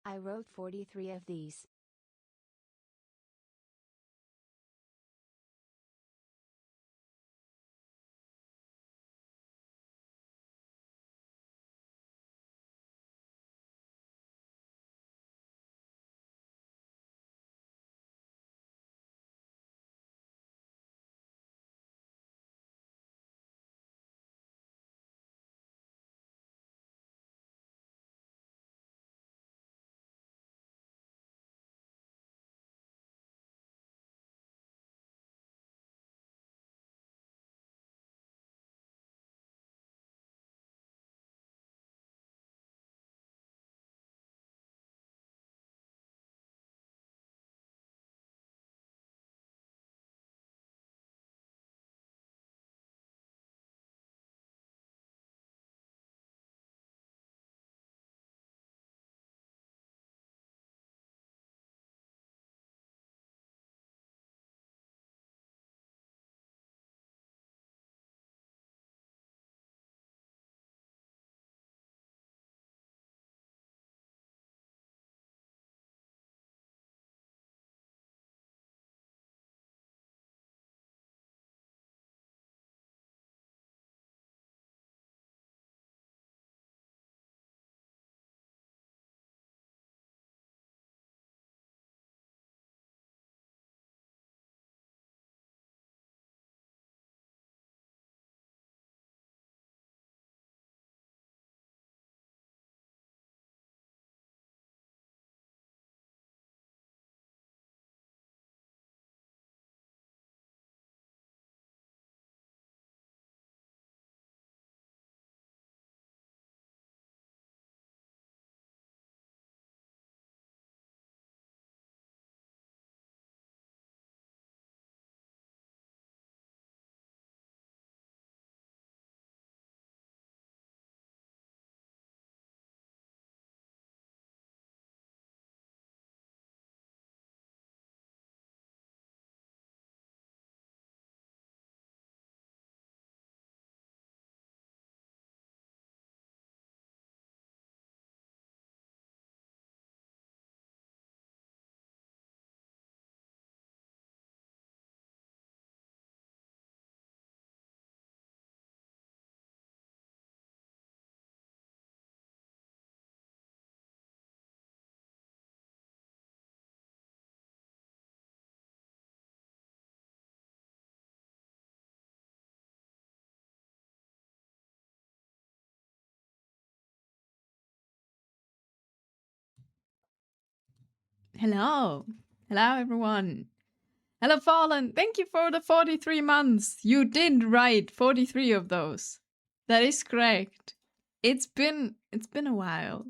I wrote 43 of these. Hello. Hello, everyone. Hello, Fallen. Thank you for the 43 months. You did write 43 of those. That is correct. It's been a while.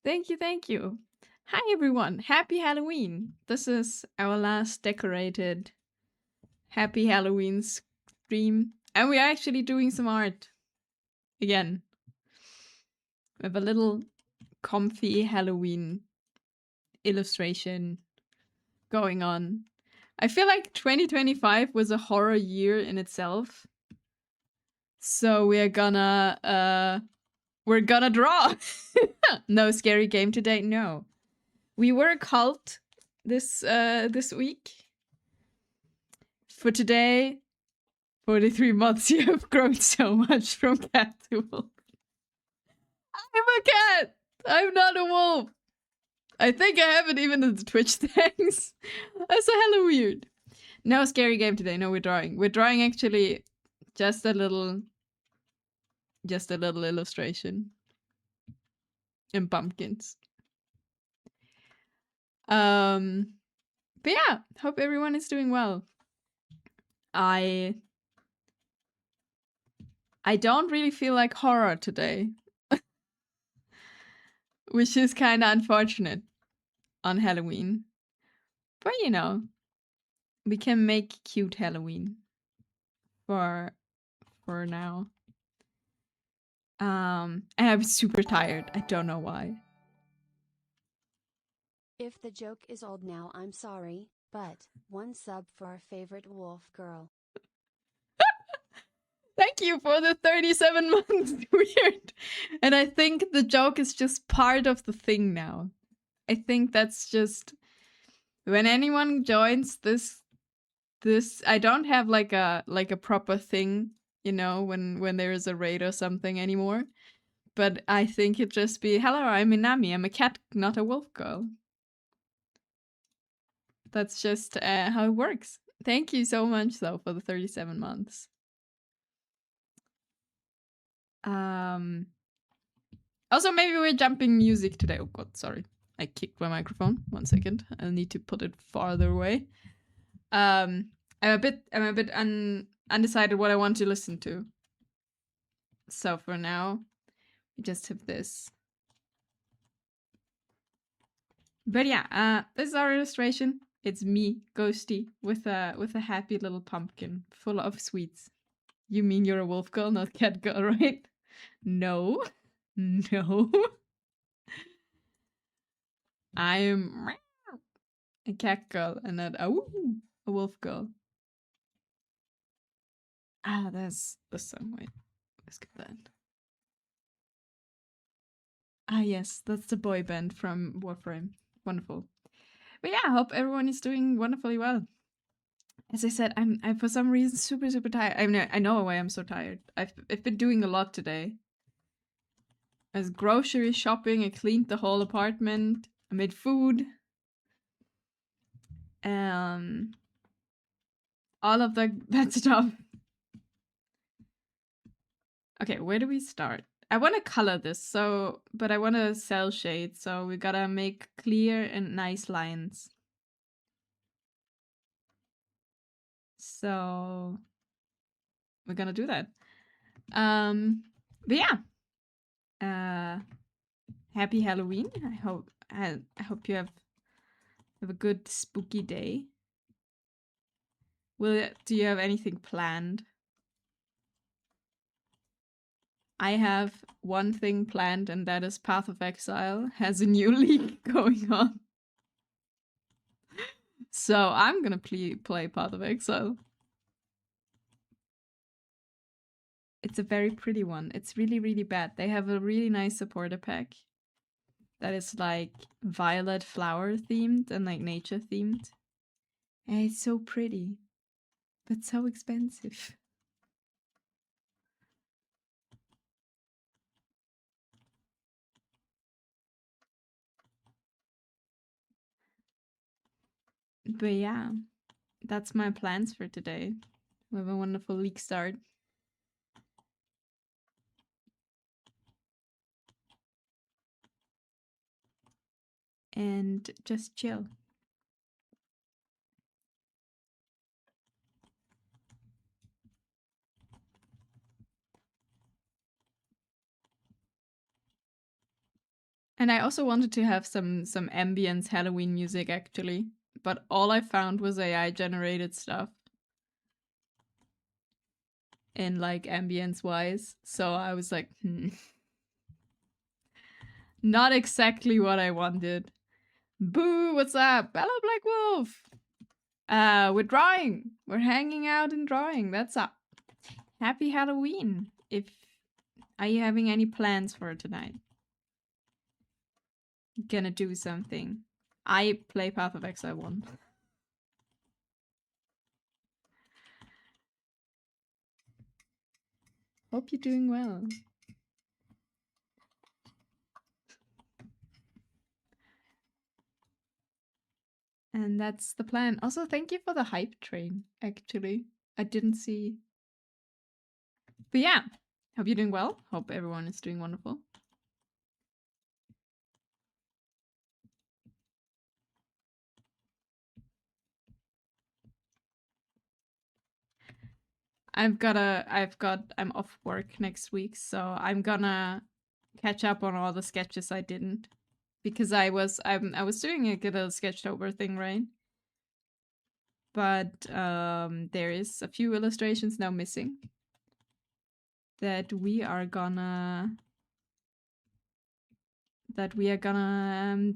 Thank you, thank you. Hi, everyone. Happy Halloween. This is our last decorated Happy Halloween stream. And we're actually doing some art again. We have a little comfy Halloween illustration going on. I feel like 2025 was a horror year in itself. So we're gonna draw. No scary game today. No. We were a cult this week. For today, 43 months you have grown so much from cat to wolf. I'm a cat. I'm not a wolf. I think I haven't even in the Twitch things. That's so hella weird. No scary game today. No, we're drawing. We're drawing actually just a little illustration. And pumpkins. But yeah, hope everyone is doing well. I don't really feel like horror today. Which is kind of unfortunate on Halloween. But you know, we can make cute Halloween for now. And I'm super tired. I don't know why. If the joke is old now, I'm sorry, but one sub for our favorite wolf girl. Thank you for the 37 months. Weird. And I think the joke is just part of the thing now. I think that's just when anyone joins this I don't have like a proper thing, you know, when there is a raid or something anymore. But I think it'd just be, hello, I'm Minami. I'm a cat, not a wolf girl. That's just how it works. Thank you so much, though, for the 37 months. Also, maybe we're jumping music today. Oh god, sorry. I kicked my microphone. 1 second. I'll need to put it farther away. I'm a bit undecided what I want to listen to. So for now, we just have this. But yeah, this is our illustration. It's me, Ghosty, with a happy little pumpkin full of sweets. You mean you're a wolf girl, not cat girl, right? No. No. I'm a cat girl and not a wolf girl. Ah, that's the song. Wait, let's get that. Ah, yes, that's the boy band from Warframe. Wonderful. But yeah, I hope everyone is doing wonderfully well. As I said, I'm for some reason super tired. I mean, I know why I'm so tired. I've been doing a lot today. I was grocery shopping. I cleaned the whole apartment. I made food. All of that stuff. Okay, where do we start? I want to color this, but I want to cell shade, so we gotta make clear and nice lines. So we're gonna do that. But yeah. Happy Halloween. I hope you have a good spooky day. Do you have anything planned? I have one thing planned, and that is Path of Exile has a new league going on. So I'm gonna play Path of Exile. It's a very pretty one. It's really bad. They have a really nice supporter pack that is like violet flower themed and like nature themed. And it's so pretty, but so expensive. But yeah, that's my plans for today. We have a wonderful league start. And just chill. And I also wanted to have some ambience Halloween music actually, but all I found was AI generated stuff. And like ambience wise, so I was like, not exactly what I wanted. Boo, what's up? Hello, Black Wolf. We're drawing. We're hanging out and drawing. That's up. Happy Halloween. Are you having any plans for tonight? Gonna do something. I play Path of Exile 1. Hope you're doing well. And that's the plan. Also, thank you for the hype train, actually. I didn't see. But yeah, hope you're doing well. Hope everyone is doing wonderful. I'm off work next week, so I'm gonna catch up on all the sketches I didn't. Because I was doing a little Sketchtober thing, right? But there is a few illustrations now missing that we are gonna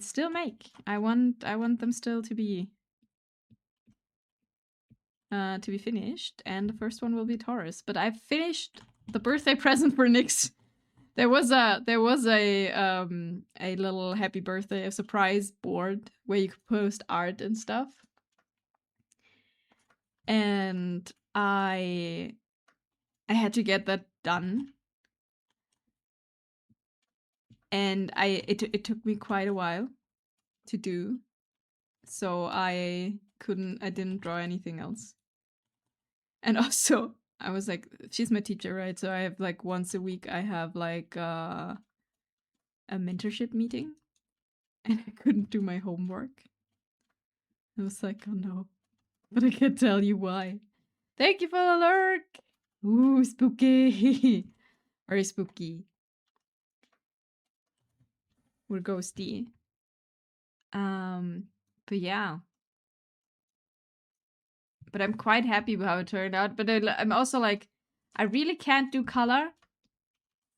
still make. I want them still to be to be finished, and the first one will be Taurus. But I've finished the birthday present for Nyx. There was a little happy birthday, a surprise board where you could post art and stuff. And I had to get that done. And it took me quite a while to do. So I didn't draw anything else. And also, I was like, she's my teacher, right? So I have like once a week, I have like a mentorship meeting, and I couldn't do my homework. I was like, oh no, but I can't tell you why. Thank you for the lurk. Ooh, spooky. Very spooky. We're ghosty. But yeah. But I'm quite happy with how it turned out. But I'm also like, I really can't do color.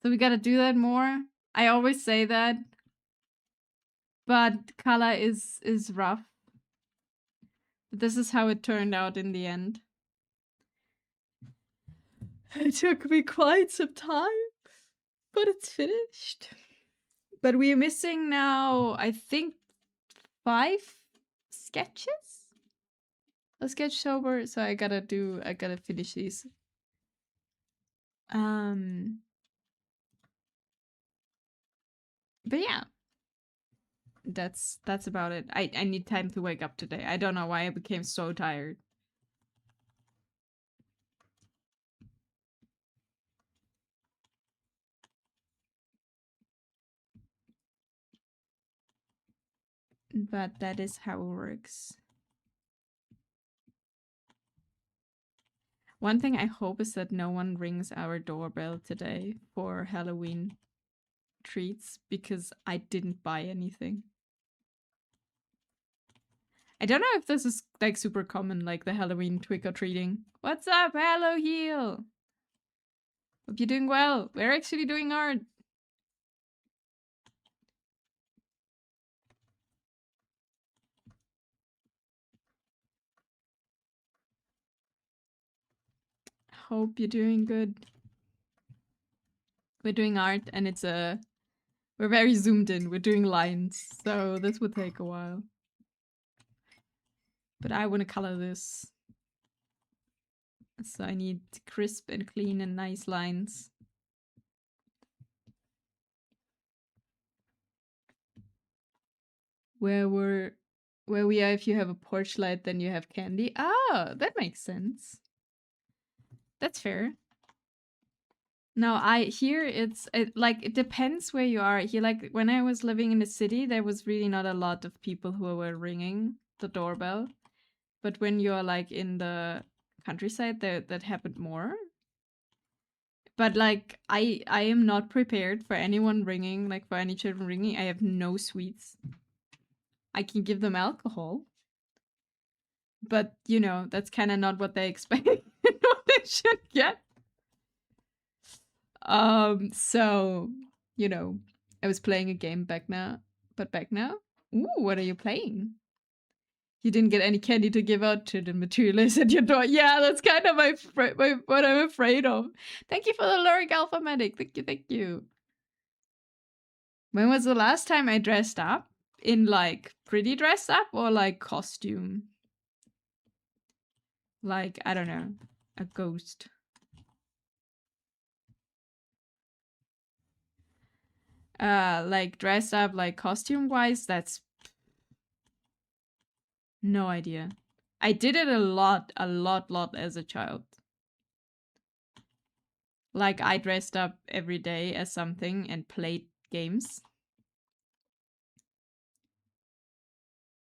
So we gotta do that more. I always say that. But color is rough. But this is how it turned out in the end. It took me quite some time. But it's finished. But we are missing now, I think, 5 sketches? A Sketchtober, so I gotta finish these. But yeah. That's about it. I need time to wake up today. I don't know why I became so tired. But that is how it works. One thing I hope is that no one rings our doorbell today for Halloween treats, because I didn't buy anything. I don't know if this is like super common, like the Halloween trick-or-treating. What's up, Hello Heal? Hope you're doing well. We're actually doing art. Hope you're doing good. We're doing art, and we're very zoomed in. We're doing lines, so this would take a while. But I want to color this. So I need crisp and clean and nice lines. Where we are, if you have a porch light, then you have candy. Oh, that makes sense. That's fair. No, it depends where you are. Here, like when I was living in the city, there was really not a lot of people who were ringing the doorbell. But when you're like in the countryside, that happened more. But like I am not prepared for anyone ringing, like for any children ringing. I have no sweets. I can give them alcohol. But, you know, that's kind of not what they expect what they should get. So, you know, I was playing a game back now. Ooh, what are you playing? You didn't get any candy to give out to the materialist at your door. Yeah, that's kind of what I'm afraid of. Thank you for the lyric alphabetic. Thank you. When was the last time I dressed up? In like pretty dressed up or like costume? Like, I don't know, a ghost. Like dressed up like costume wise, that's no idea. I did it a lot as a child. Like I dressed up every day as something and played games.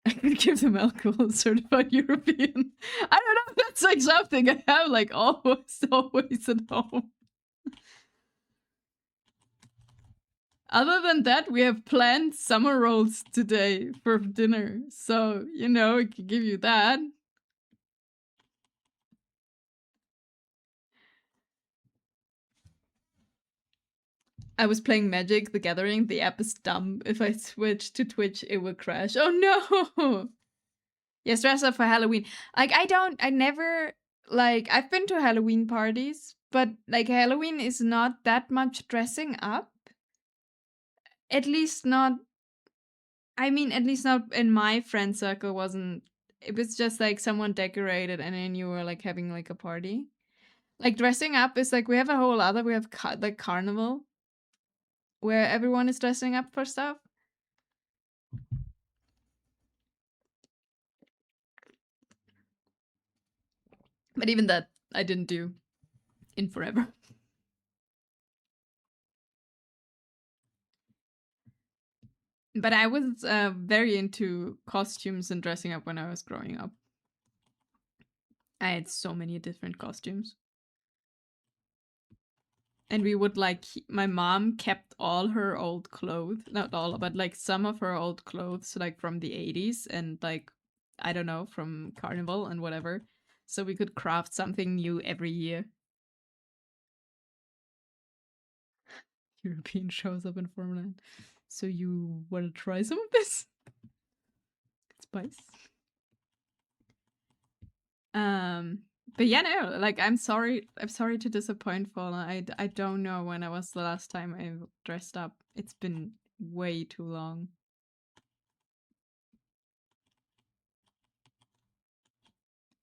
I could give them alcohol, certified European. I don't know if that's like something I have like always at home. Other than that, we have planned summer rolls today for dinner. So, you know, I can give you that. I was playing Magic the Gathering. The app is dumb. If I switch to Twitch, it will crash. Oh no! Yes, dress up for Halloween. Like, I never, like, I've been to Halloween parties, but, like, Halloween is not that much dressing up. At least not, I mean, at least not in my friend circle wasn't, it was just, like, someone decorated and then you were, like, having, like, a party. Like, dressing up is, like, we have like, carnival, where everyone is dressing up for stuff. But even that, I didn't do in forever. But I was very into costumes and dressing up when I was growing up. I had so many different costumes. And we would, like, my mom kept all her old clothes, not all, but, like, some of her old clothes, like, from the 80s and, like, I don't know, from Carnival and whatever. So we could craft something new every year. European shows up in Formula 9. So you want to try some of this? Spice. But yeah, no, like, I'm sorry to disappoint Fallen. I don't know when I was the last time I dressed up. It's been way too long.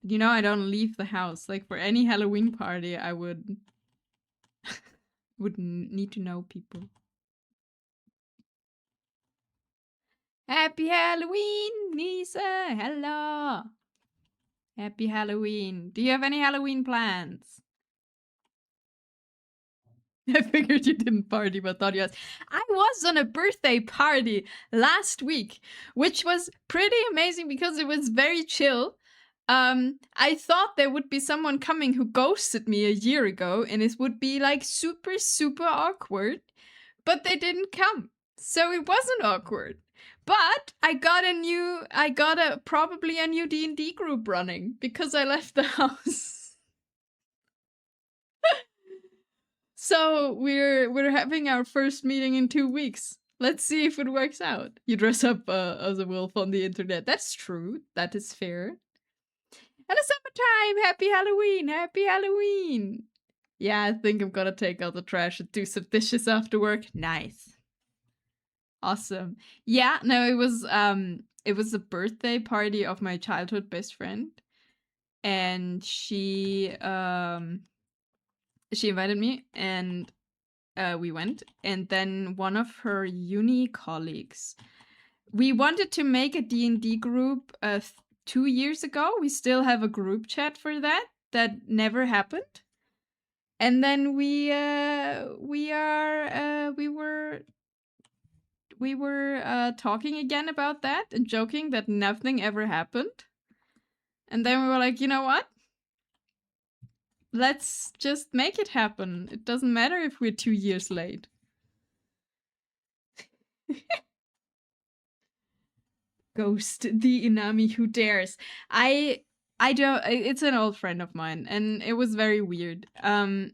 You know, I don't leave the house. Like, for any Halloween party, I would need to know people. Happy Halloween, Nisa! Hello! Happy Halloween. Do you have any Halloween plans? I figured you didn't party, but thought you was. I was on a birthday party last week, which was pretty amazing because it was very chill. I thought there would be someone coming who ghosted me a year ago, and it would be like super, super awkward, but they didn't come. So it wasn't awkward. But I got probably a new D&D group running because I left the house. So we're having our first meeting in 2 weeks. Let's see if it works out. You dress up as a wolf on the internet. That's true. That is fair. And it's summertime. Happy Halloween. Happy Halloween. Yeah, I think I'm gonna take out the trash and do some dishes after work. Nice. Awesome. Yeah, no, it was a birthday party of my childhood best friend. And she invited me and we went, and then one of her uni colleagues. We wanted to make a D&D group 2 years ago. We still have a group chat for that. That never happened. And then we were talking again about that and joking that nothing ever happened. And then we were like, you know what? Let's just make it happen. It doesn't matter if we're 2 years late. Ghost the Inami who dares. I don't, it's an old friend of mine and it was very weird. I'm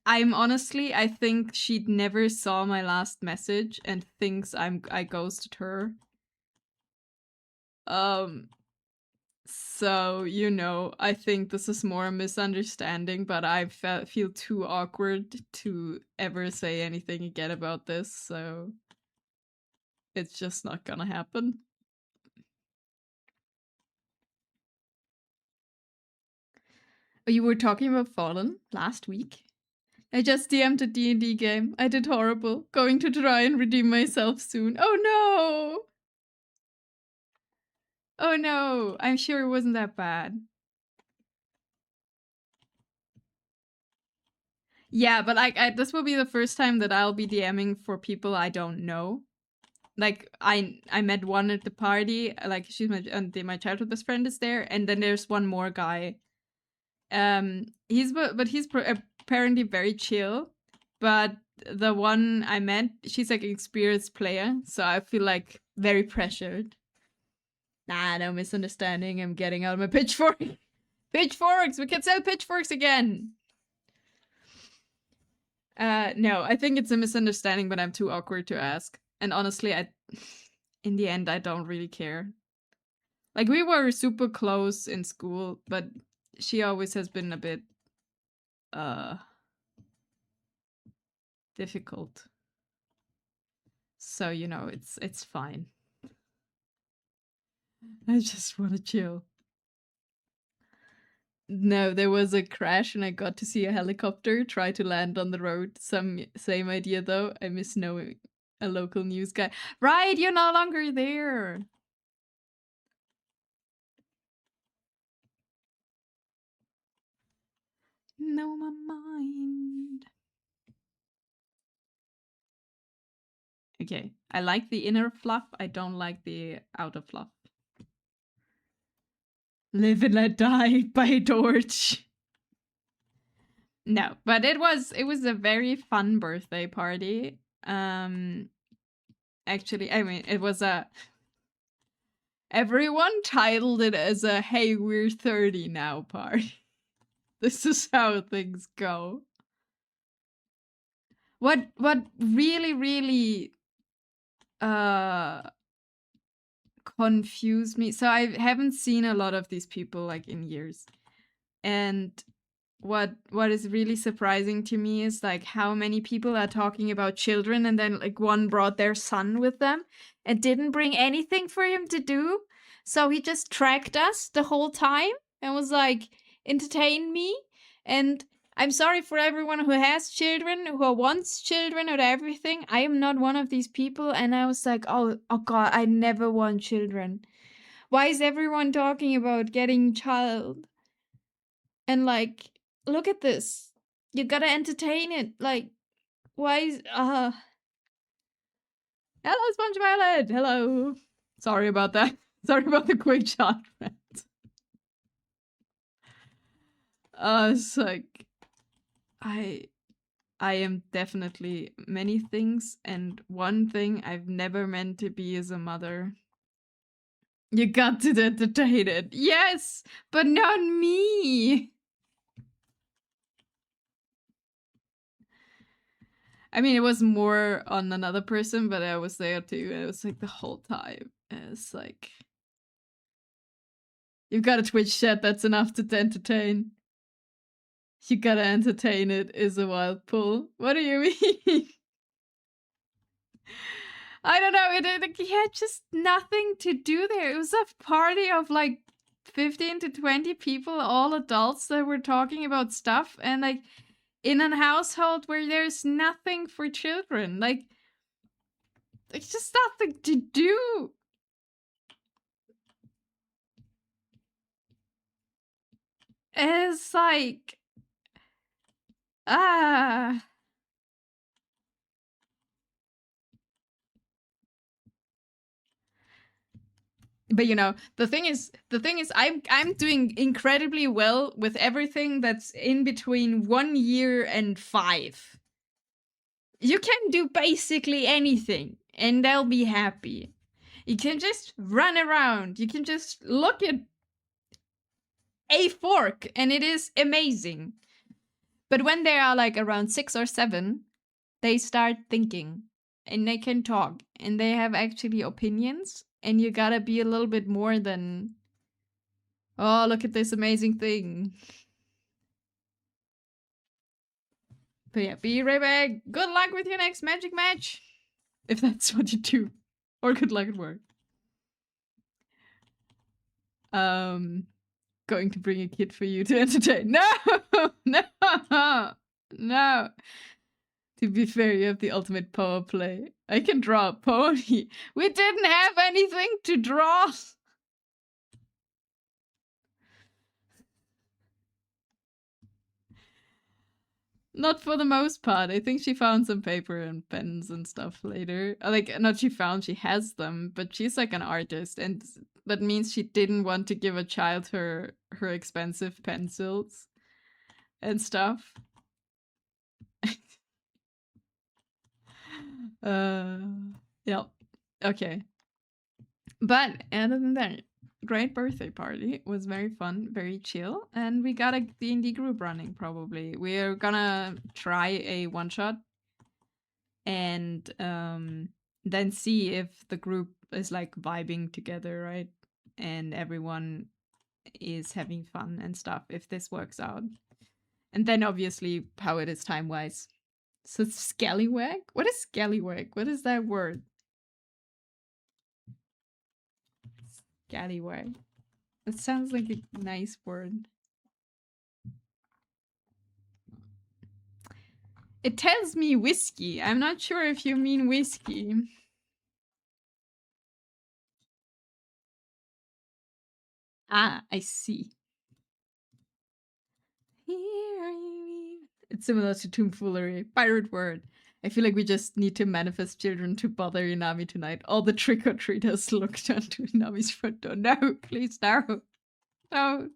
honestly, I think she never saw my last message and thinks I ghosted her. So, you know, I think this is more a misunderstanding, but I feel too awkward to ever say anything again about this, so it's just not gonna happen. Oh, you were talking about Fallen last week? I just DM'd a D&D game. I did horrible. Going to try and redeem myself soon. Oh no! Oh no! I'm sure it wasn't that bad. Yeah, but like, this will be the first time that I'll be DMing for people I don't know. Like, I met one at the party. Like, she's my childhood best friend is there, and then there's one more guy. He's apparently very chill. But the one I met, she's like an experienced player, so I feel like very pressured. Nah, no misunderstanding. I'm getting out my pitchfork. Pitchforks! We can sell pitchforks again! No, I think it's a misunderstanding, but I'm too awkward to ask. And honestly, in the end, I don't really care. Like, we were super close in school, but she always has been a bit difficult. So, you know, it's fine. I just want to chill. No, there was a crash and I got to see a helicopter try to land on the road. Same idea though. I miss knowing a local news guy. Right, you're no longer there. Know my mind. Okay, I like the inner fluff. I don't like the outer fluff. Live and let die by Torch. No, but it was a very fun birthday party. Actually, I mean, it was a everyone titled it as a "Hey, we're 30 now" party. This is how things go. What really confused me. So I haven't seen a lot of these people like in years. And what is really surprising to me is like how many people are talking about children, and then like one brought their son with them and didn't bring anything for him to do. So he just tracked us the whole time and was like, entertain me. And I'm sorry for everyone who has children, who wants children or everything. I am not one of these people. And I was like, oh God, I never want children. Why is everyone talking about getting child? And like, look at this. You gotta entertain it. Like, why is hello, Sponge Violet. Hello. Sorry about that. Sorry about the quick shot rant. It's like I am definitely many things, and one thing I've never meant to be is a mother. You got to entertain it. Yes, but not me. I mean, it was more on another person, but I was there too. It was like the whole time. It's like, you've got a Twitch chat that's enough to entertain. You gotta entertain it is a wild pull. What do you mean? I don't know. He had just nothing to do there. It was a party of like 15 to 20 people, all adults that were talking about stuff, and like in a household where there's nothing for children. Like, there's just nothing to do. It's like, but you know, the thing is I'm doing incredibly well with everything that's in between 1 year and 5. You can do basically anything and they'll be happy. You can just run around. You can just look at a fork and it is amazing. But when they are like around 6 or 7, they start thinking and they can talk and they have actually opinions, and you gotta be a little bit more than, oh, look at this amazing thing. But yeah, be right back. Good luck with your next magic match, if that's what you do. Or good luck at work. Going to bring a kid for you to entertain. No! No! No! To be fair, you have the ultimate power play. I can draw a pony. We didn't have anything to draw! Not for the most part. I think she found some paper and pens and stuff later. Like, not she found, she has them, but she's like an artist, and that means she didn't want to give a child her expensive pencils and stuff. Yeah. Okay. But other than that, great birthday party. It was very fun, very chill, and we got a D&D group running. Probably we're gonna try a one shot, and then see if the group is like vibing together, right? and everyone is having fun and stuff if this works out. And then obviously how it is time-wise. So scallywag? What is scallywag? What is that word? Scallywag. It sounds like a nice word. It tells me whiskey. I'm not sure if you mean whiskey. Ah, I see. It's similar to tomfoolery. Pirate word. I feel like we just need to manifest children to bother Inami tonight. All the trick-or-treaters looked onto Inami's front door. No, please, no. No.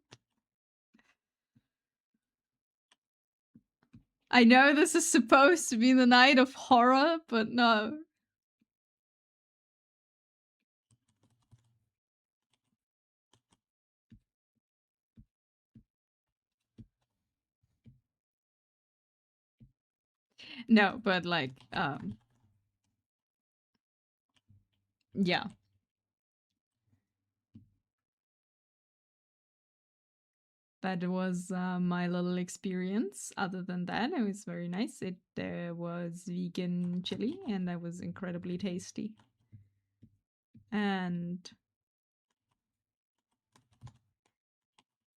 I know this is supposed to be the night of horror, but no. No, but like, yeah. That was my little experience. Other than that, it was very nice. It was vegan chili, and that was incredibly tasty. And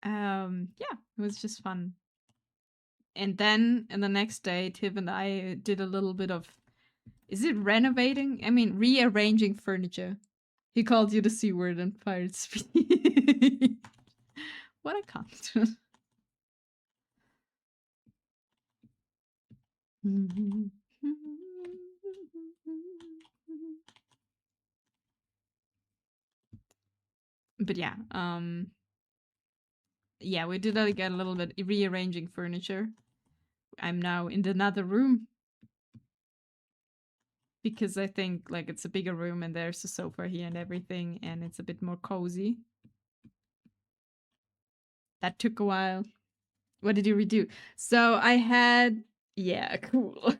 yeah, it was just fun. And then, and the next day, Tiv and I did a little bit of, is it renovating? I mean, rearranging furniture. He called you the C word and fired speed. What a cunt. But yeah, yeah, we did like a little bit rearranging furniture. I'm now in another room because I think like it's a bigger room and there's a sofa here and everything, and it's a bit more cozy. That took a while. What did you redo? So I had, yeah, cool.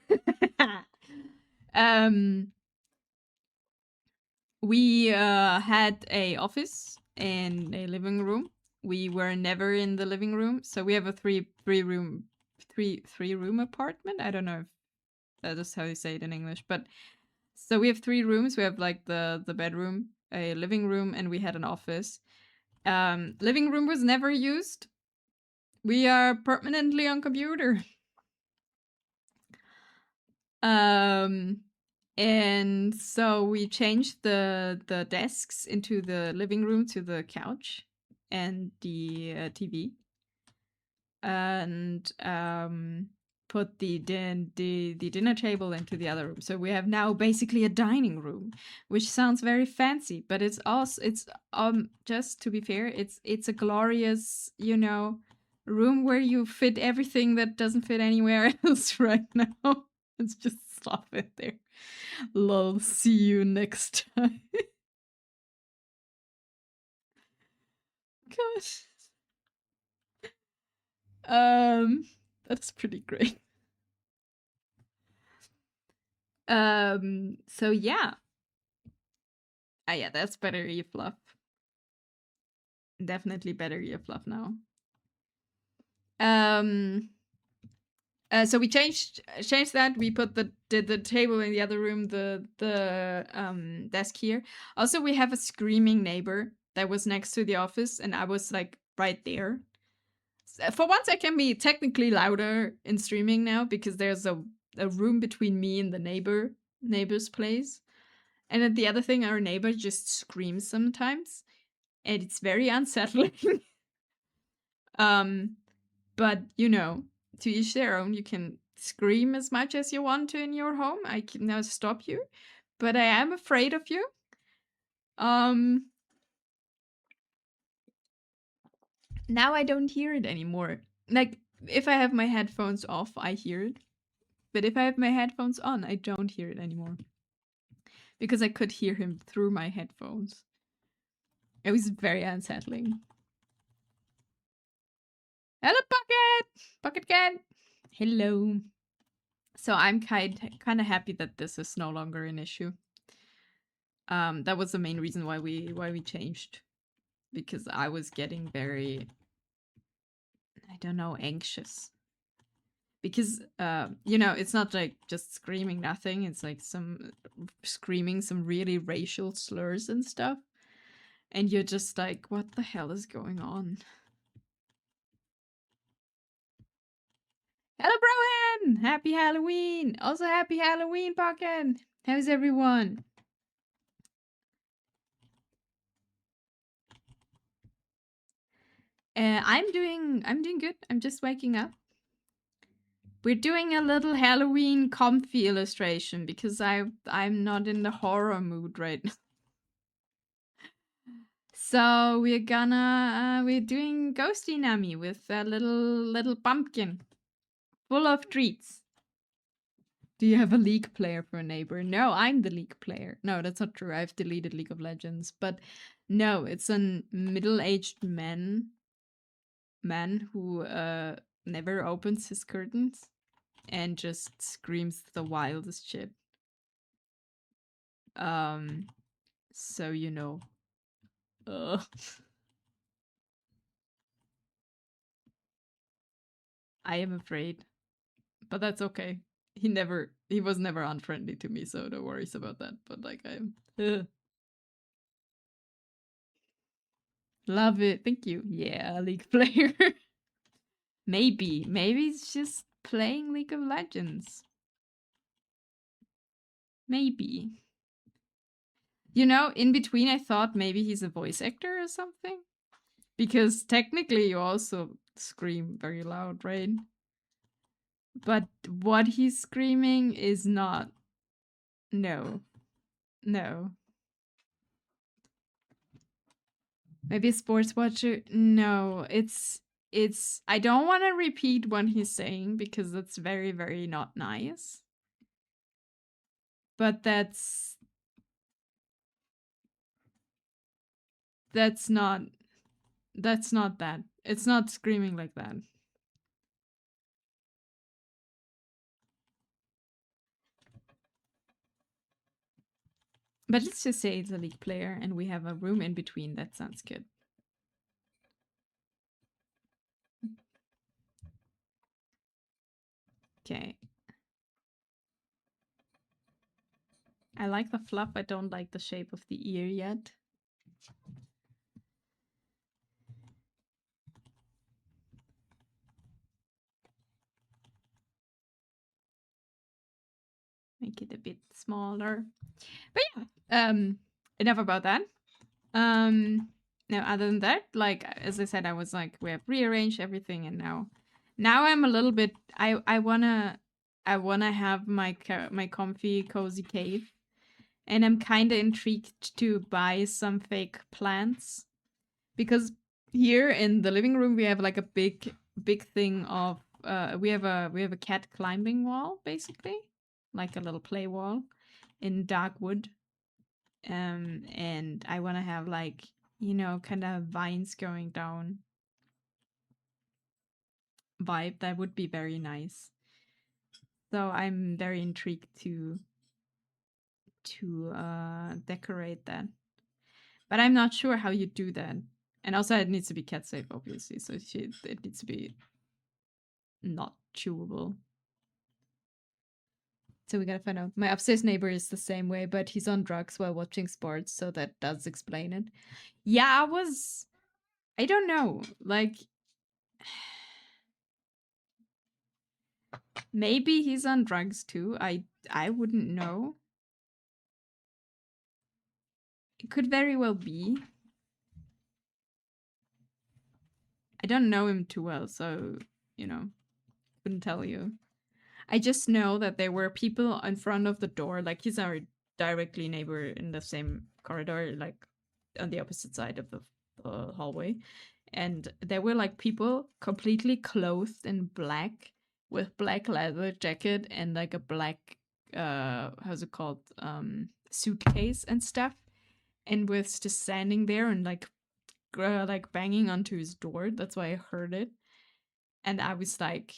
We had a office and a living room. We were never in the living room, so we have a three room apartment. I don't know if that is how you say it in English, but so we have 3 rooms. We have like the bedroom, a living room, and we had an office. Living room was never used. We are permanently on computer. And so we changed the desks into the living room to the couch and the TV, and put the dinner table into the other room. So we have now basically a dining room, which sounds very fancy, but it's also just to be fair, it's a glorious, you know, room where you fit everything that doesn't fit anywhere else right now. Let's just stop it there. Lol, see you next time. Gosh. That's pretty great. So yeah. Yeah, that's better ear fluff. Definitely better ear fluff now. So we changed that. We put the table in the other room, the desk here. Also, we have a screaming neighbor that was next to the office, and I was like right there. For once, I can be technically louder in streaming now because there's a room between me and the neighbor's place. And then the other thing, our neighbor just screams sometimes, and it's very unsettling. But you know, to each their own. You can scream as much as you want to in your home. I can now stop you, but I am afraid of you. Now I don't hear it anymore. Like, if I have my headphones off, I hear it. But if I have my headphones on, I don't hear it anymore. Because I could hear him through my headphones. It was very unsettling. Hello, Bucket! Bucket Cat! Hello. So I'm kind of happy that this is no longer an issue. That was the main reason why we changed. because I was getting very, I don't know, anxious. Because you know, it's not like just screaming nothing, it's like screaming some really racial slurs and stuff. And you're just like, what the hell is going on? Hello, Brohan! Happy Halloween! Also, happy Halloween, Pokken! How's everyone? I'm doing good. I'm just waking up. We're doing a little Halloween comfy illustration because I'm not in the horror mood right now. So we're doing Ghosty Nami with a little pumpkin full of treats. Do you have a League player for a neighbor? No, I'm the League player. No, that's not true. I've deleted League of Legends, but no, it's a middle-aged man who never opens his curtains and just screams the wildest shit. So you know. I am afraid. But that's okay. He was never unfriendly to me, so no worries about that. But like I'm love it. Thank you. Yeah, League player. Maybe it's just playing League of Legends. Maybe. You know, in between I thought maybe he's a voice actor or something. Because technically you also scream very loud, right? But what he's screaming is not. No. Maybe a sports watcher? No, it's I don't want to repeat what he's saying because that's very, very not nice. But that's not that. It's not screaming like that. But let's just say it's a League player and we have a room in between. That sounds good. Okay. I like the fluff. I don't like the shape of the ear yet. Make it a bit smaller. But yeah, enough about that. No, other than that, like as I said, I was like, we have rearranged everything, and now I'm a little bit. I wanna have my comfy cozy cave, and I'm kind of intrigued to buy some fake plants because here in the living room we have like a big thing of we have a cat climbing wall, basically like a little play wall in dark wood. And I want to have like, you know, kind of vines going down vibe. That would be very nice. So I'm very intrigued to decorate that. But I'm not sure how you do that. And also it needs to be cat safe, obviously. So it needs to be not chewable. So we gotta find out. My upstairs neighbor is the same way, but he's on drugs while watching sports, so that does explain it. Yeah, I don't know. Like, maybe he's on drugs too. I wouldn't know. It could very well be. I don't know him too well, so, you know, couldn't tell you. I just know that there were people in front of the door, like he's our directly neighbor in the same corridor, like on the opposite side of the hallway. And there were like people completely clothed in black with black leather jacket and like a black how's it called, suitcase and stuff, and was just standing there and like banging onto his door. That's why I heard it. And I was like,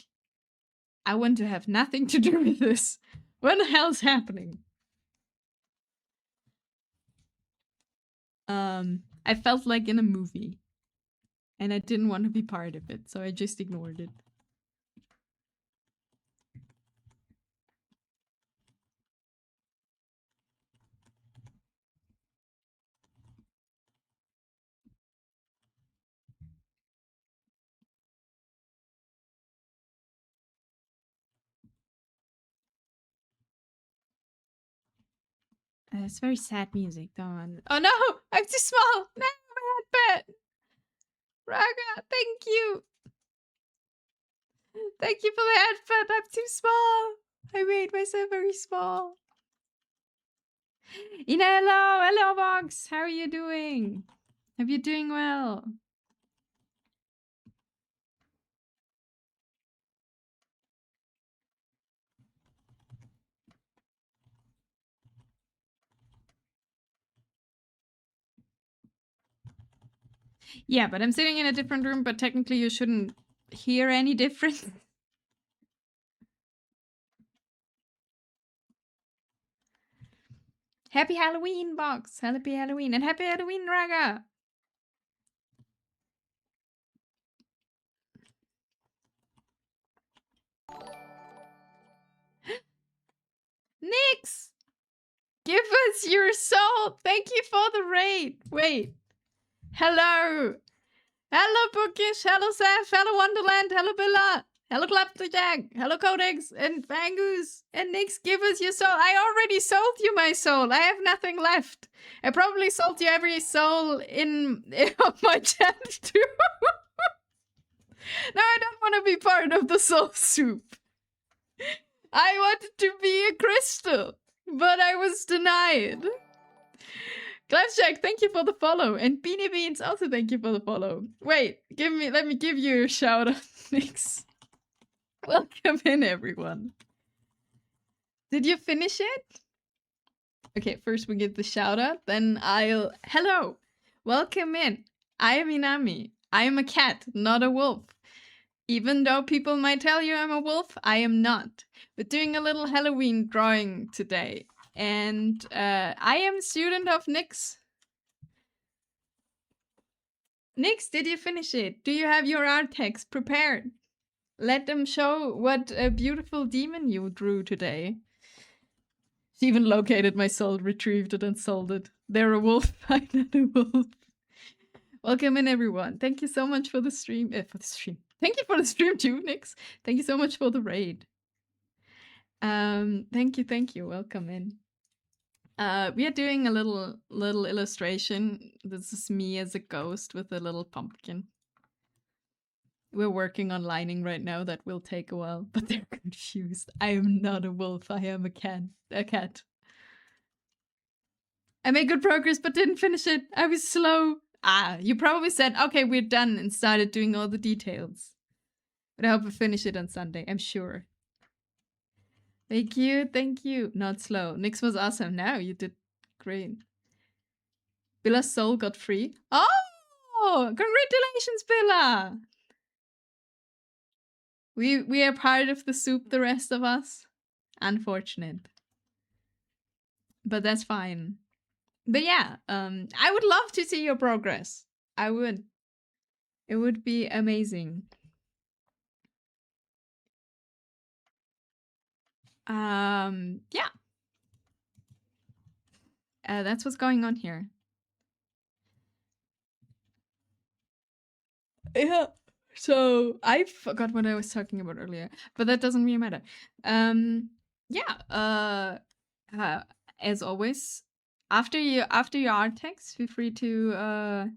I want to have nothing to do with this. What the hell's happening? I felt like in a movie. And I didn't want to be part of it, so I just ignored it. It's very sad music, though. Oh no! I'm too small! No, my headband! Raga, thank you! Thank you for the headband! I'm too small! I made myself very small. Ina, hello! Hello, Box! How are you doing? Hope you're doing well. Yeah, but I'm sitting in a different room, but technically you shouldn't hear any difference. Happy Halloween, Box! Happy Halloween, and happy Halloween, Raga! Nix! Give us your soul! Thank you for the raid! Wait. Hello! Hello, Bookish! Hello, Seth! Hello, Wonderland! Hello, Billa! Hello, Clapterjack! Hello, Codex! And Fangus! And Nix, give us your soul! I already sold you my soul! I have nothing left! I probably sold you every soul in my chat, too! Now I don't want to be part of the soul soup! I wanted to be a crystal, but I was denied. Clapjack, thank you for the follow. And Beanie Beans, also thank you for the follow. Wait, let me give you a shout out, Nix. Welcome in, everyone. Did you finish it? Okay, first we give the shout out, then hello, welcome in. I am Inami. I am a cat, not a wolf. Even though people might tell you I'm a wolf, I am not. We're doing a little Halloween drawing today. And I am a student of Nix. Nix, did you finish it? Do you have your art text prepared? Let them show what a beautiful demon you drew today. She even located my soul, retrieved it, and sold it. They're a wolf, I'm not a wolf. Welcome in, everyone. Thank you so much for the stream. Thank you for the stream too, Nix. Thank you so much for the raid. Thank you. Welcome in. We are doing a little illustration. This is me as a ghost with a little pumpkin. We're working on lining right now. That will take a while, but they're confused. I am not a wolf. I am a cat. I made good progress, but didn't finish it. I was slow. You probably said, okay, we're done, and started doing all the details. But I hope we finish it on Sunday, I'm sure. Thank you. Not slow. Nix was awesome. Now you did great. Billa's soul got free. Oh, congratulations, Billa. We are part of the soup, the rest of us. Unfortunate. But that's fine. But yeah, I would love to see your progress. I would. It would be amazing. Yeah. That's what's going on here. Yeah. So I forgot what I was talking about earlier, but that doesn't really matter. Yeah. As always, after your art text, feel free to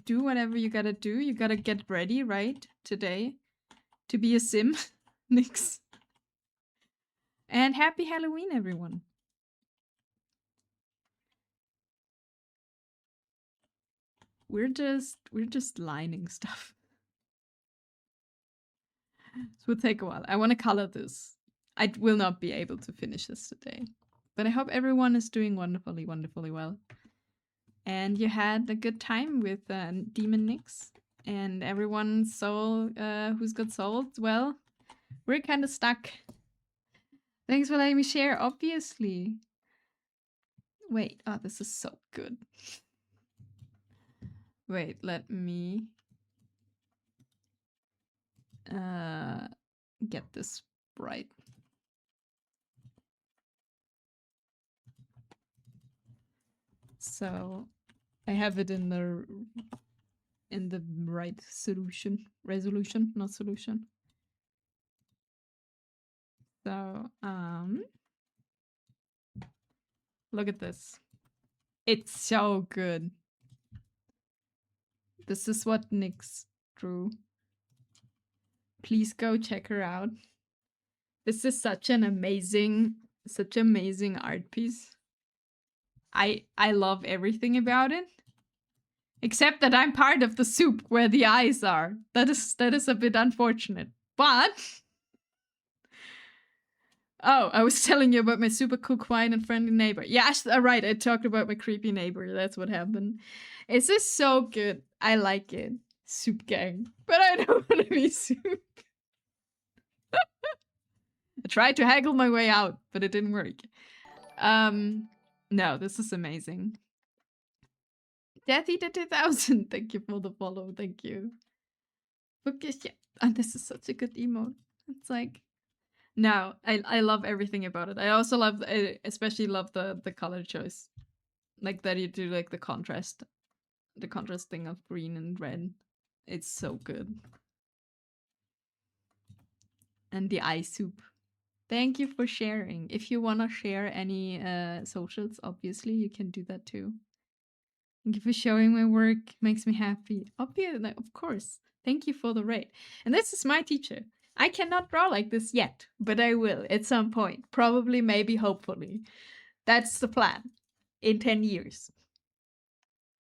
do whatever you gotta do. You gotta get ready, right? Today to be a sim. Nix. And happy Halloween, everyone. We're just lining stuff. This will take a while. I want to color this. I will not be able to finish this today. But I hope everyone is doing wonderfully well. And you had a good time with Demon Nix. And everyone's soul who's got souls. Well, we're kind of stuck. Thanks for letting me share, obviously. Wait, oh, this is so good. Wait, let me get this right. So I have it in the right resolution, not solution. So look at this. It's so good. This is what Nyx drew. Please go check her out. This is such amazing art piece. I love everything about it. Except that I'm part of the soup where the eyes are. That is a bit unfortunate. But oh, I was telling you about my super cool, quiet, and friendly neighbor. Yes, right. I talked about my creepy neighbor. That's what happened. It's just so good. I like it. Soup gang. But I don't want to be soup. I tried to haggle my way out, but it didn't work. No, this is amazing. Deathy the 2000, thank you for the follow, thank you. Bookish, yeah. And this is such a good emote. It's like, no, I love everything about it. I also love, I especially love the color choice. Like that you do like the contrast thing of green and red. It's so good. And the eye soup. Thank you for sharing. If you want to share any socials, obviously you can do that too. Thank you for showing my work. Makes me happy. Obviously, of course. Thank you for the raid. And this is my teacher. I cannot draw like this yet, but I will at some point. Probably, maybe, hopefully. That's the plan. In 10 years.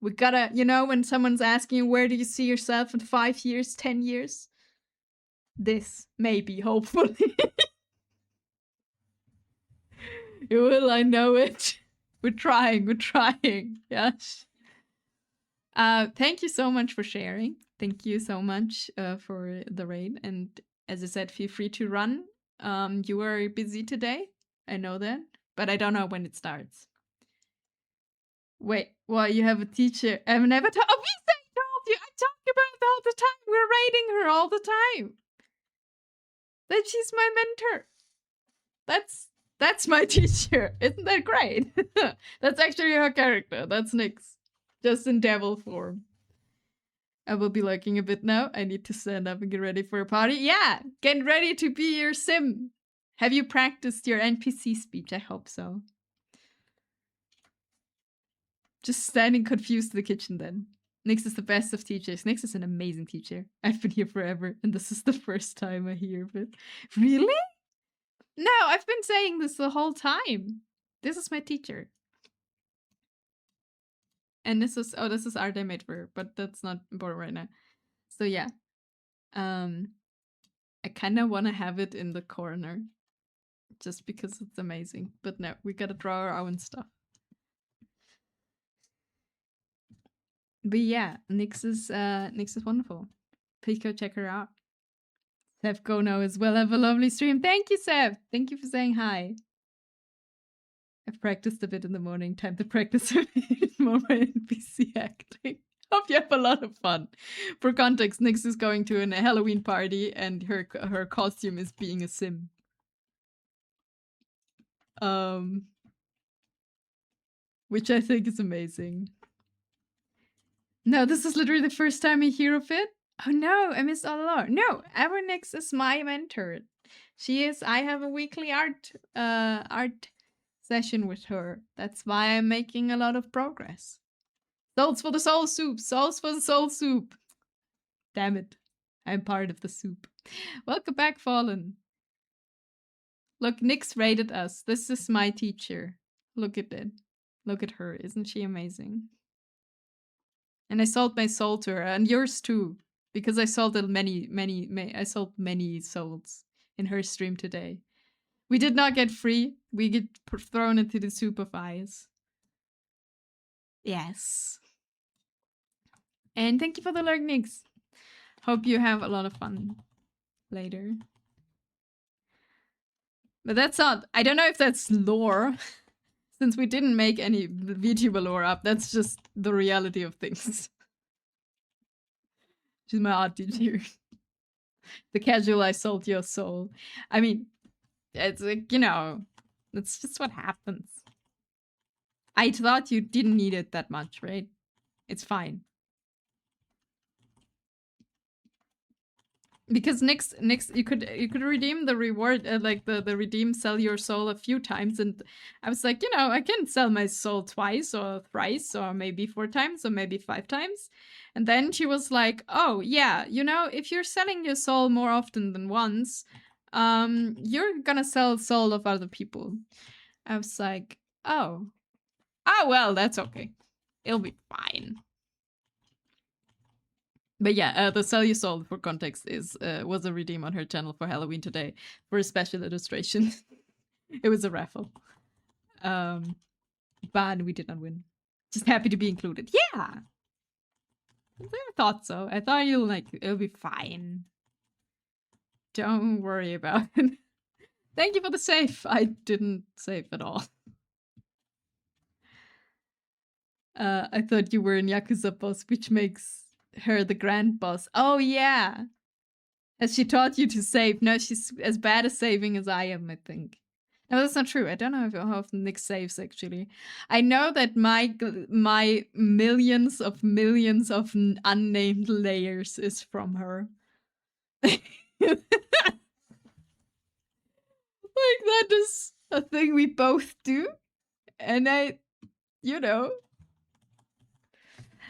We gotta, you know, when someone's asking you, where do you see yourself in 5 years, 10 years? This, maybe, hopefully. You will, I know it. We're trying. Yes. Thank you so much for sharing. Thank you so much for the raid. And as I said, feel free to run. You are busy today. I know that. But I don't know when it starts. Wait, well, you have a teacher. I've never told. Oh, I told you. I talk about it all the time. We're raiding her all the time. That she's my mentor. That's my teacher. Isn't that great? That's actually her character. That's Nyx. Just in devil form. I will be lurking a bit now. I need to stand up and get ready for a party. Yeah, get ready to be your sim. Have you practiced your NPC speech? I hope so. Just standing confused in the kitchen then. Nyx is the best of teachers. Nyx is an amazing teacher. I've been here forever, and this is the first time I hear of it. Really? No, I've been saying this the whole time. This is my teacher. And this is art I made for her, but that's not important right now. So yeah. I kind of want to have it in the corner. Just because it's amazing. But no, we gotta draw our own stuff. But yeah, Nyx is wonderful. Please go check her out. Seb Gono as well. Have a lovely stream. Thank you, Seb. Thank you for saying hi. I've practiced a bit in the morning. Time to practice a bit more my NPC acting. Hope you have a lot of fun. For context, Nyx is going to a Halloween party and her costume is being a sim. Which I think is amazing. No, this is literally the first time I hear of it. Oh no, I missed all along. No, Nyx is my mentor. She is. I have a weekly art session with her. That's why I'm making a lot of progress. Souls for the soul soup. Souls for the soul soup. Damn it. I'm part of the soup. Welcome back, Fallen. Look, Nyx rated us. This is my teacher. Look at it. Look at her. Isn't she amazing? And I sold my soul to her, and yours too, because I sold I sold many souls in her stream today. We did not get free. We get thrown into the soup of eyes. Yes. And thank you for the lurk, Nyx. Hope you have a lot of fun later. But that's not. I don't know if that's lore. Since we didn't make any VTuber lore up, that's just the reality of things. to my attitude. The casual I sold your soul. I mean, it's like, you know, that's just what happens. I thought you didn't need it that much, right? It's fine. Because next you could redeem the reward, like the redeem sell your soul a few times, and I was like, you know, I can sell my soul twice or thrice or maybe 4 times or maybe 5 times. And then she was like, oh yeah, you know, if you're selling your soul more often than once, you're gonna sell soul of other people. I was like, oh well, that's okay, it'll be fine. But yeah, the Sell Your Soul, for context, was a redeem on her channel for Halloween today for a special illustration. It was a raffle. But we did not win. Just happy to be included. Yeah! I thought so. I thought it'll be fine. Don't worry about it. Thank you for the save. I didn't save at all. I thought you were in Yakuza boss, which makes her the grand boss. Oh yeah! Has she taught you to save? No, she's as bad at saving as I am, I think. No, that's not true. I don't know how often Nick saves, actually. I know that my millions of unnamed layers is from her. Like, that is a thing we both do. And you know.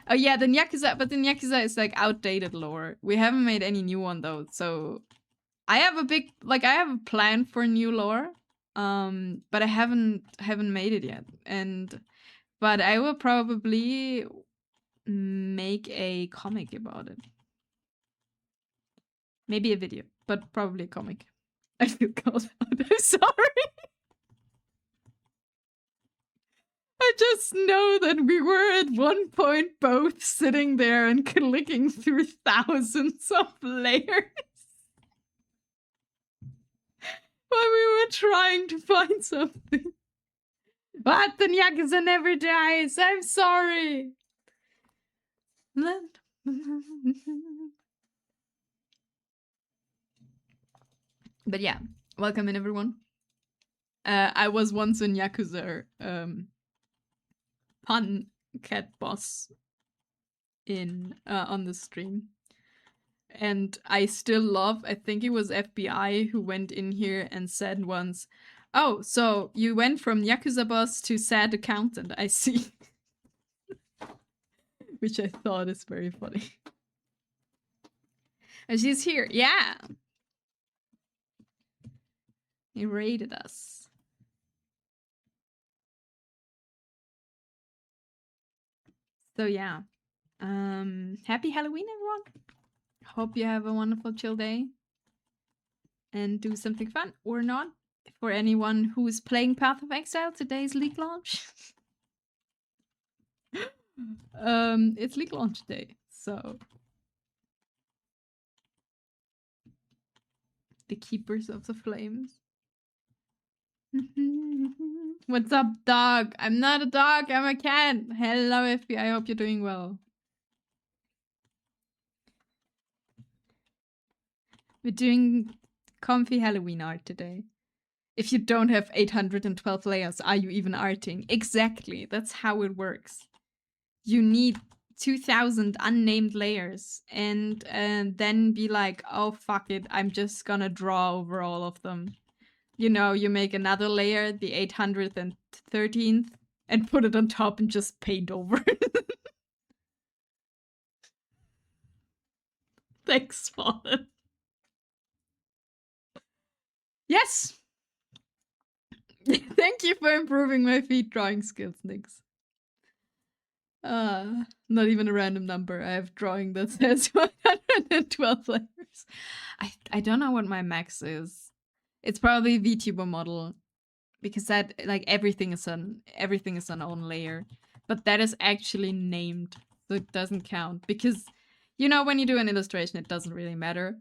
Oh yeah, the Yakuza, but the Yakuza is like outdated lore. We haven't made any new one though, so I have I have a plan for new lore, but I haven't made it yet. But I will probably make a comic about it. Maybe a video, but probably a comic. I feel called out. I'm sorry. I just know that we were at one point both sitting there and clicking through thousands of layers. When we were trying to find something. But the Yakuza never dies. I'm sorry. But yeah, welcome in everyone. I was once in Yakuza pun cat boss in on the stream. And I still love, I think it was FBI who went in here and said once, oh, so you went from Yakuza boss to sad accountant, I see. Which I thought is very funny. And she's here, yeah. He raided us. So yeah. Happy Halloween, everyone. Hope you have a wonderful chill day. And do something fun or not. For anyone who is playing Path of Exile, today's League launch. It's League launch day, so the Keepers of the Flames. What's up, dog? I'm not a dog, I'm a cat. Hello, FB. I hope you're doing well. We're doing comfy Halloween art today. If you don't have 812 layers, are you even arting? Exactly. That's how it works. You need 2000 unnamed layers and then be like, oh, fuck it. I'm just gonna draw over all of them. You know, you make another layer, the 813th, and put it on top and just paint over it. Thanks, Fallen. Yes! Thank you for improving my feet drawing skills, Nix. Not even a random number. I have drawing that says 112 layers. I don't know what my max is. It's probably a VTuber model. Because that, like, everything is an own layer. But that is actually named. So it doesn't count. Because, you know, when you do an illustration, it doesn't really matter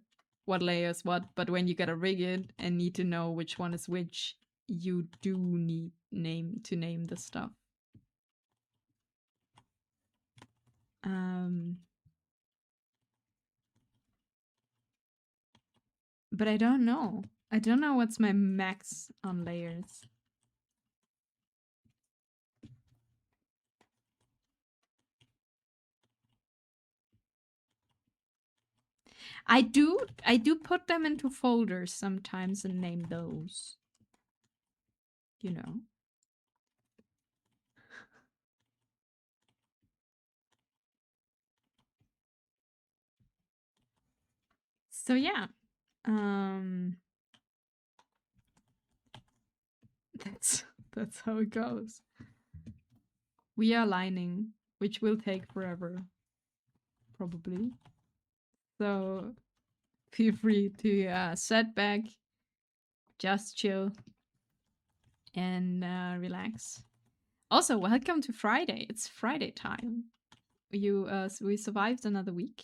what layer is what. But when you gotta rig it and need to know which one is which, you do need to name the stuff. But I don't know. I don't know what's my max on layers. I do put them into folders sometimes and name those. You know. So yeah. That's how it goes. We are lining, which will take forever. Probably. So feel free to sit back, just chill, and relax. Also, welcome to Friday. It's Friday time. We survived another week.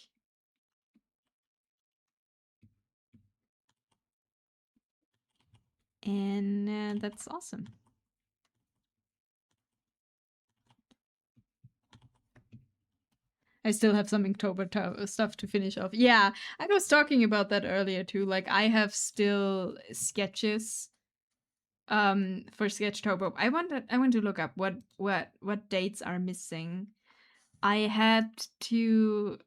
And that's awesome. I still have some Inktober stuff to finish off. Yeah, I was talking about that earlier too. Like I have still sketches for Sketchtober. I want to look up what dates are missing. I had to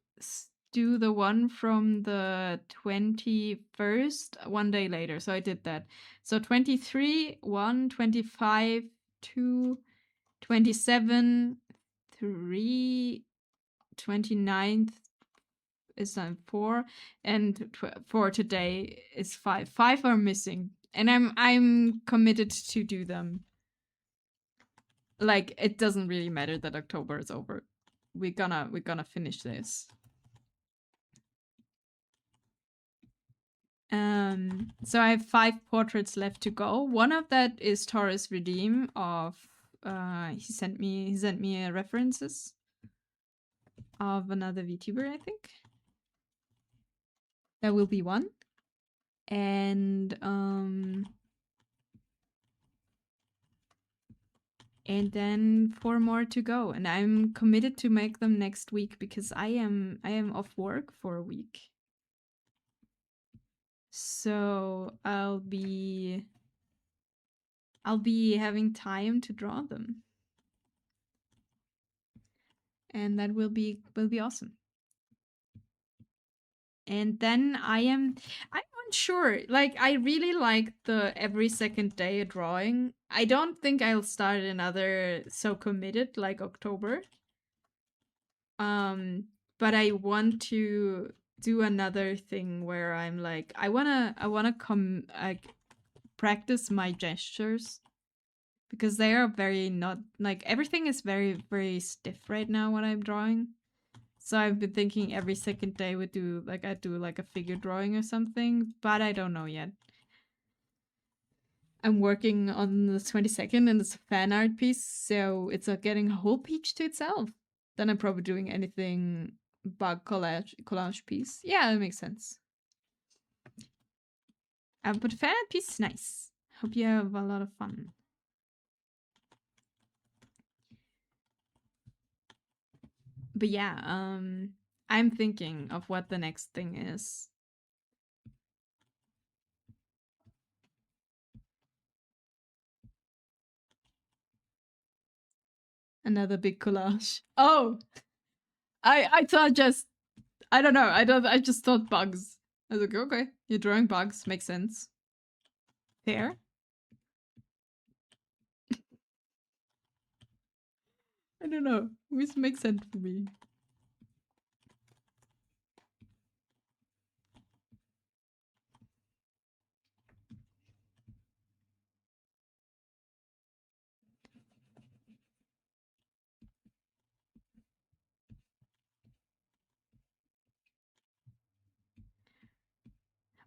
do the one from the 21st one day later, so I did that. So 23, 1, 25, 2, 27, 3, 29th is 4, and for today is 5. 5 are missing, and I'm committed to do them. Like it doesn't really matter that October is over. We're gonna finish this. So I have 5 portraits left to go. One of that is Taurus Redeem of he sent me references of another VTuber, I think. That will be one. And then 4 more to go, and I'm committed to make them next week because I am off work for a week. So I'll be having time to draw them. And that will be awesome. And then I'm unsure. Like I really like the every second day drawing. I don't think I'll start another so committed like October. But I want to do another thing where I'm like I wanna come like practice my gestures because they are very not like everything is very very stiff right now when I'm drawing. So I've been thinking every second day I'd do like a figure drawing or something, but I don't know yet. I'm working on the 22nd and it's a fan art piece, so it's getting a whole page to itself. Then I'm probably doing anything bug collage piece. Yeah, that makes sense. But fan art piece is nice. Hope you have a lot of fun. But yeah, I'm thinking of what the next thing is. Another big collage. Oh, I thought just I don't know. I just thought bugs. I was like, okay, you're drawing bugs. Makes sense. Fair. I don't know. This makes sense for me.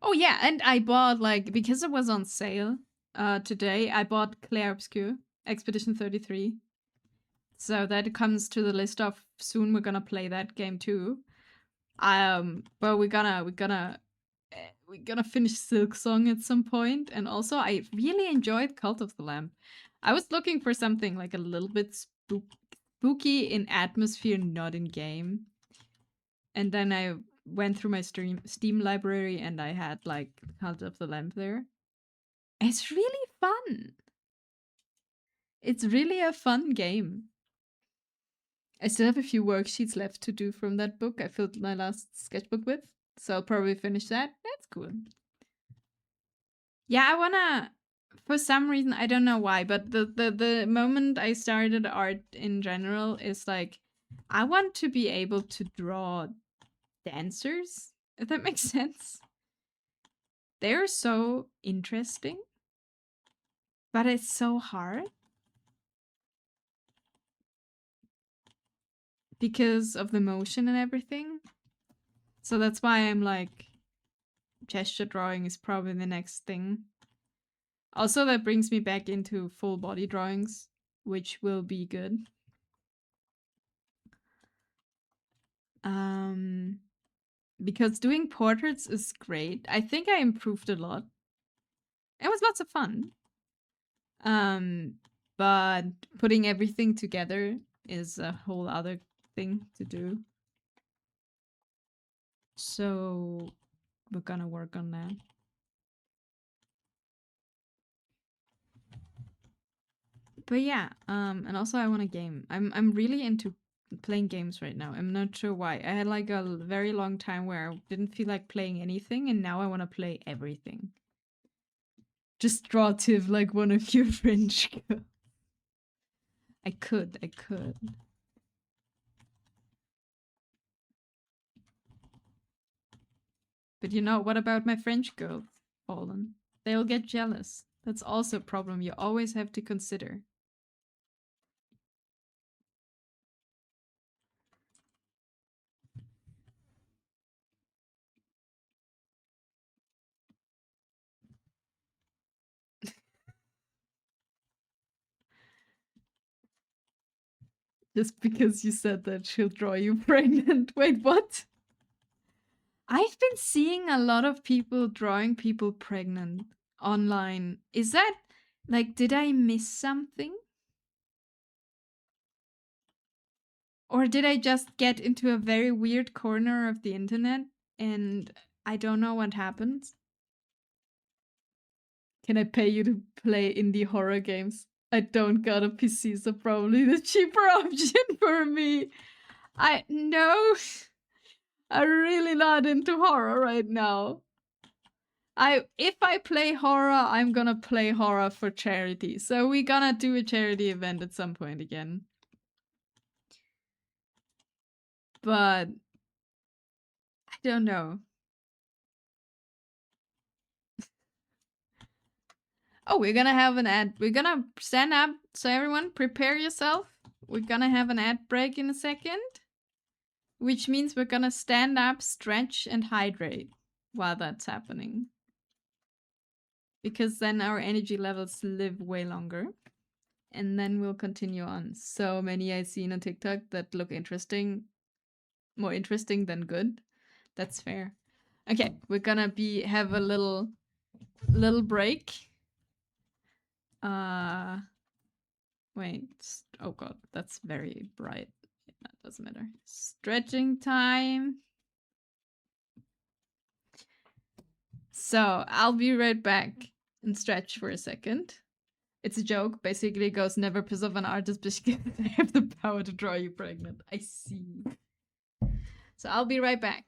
Oh yeah, and I bought like because it was on sale today, I bought Clair Obscur Expedition 33. So that comes to the list of soon we're gonna play that game too. But we're gonna finish Silksong at some point, and also I really enjoyed Cult of the Lamb. I was looking for something like a little bit spooky in atmosphere, not in game. And then I went through my Steam library and I had like Cult of the Lamb there. It's really fun. It's really a fun game. I still have a few worksheets left to do from that book I filled my last sketchbook with, so I'll probably finish that. That's cool. Yeah, I wanna, for some reason, I don't know why, but the moment I started art in general is like, I want to be able to draw dancers, if that makes sense. They're so interesting, but it's so hard because of the motion and everything. So that's why I'm like, gesture drawing is probably the next thing. Also, that brings me back into full body drawings, which will be good. Because doing portraits is great. I think I improved a lot. It was lots of fun. But putting everything together is a whole other thing to do. So we're gonna work on that. But yeah, and also I want a game. I'm really into playing games right now. I'm not sure why. I had like a very long time where I didn't feel like playing anything, and now I want to play everything. Just draw Tiv like one of your French girls. I could. But you know, what about my French girls, Fallen? They'll get jealous. That's also a problem you always have to consider. Just because you said that she'll draw you pregnant. Wait, what? I've been seeing a lot of people drawing people pregnant online. Is that like, did I miss something? Or did I just get into a very weird corner of the internet and I don't know what happened? Can I pay you to play indie horror games? I don't got a PC, so probably the cheaper option for me. No, I'm really not into horror right now. If I play horror, I'm gonna play horror for charity. So we're gonna do a charity event at some point again. But I don't know. Oh, we're gonna have an ad. We're gonna stand up. So everyone, prepare yourself. We're gonna have an ad break in a second. Which means we're gonna stand up, stretch, and hydrate while that's happening. Because then our energy levels live way longer. And then we'll continue on. So many I've seen on TikTok that look interesting. More interesting than good. That's fair. Okay, we're gonna have a little break. Wait. Oh god, that's very bright. That doesn't matter. Stretching time. So I'll be right back and stretch for a second. It's a joke. Basically, it goes, never piss off an artist because they have the power to draw you pregnant. I see. So I'll be right back.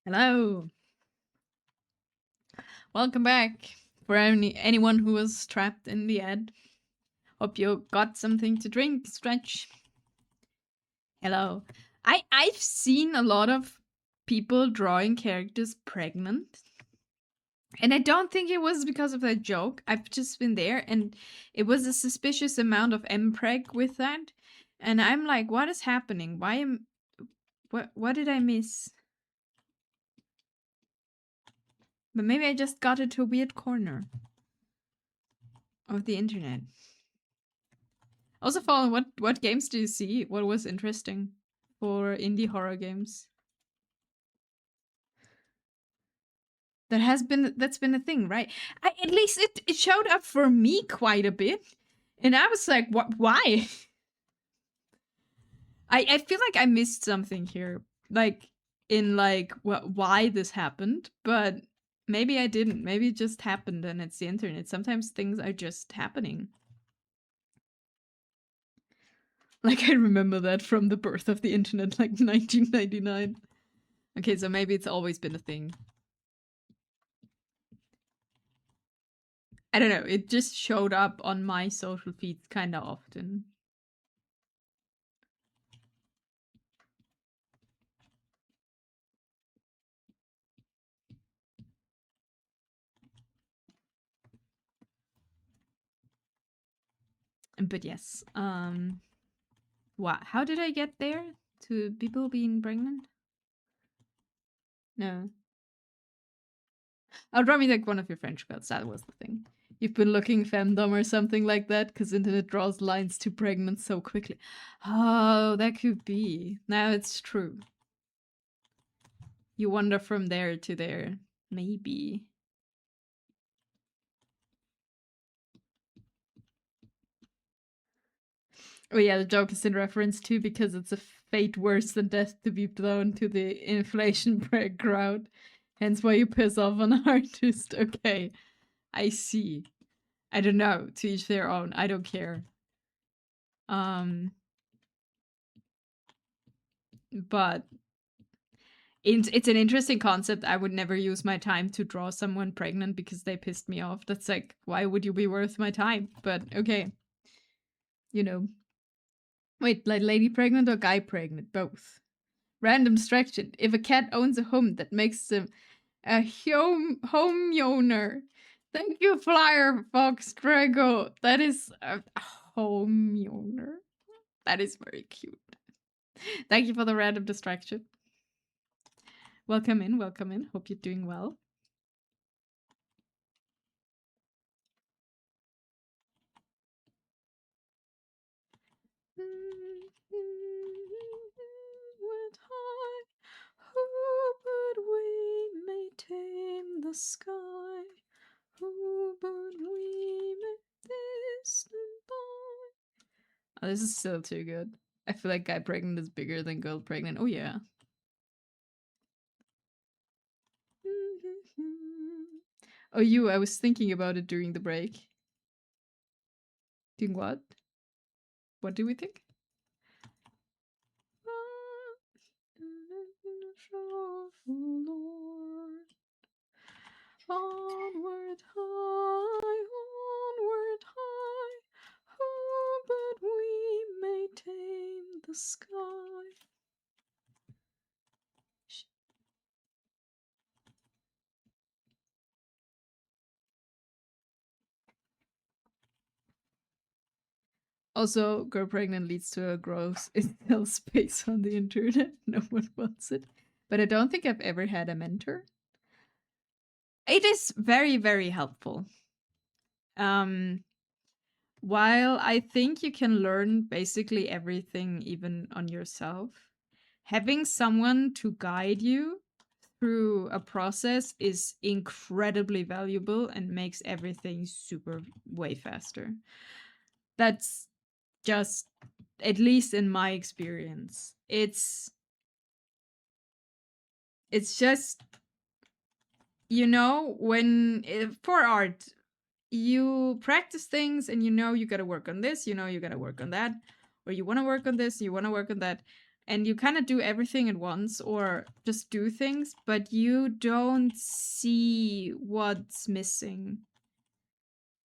Hello. Welcome back. For anyone who was trapped in the ad. Hope you got something to drink, stretch. Hello. I've seen a lot of people drawing characters pregnant. And I don't think it was because of that joke. I've just been there and it was a suspicious amount of mpreg with that. And I'm like, what is happening? What did I miss? But maybe I just got into a weird corner of the internet. Also, Fallen, what games do you see? What was interesting for indie horror games? That's been a thing, right? At least it showed up for me quite a bit, and I was like, what? Why? I feel like I missed something here, like in like why this happened, but maybe I didn't. Maybe it just happened, and it's the internet. Sometimes things are just happening. Like I remember that from the birth of the internet, like 1999. Okay, so maybe it's always been a thing. I don't know, it just showed up on my social feeds kind of often. But yes, what? How did I get there? To people being pregnant? No. Oh, draw me like one of your French girls. That was the thing. You've been looking femdom or something like that, because internet draws lines to pregnant so quickly. Oh, that could be. Now it's true. You wander from there to there. Maybe. Oh yeah, the joke is in reference to because it's a fate worse than death to be thrown to the inflation break crowd. Hence why you piss off an artist. Okay, I see. I don't know. To each their own. I don't care. But it's an interesting concept. I would never use my time to draw someone pregnant because they pissed me off. That's like, why would you be worth my time? But okay. You know. Wait, like lady pregnant or guy pregnant? Both. Random distraction. If a cat owns a home, that makes them a home owner. Thank you, Flyer Fox Drago. That is a home owner. That is very cute. Thank you for the random distraction. Welcome in, welcome in. Hope you're doing well. Went high, who but we may tame the sky? Who but we may distant boy? Oh, this is still too good. I feel like guy pregnant is bigger than girl pregnant. Oh yeah. Oh, I was thinking about it during the break. Doing what? What do we think? Onward high, onward high, oh, but we may tame the sky. Also, girl pregnant leads to a gross incel space on the internet. No one wants it. But I don't think I've ever had a mentor. It is very, very helpful. While I think you can learn basically everything even on yourself, having someone to guide you through a process is incredibly valuable and makes everything super way faster. That's just, at least in my experience, it's just, you know, when for art you practice things and you know you got to work on this, you know you got to work on that, or you want to work on this, you want to work on that. and you kind of do everything at once or just do things, but you don't see what's missing,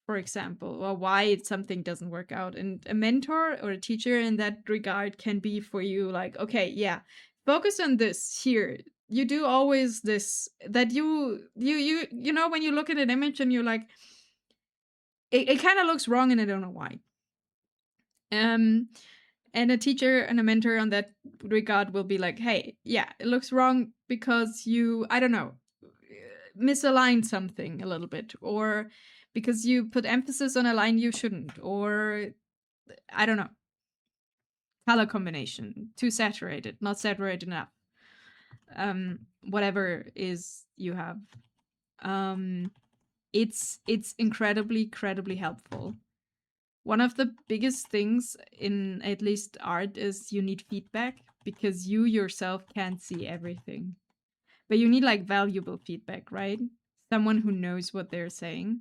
for example, or why something doesn't work out. And a mentor or a teacher in that regard can be for you like, okay, yeah, focus on this here. You do always this, that you know, when you look at an image and you're like, it kind of looks wrong and I don't know why. And a teacher and a mentor on that regard will be like, hey, yeah, it looks wrong because you, I don't know, misaligned something a little bit, or because you put emphasis on a line you shouldn't, or I don't know, color combination, too saturated, not saturated enough. Whatever is you have. It's incredibly helpful. One of the biggest things in at least art is you need feedback, because you yourself can't see everything. But you need like valuable feedback, right? Someone who knows what they're saying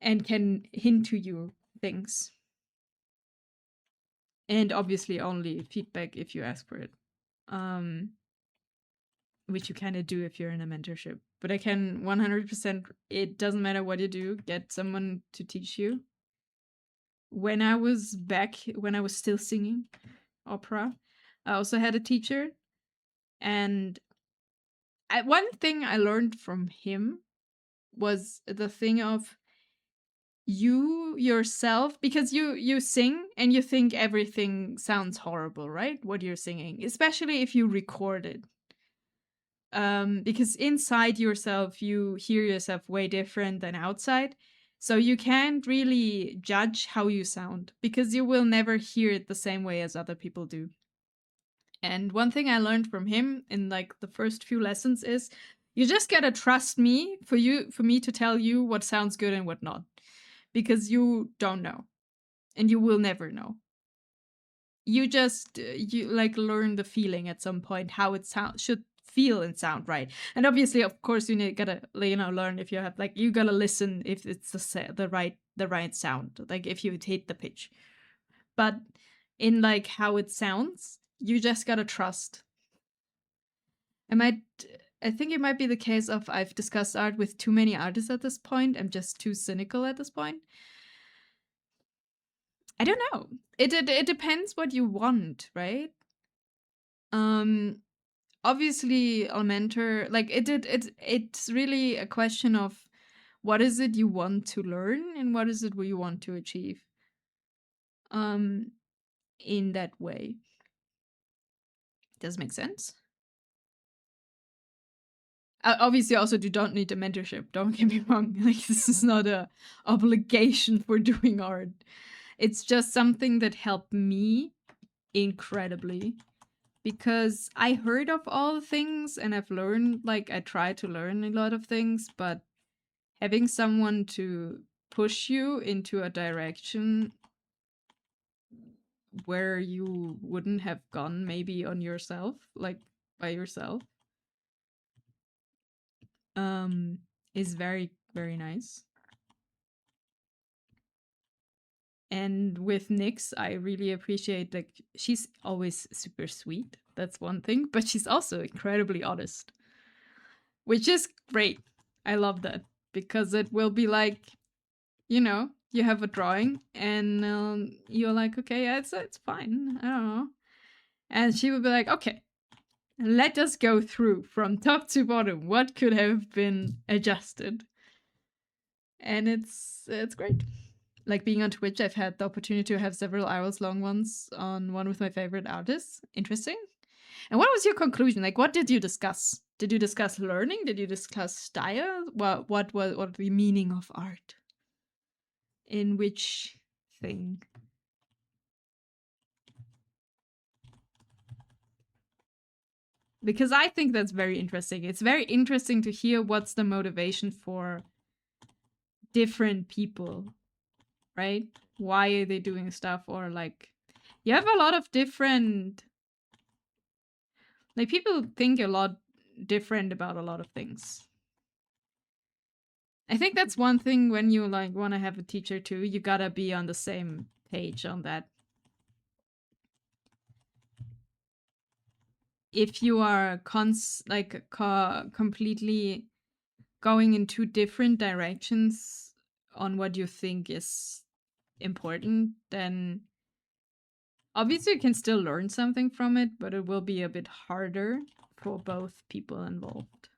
and can hint to you things. And obviously only feedback if you ask for it. Which you kind of do if you're in a mentorship. But I can 100%, it doesn't matter what you do, get someone to teach you. When I was still singing opera, I also had a teacher. And one thing I learned from him was the thing of you yourself, because you sing and you think everything sounds horrible, right? What you're singing, especially if you record it. Because inside yourself, you hear yourself way different than outside. So you can't really judge how you sound, because you will never hear it the same way as other people do. And one thing I learned from him in like the first few lessons is you just gotta trust me for me to tell you what sounds good and what not, because you don't know, and you will never know. You just you like learn the feeling at some point, how it should feel and sound right. And obviously, of course, you gotta learn if you have like, you gotta listen if it's the right sound, like if you hit the pitch. But in like how it sounds, you just gotta trust. I think it might be the case of I've discussed art with too many artists at this point. I'm just too cynical at this point. I don't know. It depends what you want, right? Obviously, Elementor, like it's really a question of what is it you want to learn and what is it you want to achieve. In that way. Does make sense? Obviously, also, you don't need a mentorship. Don't get me wrong. Like, this is not a obligation for doing art. It's just something that helped me incredibly, because I heard of all the things and I've learned, like, I try to learn a lot of things, but having someone to push you into a direction where you wouldn't have gone maybe on yourself, like by yourself, is very, very nice. And with Nyx, I really appreciate, like, she's always super sweet. That's one thing, but she's also incredibly honest, which is great. I love that, because it will be like, you have a drawing and you're like, okay, yeah, it's fine. I don't know. And she will be like, okay, let us go through from top to bottom. What could have been adjusted? And it's great. Like, being on Twitch, I've had the opportunity to have several hours-long ones on one with my favorite artists. Interesting. And what was your conclusion? Like, what did you discuss? Did you discuss learning? Did you discuss style? What the meaning of art? In which thing? Because I think that's very interesting. It's very interesting to hear what's the motivation for different people, right? Why are they doing stuff? Or like, you have a lot of different, like, people think a lot different about a lot of things. I think that's one thing when you like want to have a teacher too, you gotta be on the same page on that. if you are completely going in two different directions on what you think is important, then obviously you can still learn something from it, but it will be a bit harder for both people involved.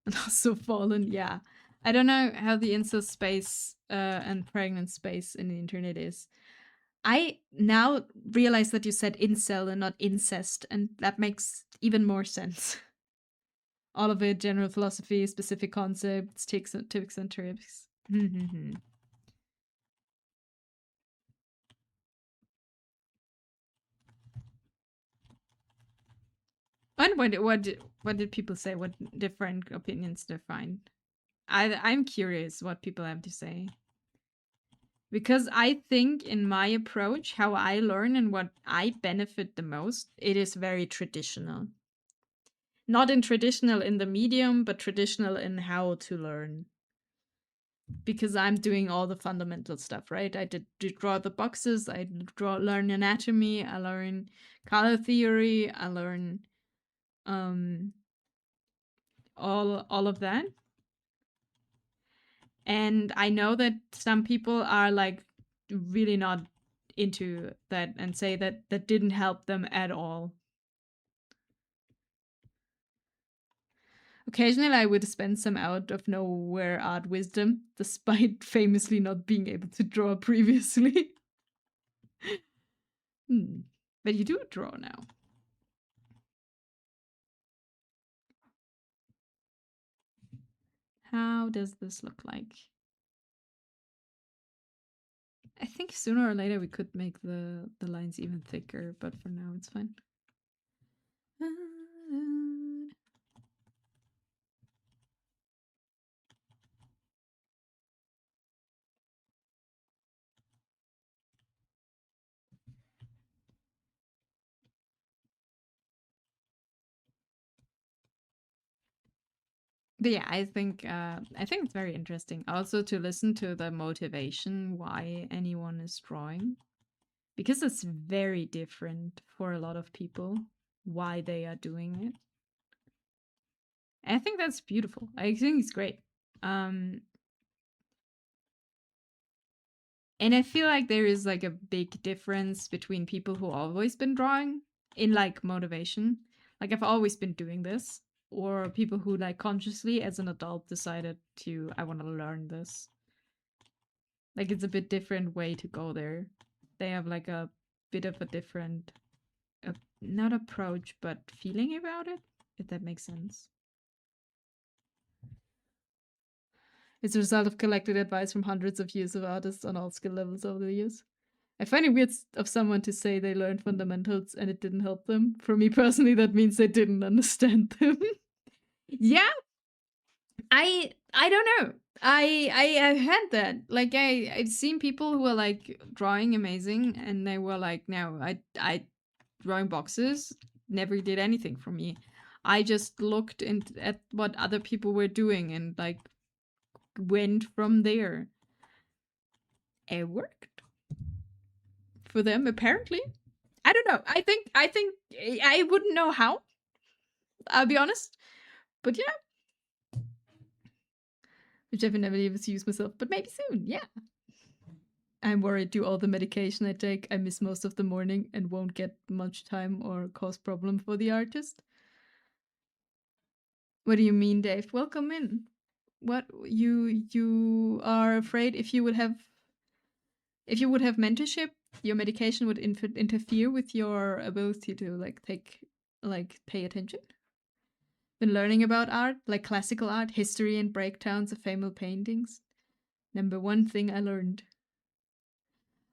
And also Fallen, yeah. I don't know how the incest space and pregnant space in the internet is. I now realize that you said incel and not incest, and that makes even more sense. All of it, general philosophy, specific concepts, tips and tricks. And what did people say? What different opinions they find? I'm curious what people have to say. Because I think in my approach, how I learn and what I benefit the most, it is very traditional. Not in traditional in the medium, but traditional in how to learn. Because I'm doing all the fundamental stuff, right? I did draw the boxes, learn anatomy, I learn color theory, I learn all of that. And I know that some people are like really not into that and say that that didn't help them at all. Occasionally, I would spend some out of nowhere art wisdom, despite famously not being able to draw previously. But you do draw now. How does this look like? I think sooner or later we could make the lines even thicker, but for now it's fine. But yeah, I think it's very interesting also to listen to the motivation why anyone is drawing, because it's very different for a lot of people why they are doing it. And I think that's beautiful. I think it's great. And I feel like there is like a big difference between people who always been drawing in like motivation, like I've always been doing this, or people who like consciously as an adult decided to I want to learn this. Like it's a bit different way to go there. They have like a bit of a different not approach but feeling about it, if that makes sense. It's a result of collected advice from hundreds of years of artists on all skill levels over the years. I find it weird of someone to say they learned fundamentals and it didn't help them. For me personally, that means they didn't understand them. Yeah, I don't know. I've had that. Like I've seen people who are like drawing amazing, and they were like, no, I drawing boxes never did anything for me. I just looked at what other people were doing and like went from there. It worked for them apparently. I don't know. I think I wouldn't know how. I'll be honest, but yeah, which I've never even used myself, but maybe soon. Yeah. I'm worried due all the medication I take, I miss most of the morning and won't get much time or cause problem for the artist. What do you mean, Dave? Welcome in. What you are afraid if you would have mentorship, your medication would interfere with your ability to pay attention? Been learning about art, like classical art, history, and breakdowns of famous paintings. Number one thing I learned.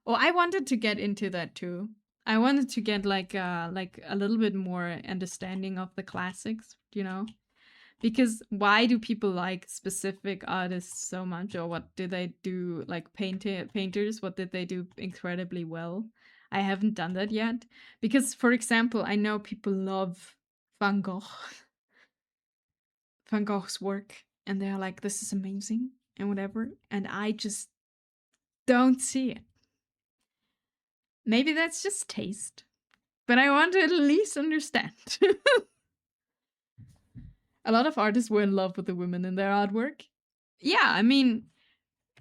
Oh, I wanted to get into that too. I wanted to get like a little bit more understanding of the classics, you know? Because why do people like specific artists so much, or what do they do like painters? What did they do incredibly well? I haven't done that yet. Because for example, I know people love Van Gogh. Van Gogh's work, and they're like, this is amazing and whatever, and I just don't see it. Maybe that's just taste. But I want to at least understand. A lot of artists were in love with the women in their artwork. Yeah, I mean,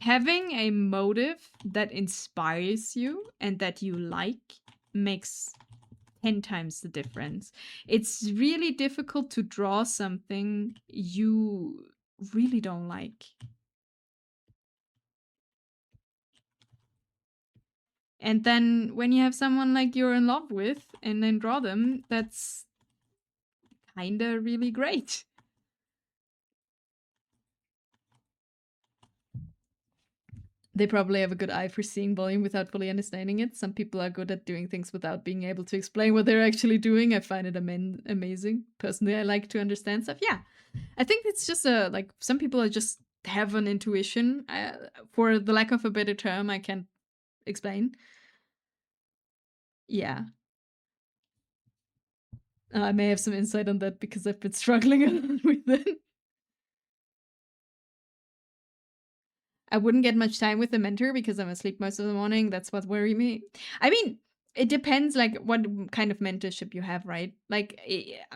having a motive that inspires you and that you like makes 10 times the difference. It's really difficult to draw something you really don't like. And then when you have someone like you're in love with and then draw them, that's kinda really great. They probably have a good eye for seeing volume without fully understanding it. Some people are good at doing things without being able to explain what they're actually doing. I find it amazing. Personally, I like to understand stuff. Yeah, I think it's just like some people are just have an intuition. For the lack of a better term, I can't explain. Yeah. I may have some insight on that because I've been struggling a lot with it. I wouldn't get much time with the mentor because I'm asleep most of the morning. That's what worries me. I mean, it depends like what kind of mentorship you have, right? Like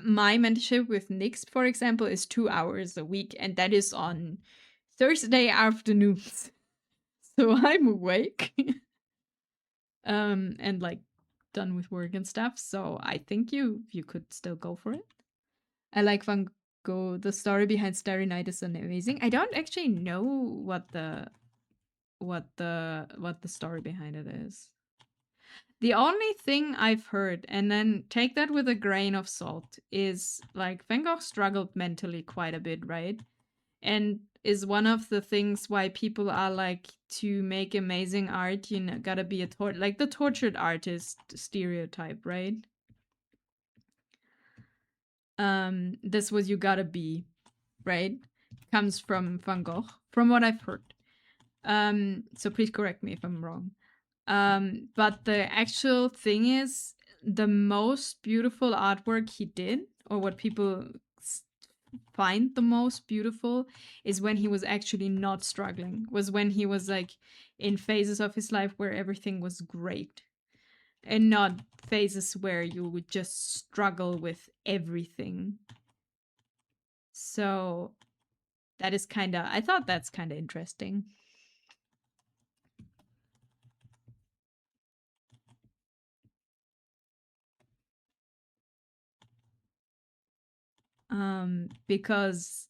my mentorship with Nix, for example, is 2 hours a week, and that is on Thursday afternoons. So I'm awake. And like done with work and stuff. So I think you could still go for it. I like Van Gogh. The story behind Starry Night is amazing. I don't actually know what the story behind it is. The only thing I've heard, and then take that with a grain of salt, is like Van Gogh struggled mentally quite a bit, right? And is one of the things why people are like, to make amazing art, you know, gotta be like the tortured artist stereotype, right? This was you gotta be, right? Comes from Van Gogh, from what I've heard. So please correct me if I'm wrong. But the actual thing is, the most beautiful artwork he did, or what people find the most beautiful, is when he was actually not struggling, was when he was like in phases of his life where everything was great, and not phases where you would just struggle with everything. So that is I thought that's kind of interesting. Because,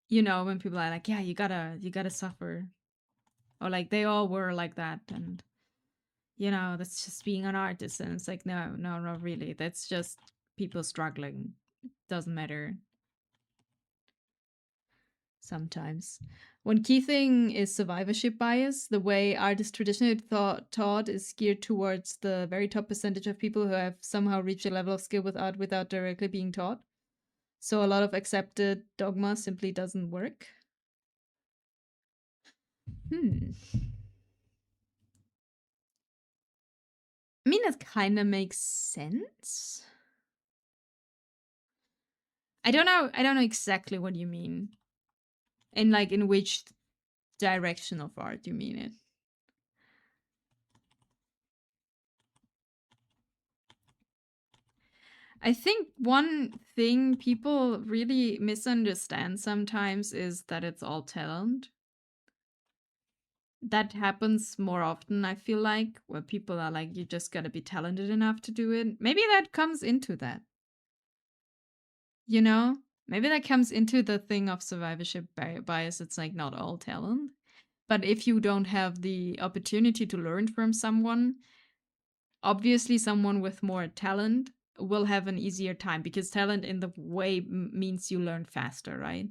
you know, when people are like, yeah, you gotta suffer, or like they all were like that, and you know, that's just being an artist, and it's like, no, not really. That's just people struggling. Doesn't matter. Sometimes. One key thing is survivorship bias. The way art is traditionally taught is geared towards the very top percentage of people who have somehow reached a level of skill with art without directly being taught. So a lot of accepted dogma simply doesn't work. I mean, that kind of makes sense. I don't know exactly what you mean. And like in which direction of art you mean it. I think one thing people really misunderstand sometimes is that it's all talent. That happens more often, I feel like, where people are like, you just gotta be talented enough to do it. Maybe that comes into that. You know? Maybe that comes into the thing of survivorship bias. It's like not all talent. But if you don't have the opportunity to learn from someone, obviously someone with more talent will have an easier time, because talent in the way means you learn faster, right?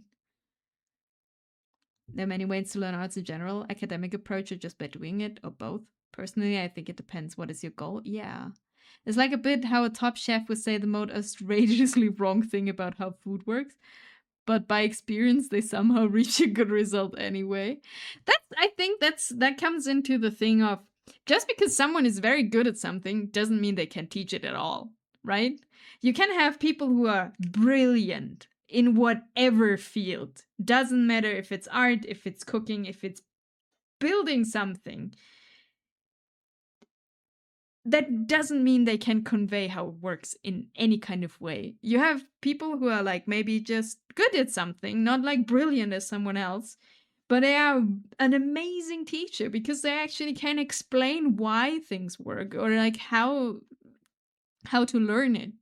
There are many ways to learn arts in general, academic approach or just by doing it, or both. Personally, I think it depends what is your goal. Yeah. It's like a bit how a top chef would say the most outrageously wrong thing about how food works, but by experience they somehow reach a good result anyway. I think that comes into the thing of, just because someone is very good at something doesn't mean they can teach it at all, right? You can have people who are brilliant in whatever field. Doesn't matter if it's art, if it's cooking, if it's building something. that doesn't mean they can convey how it works in any kind of way. You have people who are like maybe just good at something, not like brilliant as someone else, but they are an amazing teacher because they actually can explain why things work or like how to learn it.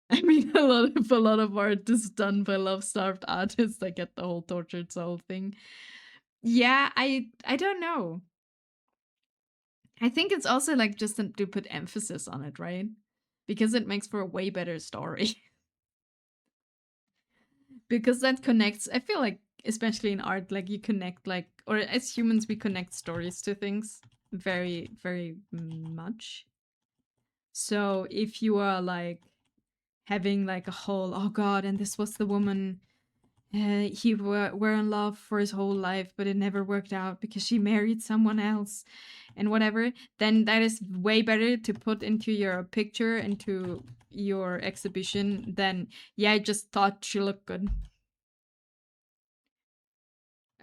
I mean, a lot of art is done by love-starved artists that get the whole tortured soul thing. Yeah, I don't know. I think it's also like just to put emphasis on it, right? Because it makes for a way better story. Because that connects, I feel like, especially in art, like you connect, like, or as humans, we connect stories to things very, very much. So if you are like having like a whole, oh God, and this was the woman he were in love for his whole life, but it never worked out because she married someone else and whatever, then that is way better to put into your picture, into your exhibition than, yeah, I just thought she looked good.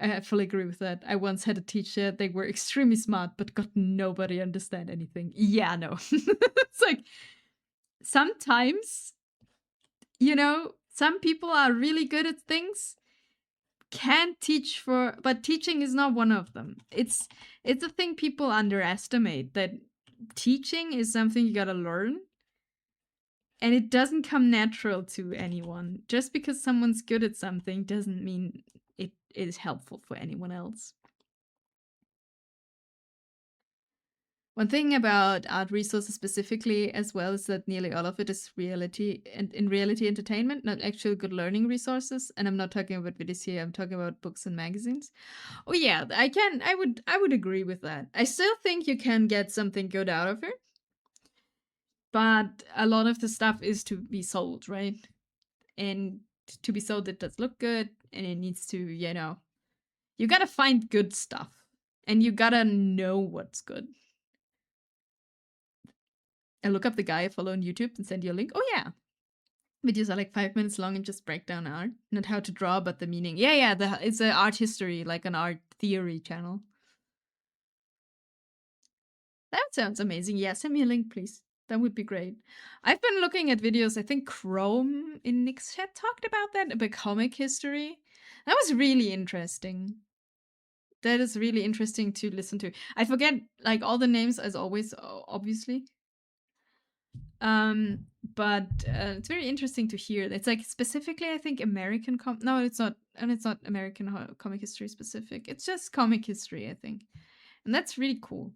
I fully agree with that. I once had a teacher, they were extremely smart, but got nobody understand anything. Yeah, no. It's like, sometimes, you know, some people are really good at things, can teach for, but teaching is not one of them. It's a thing people underestimate, that teaching is something you gotta learn, and it doesn't come natural to anyone. Just because someone's good at something doesn't mean it is helpful for anyone else. One thing about art resources specifically as well is that nearly all of it is reality and in reality entertainment, not actual good learning resources. And I'm not talking about videos here, I'm talking about books and magazines. Oh yeah, I would agree with that. I still think you can get something good out of it. But a lot of the stuff is to be sold, right? And to be sold, it does look good, and it needs to, you gotta find good stuff. And you gotta know what's good. I look up the guy I follow on YouTube and send you a link. Oh yeah. Videos are like 5 minutes long and just break down art. Not how to draw, but the meaning. Yeah, it's an art history, like an art theory channel. That sounds amazing. Yeah, send me a link, please. That would be great. I've been looking at videos. I think Chrome in Nick's chat talked about that, about comic history. That was really interesting. That is really interesting to listen to. I forget like all the names as always, obviously. But it's very interesting to hear. It's like specifically, I think American no, it's not, and it's not American comic history specific. It's just comic history, I think, and that's really cool.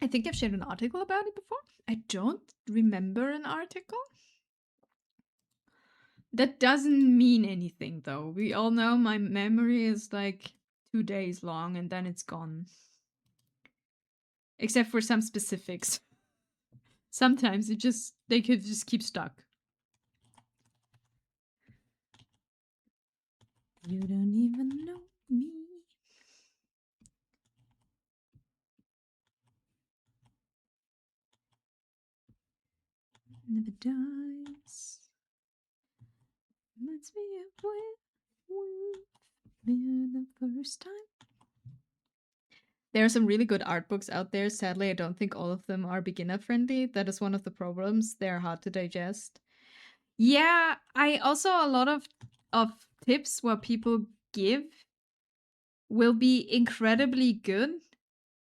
I think I've shared an article about it before. I don't remember an article. That doesn't mean anything, though. We all know my memory is like 2 days long and then it's gone. Except for some specifics. Sometimes they could just keep stuck. You don't even know me. Never dies. Reminds me of when the first time. There are some really good art books out there. Sadly, I don't think all of them are beginner friendly. That is one of the problems. They're hard to digest. Yeah, I also a lot of tips what people give will be incredibly good,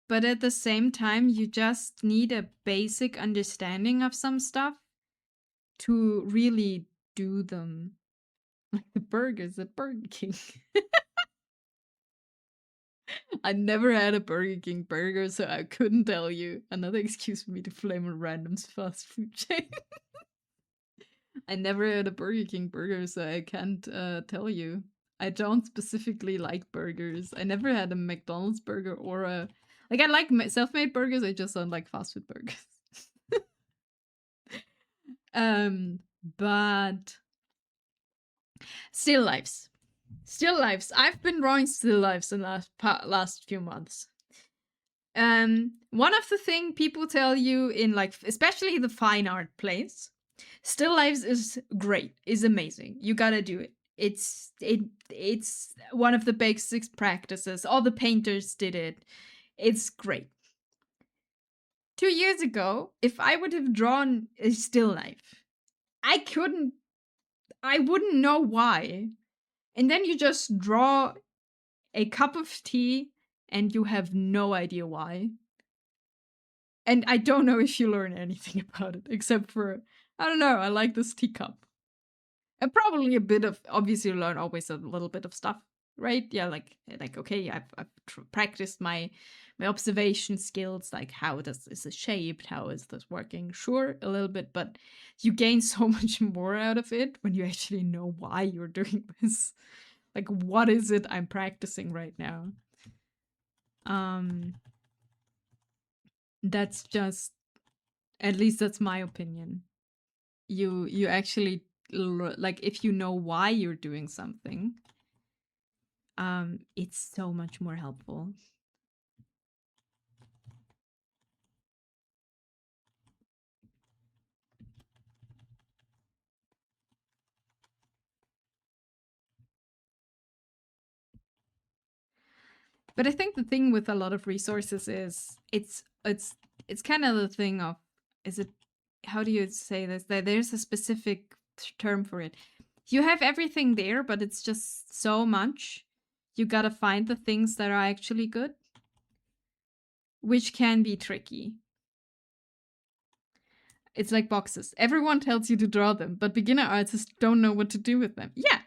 but at the same time you just need a basic understanding of some stuff to really do them. Like the burgers at Burger King. I never had a Burger King burger, so I couldn't tell you. Another excuse for me to flame a random fast food chain. I never had a Burger King burger, so I can't tell you. I don't specifically like burgers. I never had a McDonald's burger or a... Like, I like self-made burgers, I just don't like fast food burgers. But... Still lifes. Still lifes. I've been drawing still lifes in the last few months. One of the things people tell you in, like, especially the fine art place, Still lifes is great, is amazing. You gotta do it. It's one of the basic practices. All the painters did it. It's great. 2 years ago, if I would have drawn a still life, I wouldn't know why. And then you just draw a cup of tea and you have no idea why. And I don't know if you learn anything about it, except for, I don't know, I like this teacup. And probably a bit of, obviously you learn always a little bit of stuff, right? Yeah, like okay, I've practiced my observation skills, like how is it shaped, how is this working? Sure, a little bit, but you gain so much more out of it when you actually know why you're doing this. Like, what is it I'm practicing right now? That's just, at least that's my opinion. You actually, like, if you know why you're doing something, it's so much more helpful. But I think the thing with a lot of resources is it's kind of the thing of, is it, how do you say this? There's a specific term for it. You have everything there, but it's just so much. You gotta find the things that are actually good, which can be tricky. It's like boxes. Everyone tells you to draw them, but beginner artists don't know what to do with them. Yeah.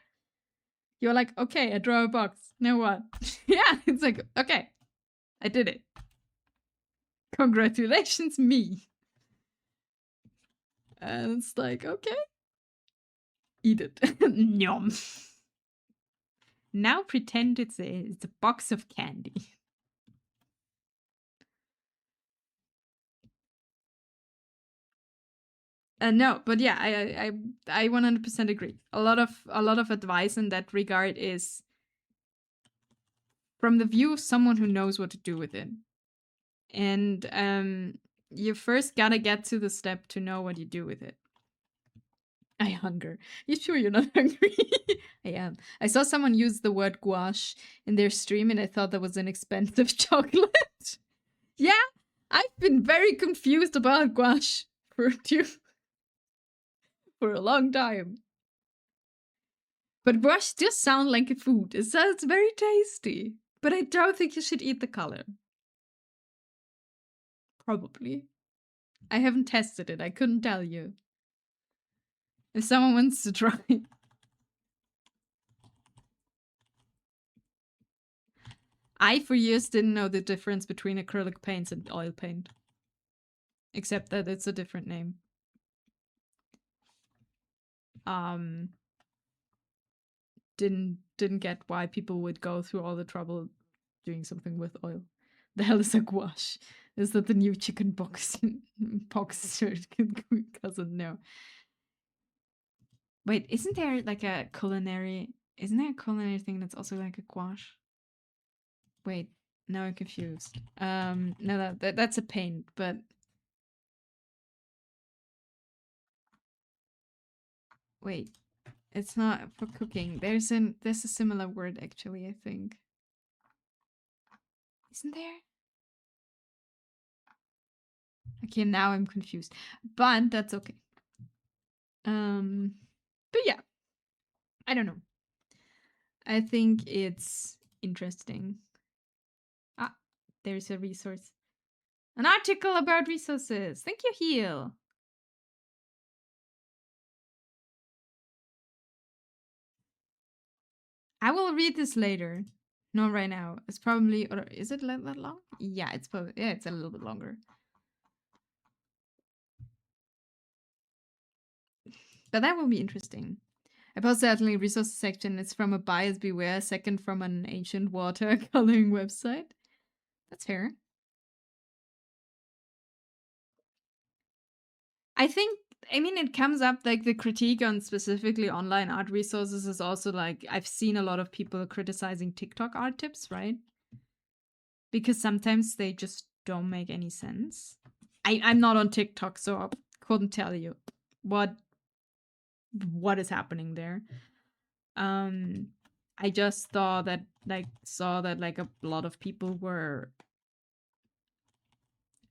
You're like, okay, I draw a box. Now what? Yeah, it's like, okay, I did it. Congratulations, me. And it's like, okay, eat it. Yum. Now pretend it's a box of candy. No, but yeah, I 100% agree. A lot of advice in that regard is from the view of someone who knows what to do with it. And you first gotta get to the step to know what you do with it. I hunger. You sure you're not hungry? I am. I saw someone use the word gouache in their stream and I thought that was an expensive chocolate. Yeah, I've been very confused about gouache for a long time. But gouache does sound like a food. It sounds very tasty. But I don't think you should eat the color. Probably. I haven't tested it. I couldn't tell you. If someone wants to try. I, for years, didn't know the difference between acrylic paints and oil paint. Except that it's a different name. Didn't get why people would go through all the trouble doing something with oil. The hell is a gouache? Is that the new chicken box cousin? No. Wait, isn't there like a culinary thing that's also like a gouache? Wait, now I'm confused. No, that's a paint, but wait, it's not for cooking. There's a similar word actually, I think. Isn't there? Okay, now I'm confused. But that's okay. But yeah. I don't know. I think it's interesting. Ah, there's a resource. An article about resources. Thank you, Heal. I will read this later. Not right now. It's probably, or is it that long? Yeah, it's probably, yeah, it's a little bit longer. But that will be interesting. I posted that link resources section. It's from a Bias Beware, second from an ancient watercoloring website. That's fair. I mean, it comes up like the critique on specifically online art resources is also like, I've seen a lot of people criticizing TikTok art tips, right? Because sometimes they just don't make any sense. I'm not on TikTok, so I couldn't tell you. what is happening there. I just saw that like a lot of people were,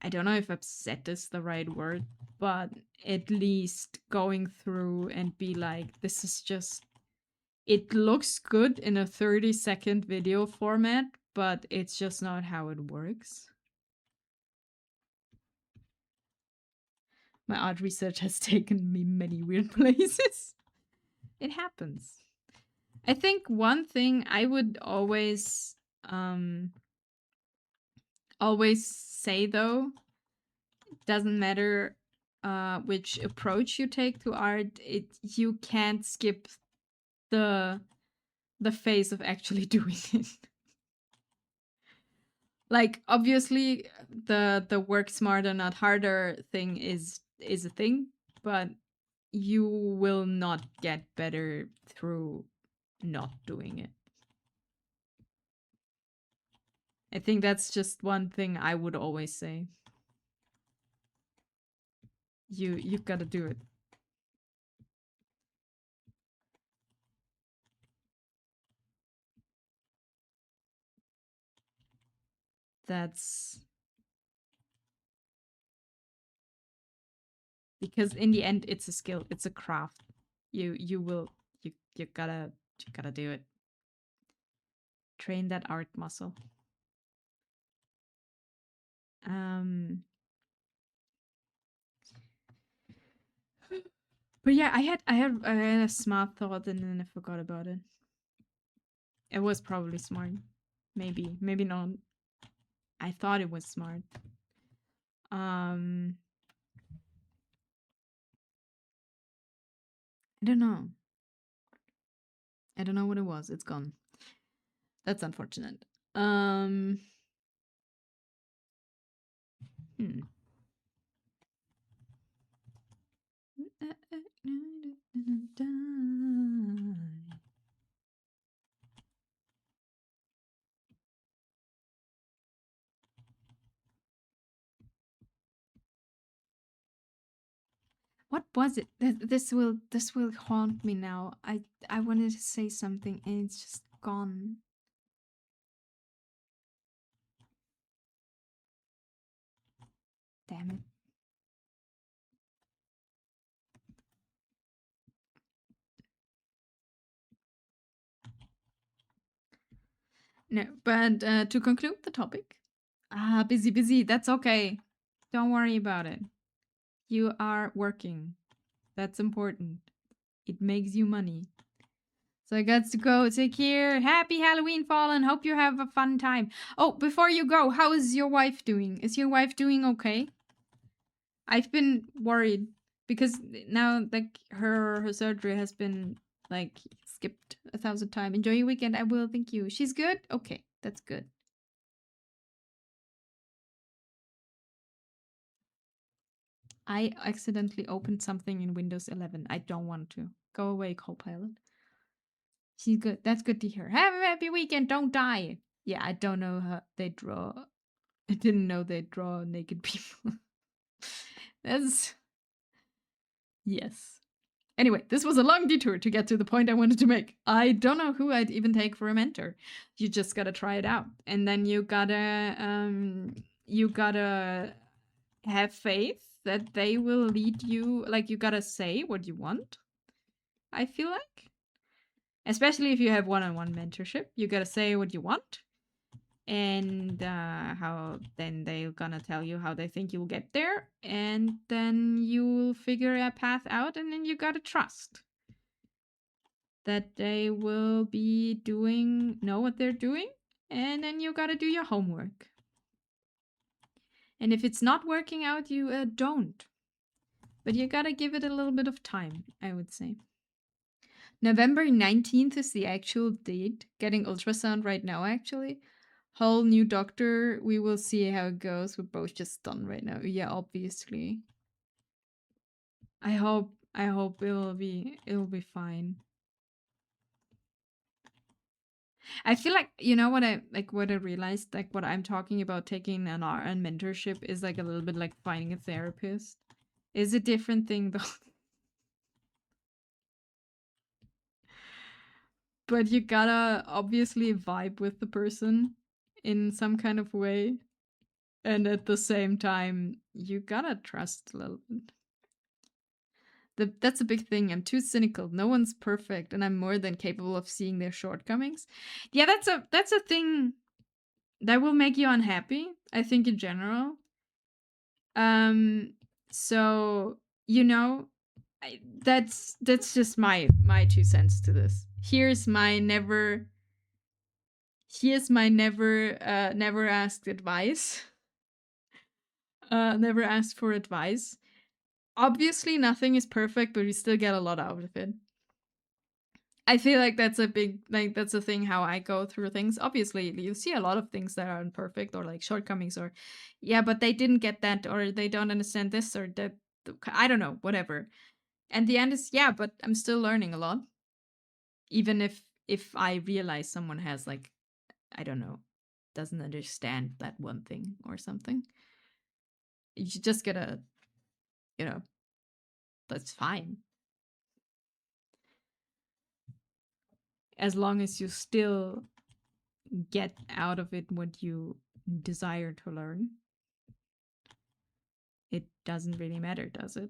I don't know if upset is the right word, but at least going through and be like, this is just, it looks good in a 30-second video format, but it's just not how it works. My art research has taken me many weird places. It happens. I think one thing I would always say though, doesn't matter which approach you take to art, you can't skip the phase of actually doing it. Like obviously the work smarter not harder thing is a thing, but you will not get better through not doing it. I think that's just one thing I would always say. You've got to do it. That's because in the end it's a skill, it's a craft. You gotta do it. Train that art muscle. But yeah, I had a smart thought and then I forgot about it. It was probably smart. Maybe not. I thought it was smart. I don't know. I don't know what it was. It's gone. That's unfortunate. Hmm. What was it? This will haunt me now. I wanted to say something and it's just gone. Damn it. No, but to conclude the topic. Busy. That's okay. Don't worry about it. You are working. That's important. It makes you money. So I got to go. Take care. Happy Halloween, Fallen. Hope you have a fun time. Oh, before you go, how is your wife doing? Is your wife doing okay? I've been worried because now like her surgery has been like skipped 1,000 times. Enjoy your weekend. I will. Thank you. She's good? Okay, that's good. I accidentally opened something in Windows 11. I don't want to. Go away, Copilot. She's good. That's good to hear. Have a happy weekend. Don't die. Yeah, I don't know how they draw. I didn't know they draw naked people. That's. Yes. Anyway, this was a long detour to get to the point I wanted to make. I don't know who I'd even take for a mentor. You just gotta try it out. And then you gotta have faith that they will lead you. Like you gotta say what you want. I feel like. Especially if you have one-on-one mentorship, you gotta say what you want, and how then they're gonna tell you how they think you'll get there, and then you'll figure a path out, and then you gotta trust that they will know what they're doing, and then you gotta do your homework. And if it's not working out, you don't. But you gotta give it a little bit of time, I would say. November 19th is the actual date. Getting ultrasound right now, actually. Whole new doctor. We will see how it goes. We're both just done right now. Yeah, obviously. I hope it'll be fine. I feel like, you know what I realized, like what I'm talking about taking an RN mentorship is like a little bit like finding a therapist. Is a different thing though. but you gotta obviously vibe with the person in some kind of way. And at the same time, you gotta trust a little bit. That's a big thing. I'm too cynical. No one's perfect, and I'm more than capable of seeing their shortcomings. Yeah, that's a thing that will make you unhappy, I think, in general. So that's just my 2 cents to this. Here's my never never asked advice. Never asked for advice. Obviously, nothing is perfect, but we still get a lot out of it. I feel like that's a thing how I go through things. Obviously, you see a lot of things that are imperfect or like shortcomings or, yeah, but they didn't get that or they don't understand this or that. I don't know, whatever. And the end is, yeah, but I'm still learning a lot. Even if I realize someone has like, I don't know, doesn't understand that one thing or something. You just gotta, that's fine. As long as you still get out of it what you desire to learn, it doesn't really matter, does it?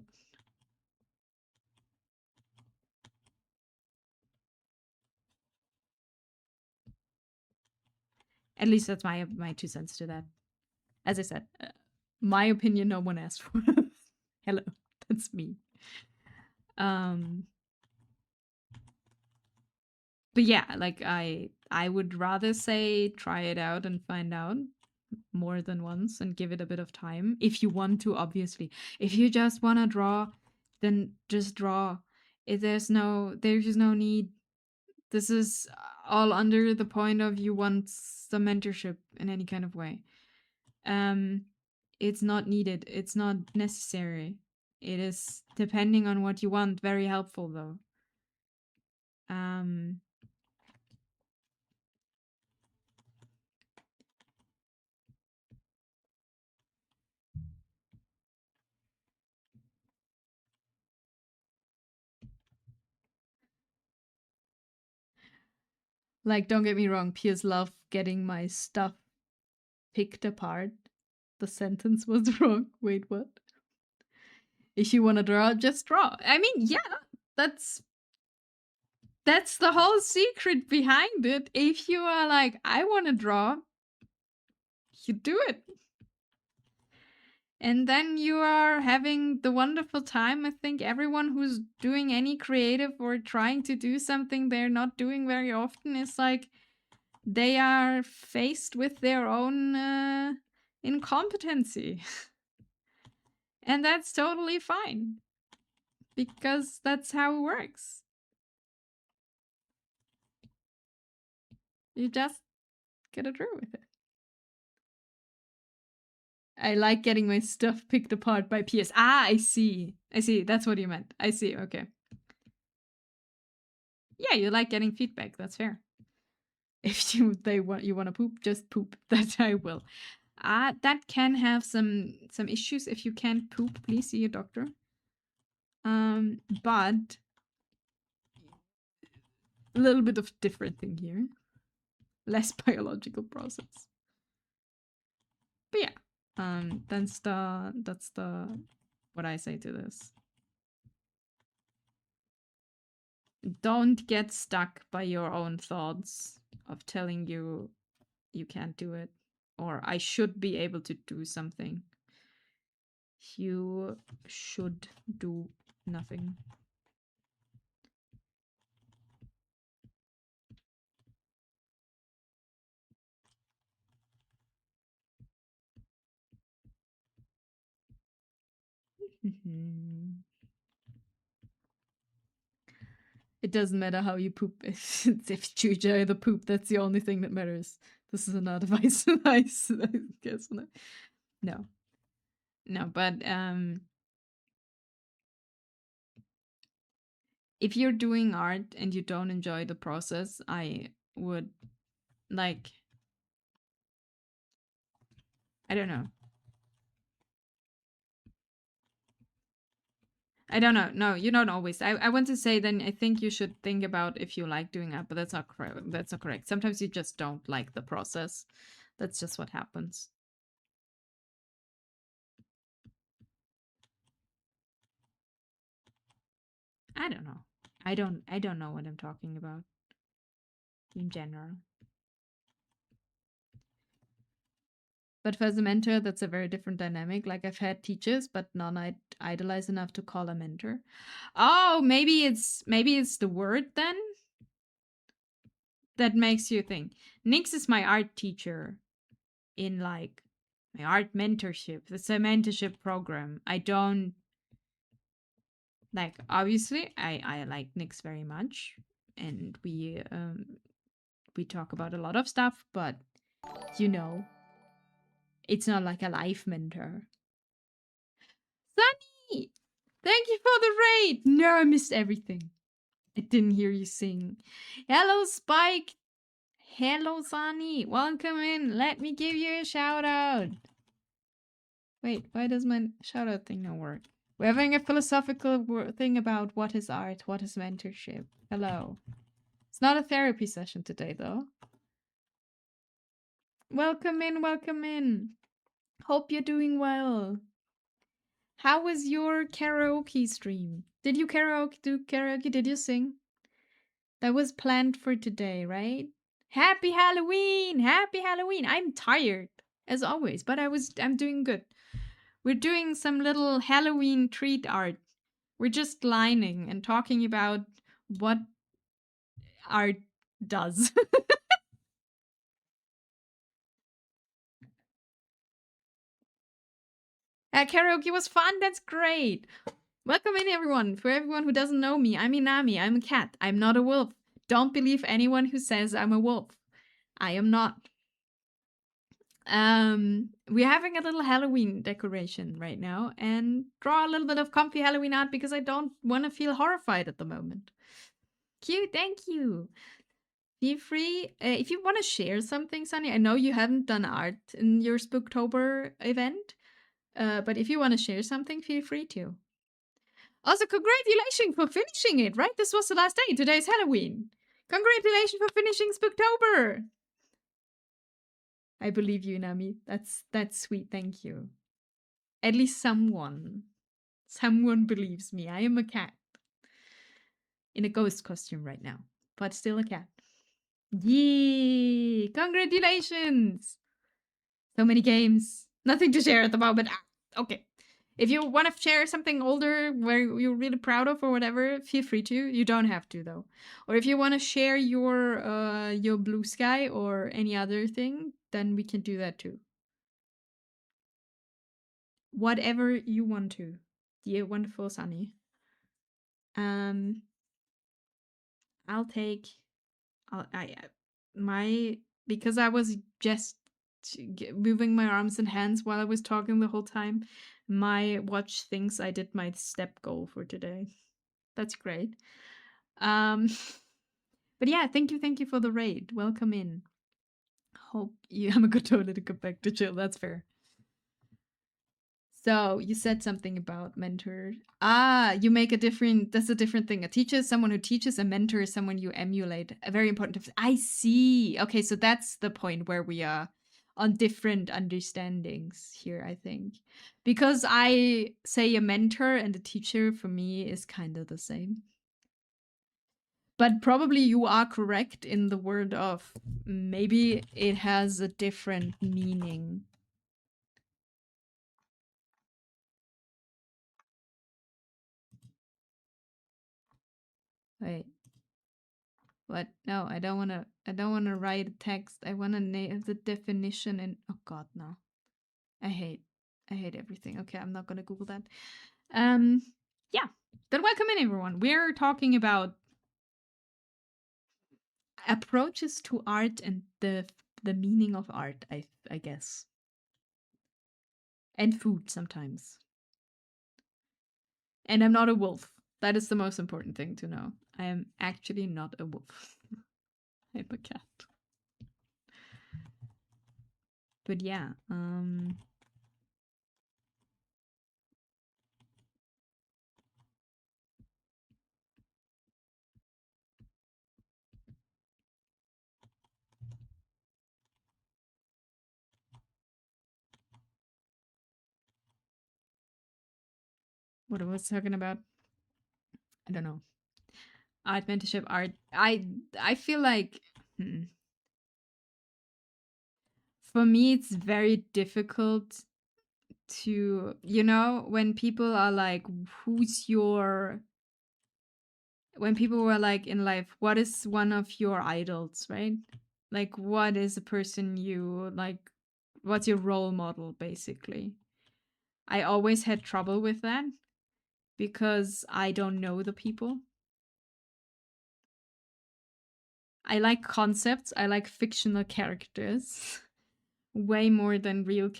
At least that's my 2 cents to that. As I said, my opinion no one asked for. Hello, that's me. But yeah, like I would rather say try it out and find out more than once and give it a bit of time if you want to. Obviously, if you just want to draw, then just draw. There's just no need. This is all under the point of you want some mentorship in any kind of way. It's not needed. It's not necessary. It is, depending on what you want, very helpful though. Like, don't get me wrong, peers love getting my stuff picked apart. The sentence was wrong. Wait, what? If you want to draw, just draw. I mean, yeah, that's the whole secret behind it. If you are like, I want to draw, you do it. And then you are having the wonderful time. I think everyone who's doing any creative or trying to do something they're not doing very often is like, they are faced with their own incompetency. And that's totally fine. Because that's how it works. You just gotta draw with it. I like getting my stuff picked apart by peers. Ah, I see. That's what you meant. I see. Okay. Yeah, you like getting feedback. That's fair. If you want to poop, just poop. That I will. That can have some issues. If you can't poop, please see a doctor. But a little bit of different thing here. Less biological process. But yeah, that's the what I say to this. Don't get stuck by your own thoughts of telling you can't do it or I should be able to do something. You should do nothing. It doesn't matter how you poop. If you enjoy the poop, that's the only thing that matters. This is an advice, I guess. No. No, but if you're doing art and you don't enjoy the process, I would like, I don't know. I don't know. No, you don't always. I want to say then I think you should think about if you like doing that, but that's not correct. That's not correct. Sometimes you just don't like the process. That's just what happens. I don't know. I don't know what I'm talking about in general. But for as a mentor, that's a very different dynamic. Like I've had teachers, but none I'd idolize enough to call a mentor. Oh, maybe it's the word then that makes you think. Nix is my art teacher in like my art mentorship. It's a mentorship program. I don't like obviously I like Nix very much and we talk about a lot of stuff, but you know, it's not like a life mentor. Sunny! Thank you for the raid! No, I missed everything. I didn't hear you sing. Hello, Spike! Hello, Sunny! Welcome in! Let me give you a shout out! Wait, why does my shout out thing not work? We're having a philosophical thing about what is art, what is mentorship. Hello. It's not a therapy session today, though. Welcome in, welcome in. Hope you're doing well. How was your karaoke stream? Did you do karaoke? Did you sing? That was planned for today, right? Happy Halloween! Happy Halloween! I'm tired, as always, but I'm doing good. We're doing some little Halloween treat art. We're just lining and talking about what art does. Karaoke was fun. That's great. Welcome in, everyone. For everyone who doesn't know me, I'm Inami. I'm a cat. I'm not a wolf. Don't believe anyone who says I'm a wolf. I am not. We're having a little Halloween decoration right now and draw a little bit of comfy Halloween art because I don't want to feel horrified at the moment. Cute, thank you. Feel free if you want to share something, Sunny. I know you haven't done art in your Spooktober event, but if you want to share something, feel free to. Also, congratulations for finishing it, right? This was the last day. Today's Halloween. Congratulations for finishing Spooktober. I believe you, Nami. That's sweet. Thank you. At least someone believes me. I am a cat in a ghost costume right now, but still a cat. Yee! Congratulations! So many games. Nothing to share at the moment. Okay. If you want to share something older where you're really proud of or whatever, feel free to. You don't have to though. Or if you want to share your Blue Sky or any other thing, then we can do that too. Whatever you want to, dear wonderful Sunny. I'll take. Because I was just moving my arms and hands while I was talking the whole time. My watch thinks I did my step goal for today. That's great. But yeah, thank you for the raid. Welcome in. Hope you have a good toilet to go back to chill. That's fair. So you said something about mentor. You make that's a different thing. A teacher is someone who teaches, a mentor is someone you emulate. A very important difference. I see. Okay, so that's the point where we are on different understandings here, I think. Because I say a mentor and a teacher for me is kind of the same. But probably you are correct in the word of maybe it has a different meaning. Wait. What? No, I don't want to write a text. I want to name the definition and oh god, no. I hate everything. Okay, I'm not going to Google that. Yeah. Then welcome in everyone. We're talking about approaches to art and the meaning of art, I guess. And food sometimes. And I'm not a wolf. That is the most important thing to know. I am actually not a wolf. I'm a cat. But yeah, what I was talking about. I don't know. Art mentorship, art. I feel like for me it's very difficult to, you know, when people are like, who's your, when people were like in life, what is one of your idols, right? Like, what is a person you like, what's your role model, basically? I always had trouble with that because I don't know the people. I like concepts, I like fictional characters way more than real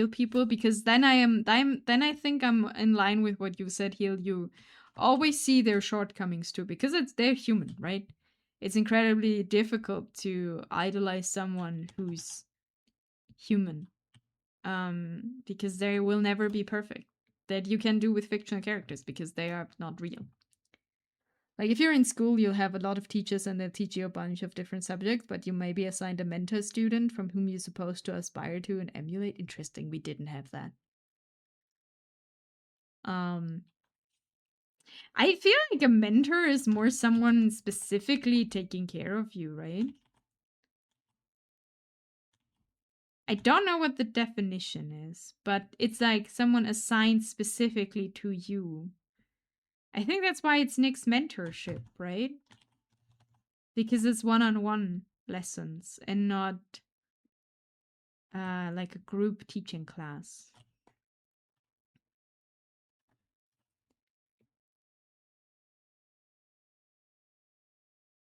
people, because then then I think I'm in line with what you said, Heal. You always see their shortcomings too, because they're human, right? It's incredibly difficult to idolize someone who's human, because they will never be perfect. That you can do with fictional characters because they are not real. Like if you're in school, you'll have a lot of teachers and they'll teach you a bunch of different subjects, but you may be assigned a mentor student from whom you're supposed to aspire to and emulate. Interesting, we didn't have that. I feel like a mentor is more someone specifically taking care of you, right? I don't know what the definition is, but it's like someone assigned specifically to you. I think that's why it's Nick's mentorship, right? Because it's one-on-one lessons and not like a group teaching class.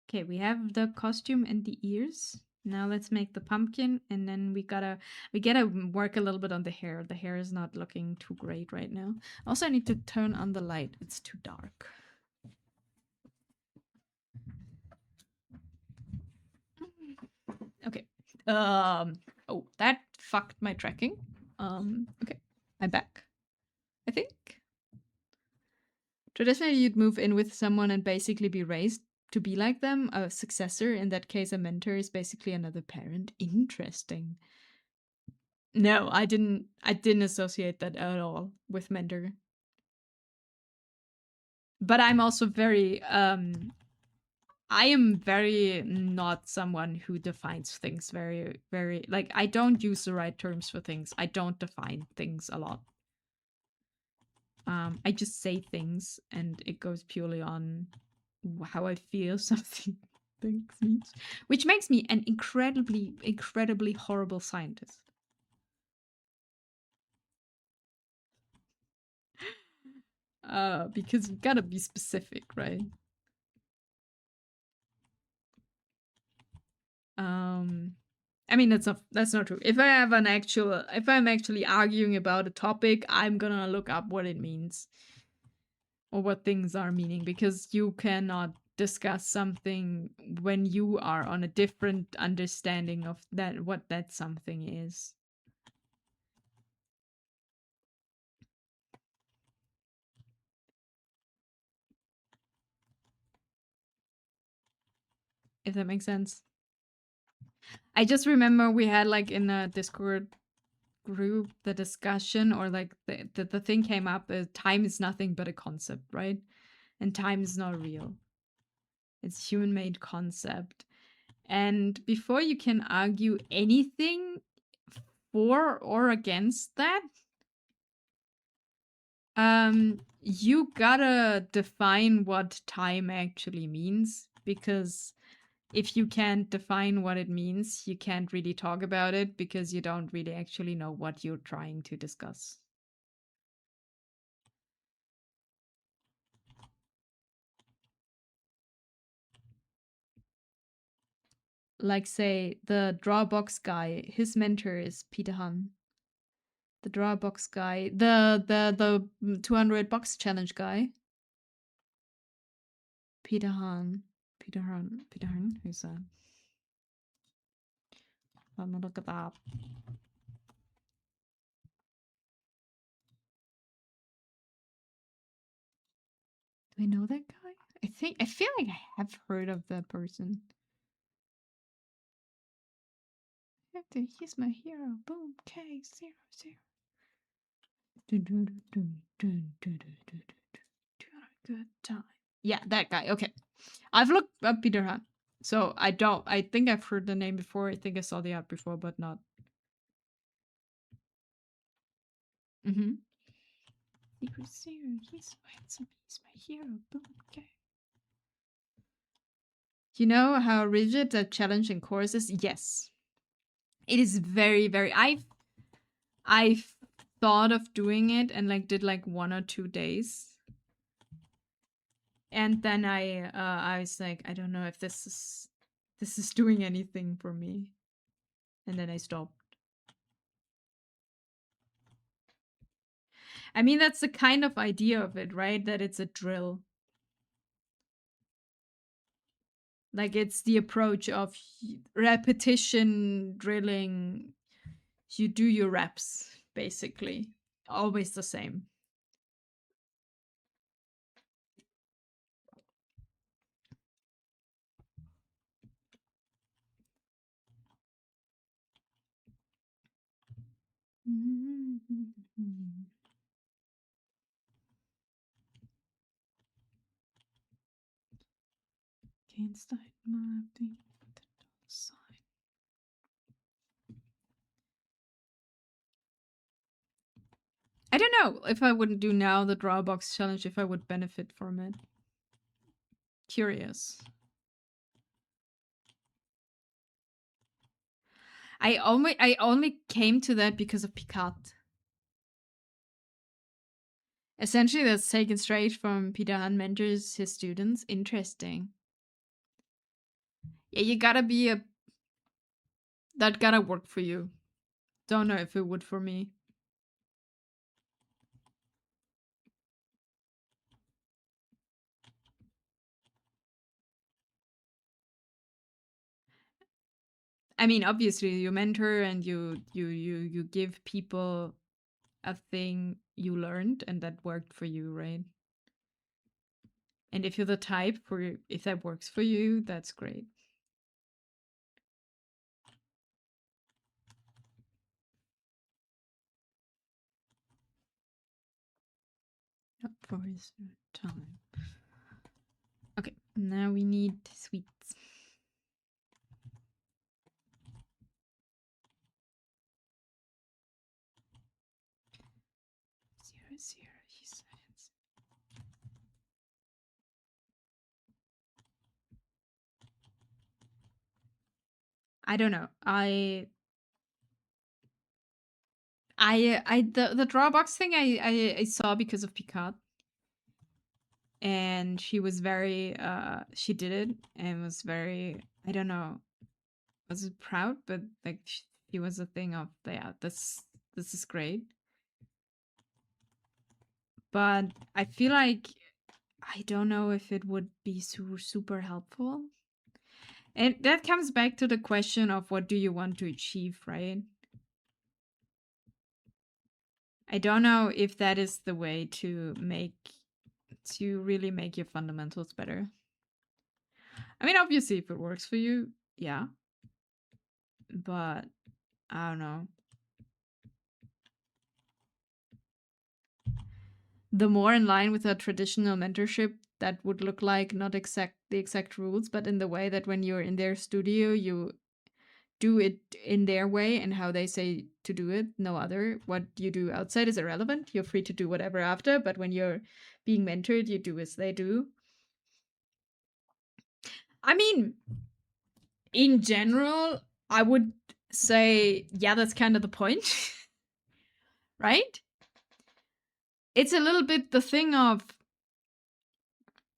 Okay, we have the costume and the ears. Now let's make the pumpkin, and then we gotta work a little bit on the hair. The hair is not looking too great right now. Also, I need to turn on the light. It's too dark. Okay. Oh, that fucked my tracking. Okay. I'm back, I think. Traditionally, you'd move in with someone and basically be raised to be like them. A successor, in that case, a mentor, is basically another parent. Interesting. No, I didn't associate that at all with mentor. But I'm also very I am very not someone who defines things very, very, like, I don't use the right terms for things. I don't define things a lot. I just say things and it goes purely on how I feel something means, which makes me an incredibly, incredibly horrible scientist. Because you gotta be specific, right? I mean, that's not true. If I'm actually arguing about a topic, I'm gonna look up what it means or what things are meaning, because you cannot discuss something when you are on a different understanding of that, what that something is. If that makes sense. I just remember we had like in a Discord group the discussion, or like the thing came up, time is nothing but a concept, right? And time is not real. It's a human-made concept. And before you can argue anything for or against that, you gotta define what time actually means, because if you can't define what it means, you can't really talk about it, because you don't really actually know what you're trying to discuss. Like, say, the Drawbox guy, his mentor is Peter Han. The Drawbox guy, the 200 box challenge guy. Peter Han. Who's that? Let me look it up. Do I know that guy? I feel like I have heard of that person. He's my hero. Boom. K00. Good time. Yeah, that guy. Okay. I've looked up Peter Han. So I think I've heard the name before. I think I saw the ad before, but not. Mm-hmm. Secret Zero, he's my hero. Boom, okay. You know how rigid a challenging course is? Yes. It is very, very I've thought of doing it and like did like 1 or 2 days. And then I was like, I don't know if this is doing anything for me. And then I stopped. I mean, that's the kind of idea of it, right? That it's a drill. Like it's the approach of repetition drilling. You do your reps, basically. Always the same. Can't start my thing. I don't know if I wouldn't do now the Drawbox challenge, if I would benefit from it. Curious. I only came to that because of Picard. Essentially, that's taken straight from Peter Han mentors his students. Interesting. Yeah, you gotta be that gotta work for you. Don't know if it would for me. I mean, obviously, you mentor and you give people a thing you learned and that worked for you, right? And if you're the type if that works for you, that's great. Not for his time. Okay, now we need sweets. Zero, he says. I don't know. The Drawbox thing I saw because of Picard. And she was very she did it and was very, I don't know, was it proud, but like she was a thing of, yeah, this is great. But I feel like I don't know if it would be super helpful. And that comes back to the question of what do you want to achieve, right? I don't know if that is the way to really make your fundamentals better. I mean, obviously, if it works for you, yeah. But I don't know. The more in line with a traditional mentorship that would look like, not the exact rules, but in the way that when you're in their studio, you do it in their way and how they say to do it, no other. What you do outside is irrelevant. You're free to do whatever after, but when you're being mentored, you do as they do. I mean, in general, I would say, yeah, that's kind of the point. Right? It's a little bit the thing of,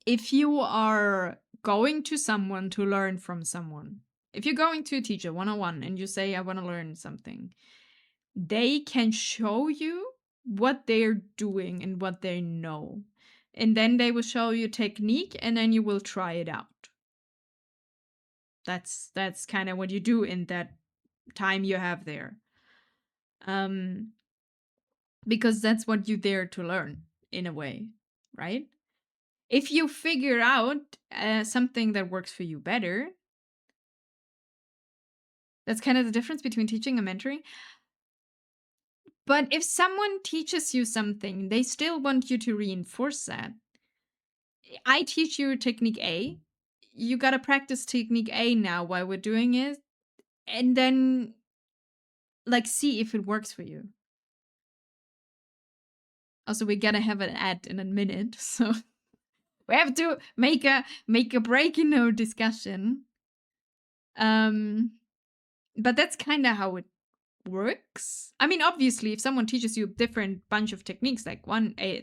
if you are going to someone to learn from someone, if you're going to a teacher one-on-one and you say, I want to learn something, they can show you what they're doing and what they know. And then they will show you technique and then you will try it out. That's kind of what you do in that time you have there. Because that's what you're there to learn, in a way, right? If you figure out something that works for you better, that's kind of the difference between teaching and mentoring. But if someone teaches you something, they still want you to reinforce that. I teach you technique A. You gotta practice technique A now while we're doing it. And then, like, see if it works for you. Also, we gotta have an ad in a minute, so we have to make a break in our discussion. But that's kind of how it works. I mean, obviously, if someone teaches you a different bunch of techniques, like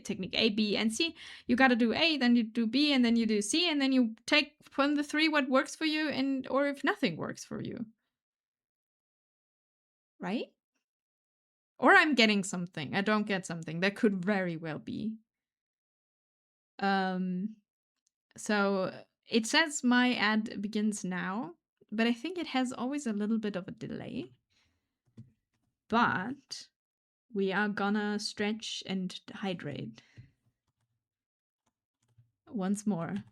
technique A, B, and C, you gotta do A, then you do B, and then you do C, and then you take from the three what works for you, or if nothing works for you, right? Or I'm getting something. I don't get something. That could very well be. So it says my ad begins now, but I think it has always a little bit of a delay. But we are gonna stretch and hydrate once more.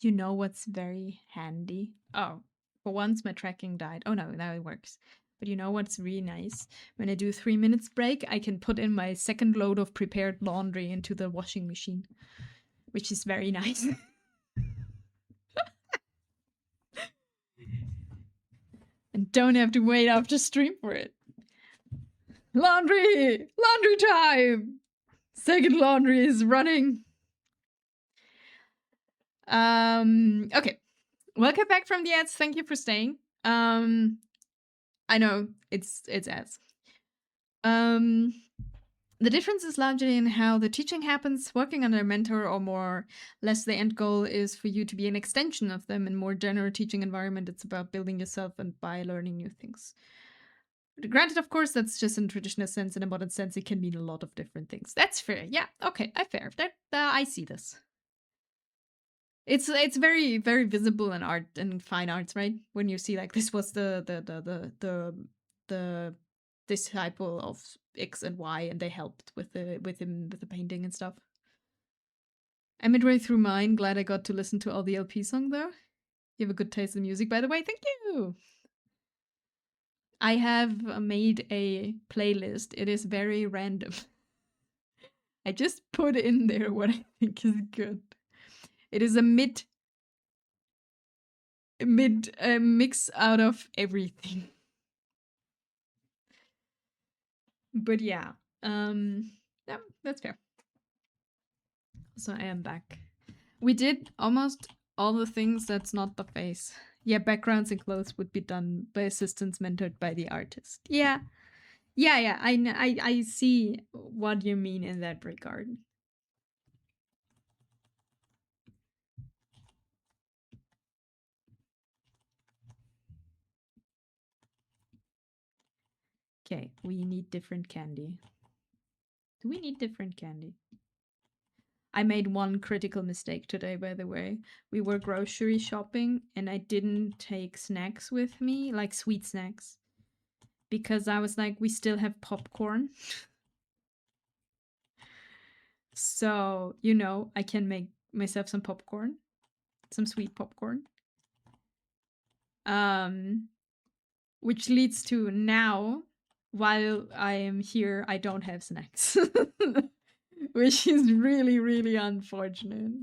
You know what's very handy? Oh, for once my tracking died. Oh no, now it works. But you know what's really nice? When I do 3 minutes break, I can put in my second load of prepared laundry into the washing machine, which is very nice. And don't have to wait after stream for it. Laundry! Laundry time! Second laundry is running. Okay. Welcome back from the ads. Thank you for staying. I know it's ads. The difference is largely in how the teaching happens. Working under a mentor or more less the end goal is for you to be an extension of them. In more general teaching environment, it's about building yourself and by learning new things. Granted, of course, that's just in traditional sense. In a modern sense, it can mean a lot of different things. That's fair. Yeah, okay, fair. That I see this. It's very very visible in art and fine arts, right? When you see like this was the disciple of X and Y, and they helped with him with the painting and stuff. I'm midway through mine. Glad I got to listen to all the LP song though. You have a good taste in music, by the way. Thank you. I have made a playlist. It is very random. I just put in there what I think is good. It is a mid mix out of everything. But yeah, yeah, that's fair. So I am back. We did almost all the things that's not the face. Yeah, backgrounds and clothes would be done by assistants mentored by the artist. Yeah. I see what you mean in that regard. Okay, we need different candy. Do we need different candy? I made one critical mistake today, by the way. We were grocery shopping and I didn't take snacks with me, like sweet snacks, because I was like, we still have popcorn. So, you know, I can make myself some popcorn, some sweet popcorn. Which leads to now, while I am here, I don't have snacks. Which is really, really unfortunate.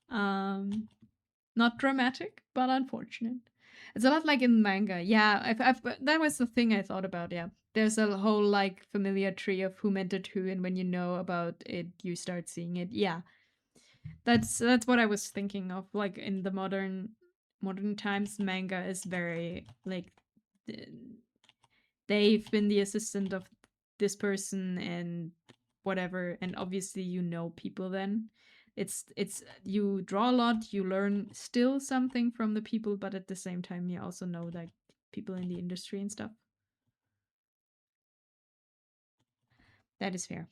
Not dramatic, but unfortunate. It's a lot like in manga. Yeah, that was the thing I thought about. Yeah, there's a whole like familiar tree of who mentored who, and when you know about it, you start seeing it. Yeah, that's what I was thinking of. Like in the modern times, manga is very like they've been the assistant of this person and whatever, and obviously you know people then. It's you draw a lot, you learn still something from the people, but at the same time you also know like people in the industry and stuff. That is fair.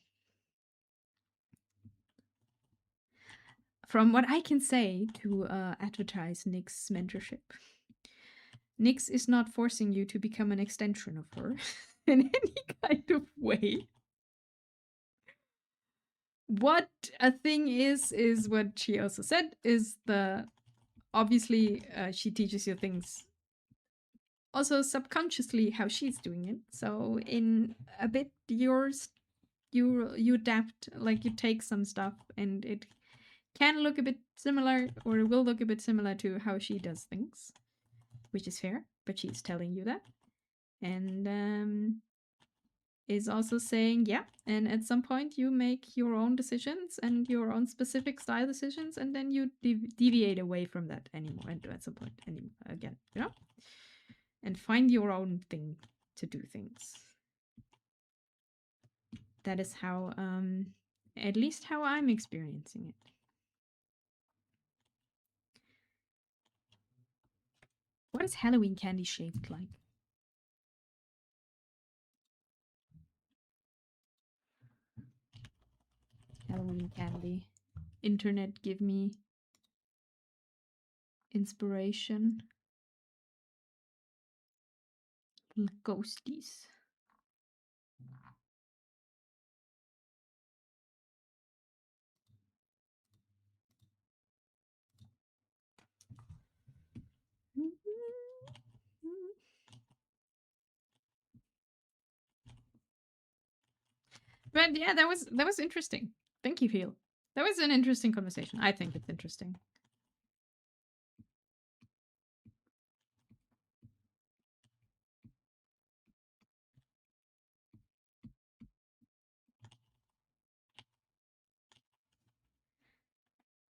From what I can say to advertise Nick's mentorship, Nyx is not forcing you to become an extension of her in any kind of way. What a thing is what she also said is the obviously she teaches you things also subconsciously how she's doing it. So in a bit yours you adapt, like you take some stuff and it can look a bit similar or it will look a bit similar to how she does things, which is fair, but she's telling you that. And is also saying, yeah, and at some point you make your own decisions and your own specific style decisions, and then you deviate away from that anymore, and at some point anymore again, you know, and find your own thing to do things. That is how, at least how I'm experiencing it. What is Halloween candy shaped like? Halloween candy. Internet, give me inspiration. Ghosties. But yeah, that was interesting. Thank you, Phil. That was an interesting conversation. I think it's interesting.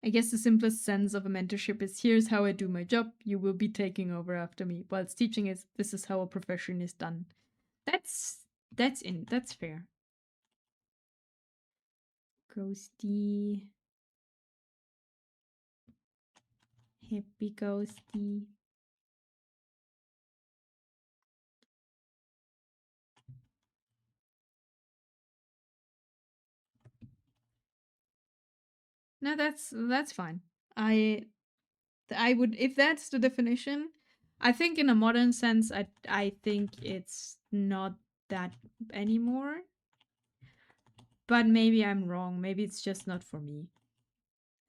I guess the simplest sense of a mentorship is here's how I do my job, you will be taking over after me. Whilst teaching is this is how a profession is done. That's fair. Ghosty. Happy Ghosty. No, that's fine. I would, if that's the definition, I think in a modern sense I think it's not that anymore. But maybe I'm wrong. Maybe it's just not for me.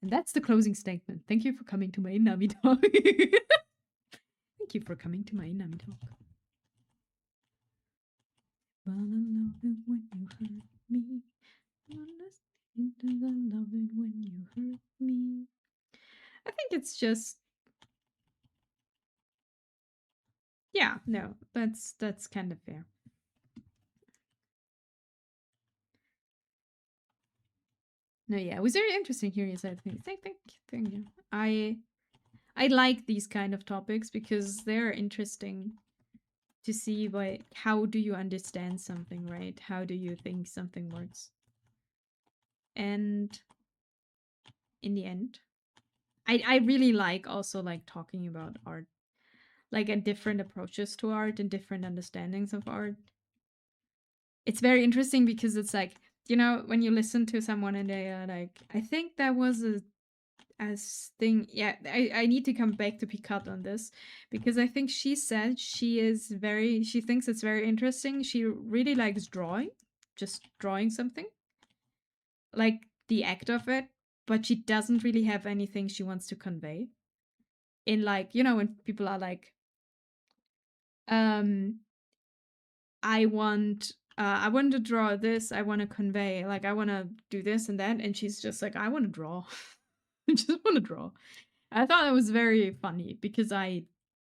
And that's the closing statement. Thank you for coming to my Inami talk. Thank you for coming to my Inami talk. But I love it when you hurt me. I love it when you hurt me. I think it's just, yeah, no, that's kind of fair. No, yeah, it was very interesting hearing you say things. Thank you. I like these kind of topics because they're interesting to see how do you understand something, right? How do you think something works? And in the end, I really like also like talking about art, like and different approaches to art and different understandings of art. It's very interesting because it's like, you know, when you listen to someone and they are like, I think that was a as thing, yeah, I need to come back to Picard on this because I think she said she thinks it's very interesting. She really likes drawing, just drawing something, like the act of it, but she doesn't really have anything she wants to convey. In like, you know, when people are like, um, I want to draw this, I want to convey, like I want to do this and that, and she's just like, I want to draw. I just want to draw. I thought it was very funny because I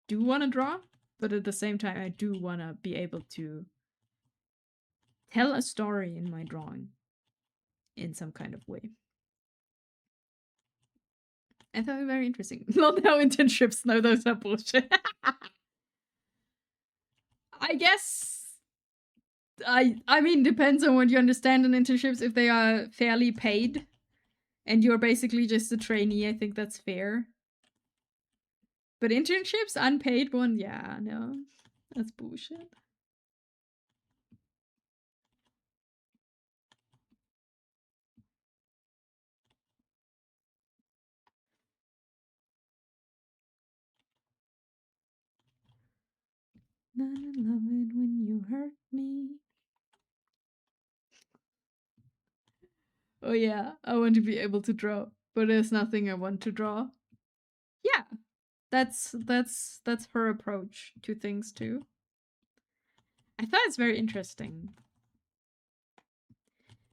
do want to draw, but at the same time, I do want to be able to tell a story in my drawing in some kind of way. I thought it was very interesting. Not how internships, no, those are bullshit. I guess. I mean, depends on what you understand in internships. If they are fairly paid, and you're basically just a trainee, I think that's fair. But internships, unpaid one, yeah, no, that's bullshit. I love it when you hurt me. Oh yeah, I want to be able to draw, but there's nothing I want to draw. Yeah, that's her approach to things too. I thought it's very interesting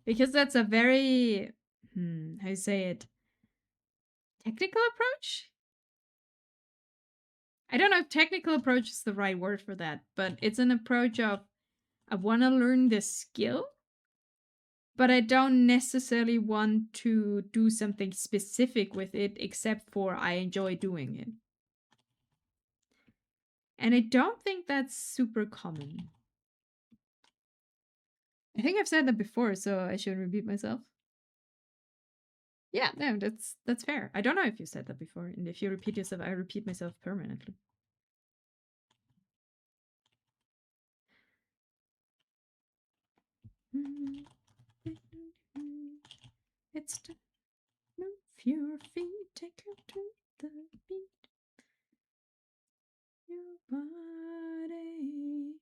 because that's a very how you say it, technical approach. I don't know if technical approach is the right word for that, but it's an approach of I want to learn this skill, but I don't necessarily want to do something specific with it except for I enjoy doing it. And I don't think that's super common. I think I've said that before, so I shouldn't repeat myself. Yeah, no, that's fair. I don't know if you said that before, and if you repeat yourself, I repeat myself permanently. It's to move your feet, take her to the beat. Your body.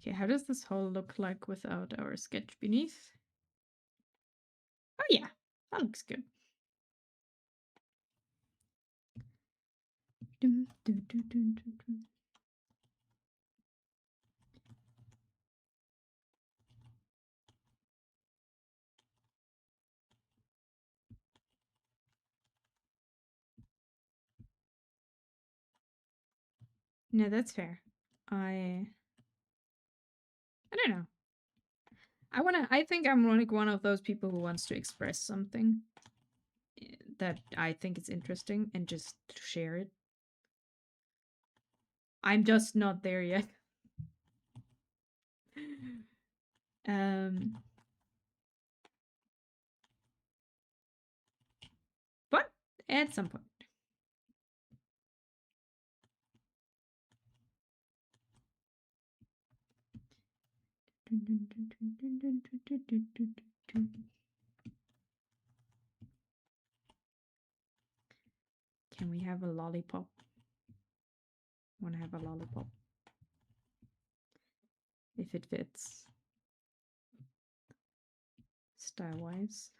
Okay, how does this hole look like without our sketch beneath? Oh yeah, that looks good. No, that's fair. I don't know. I think I'm like one of those people who wants to express something that I think is interesting and just share it. I'm just not there yet. But at some point. Can we have a lollipop? Want to have a lollipop? If it fits. Style-wise.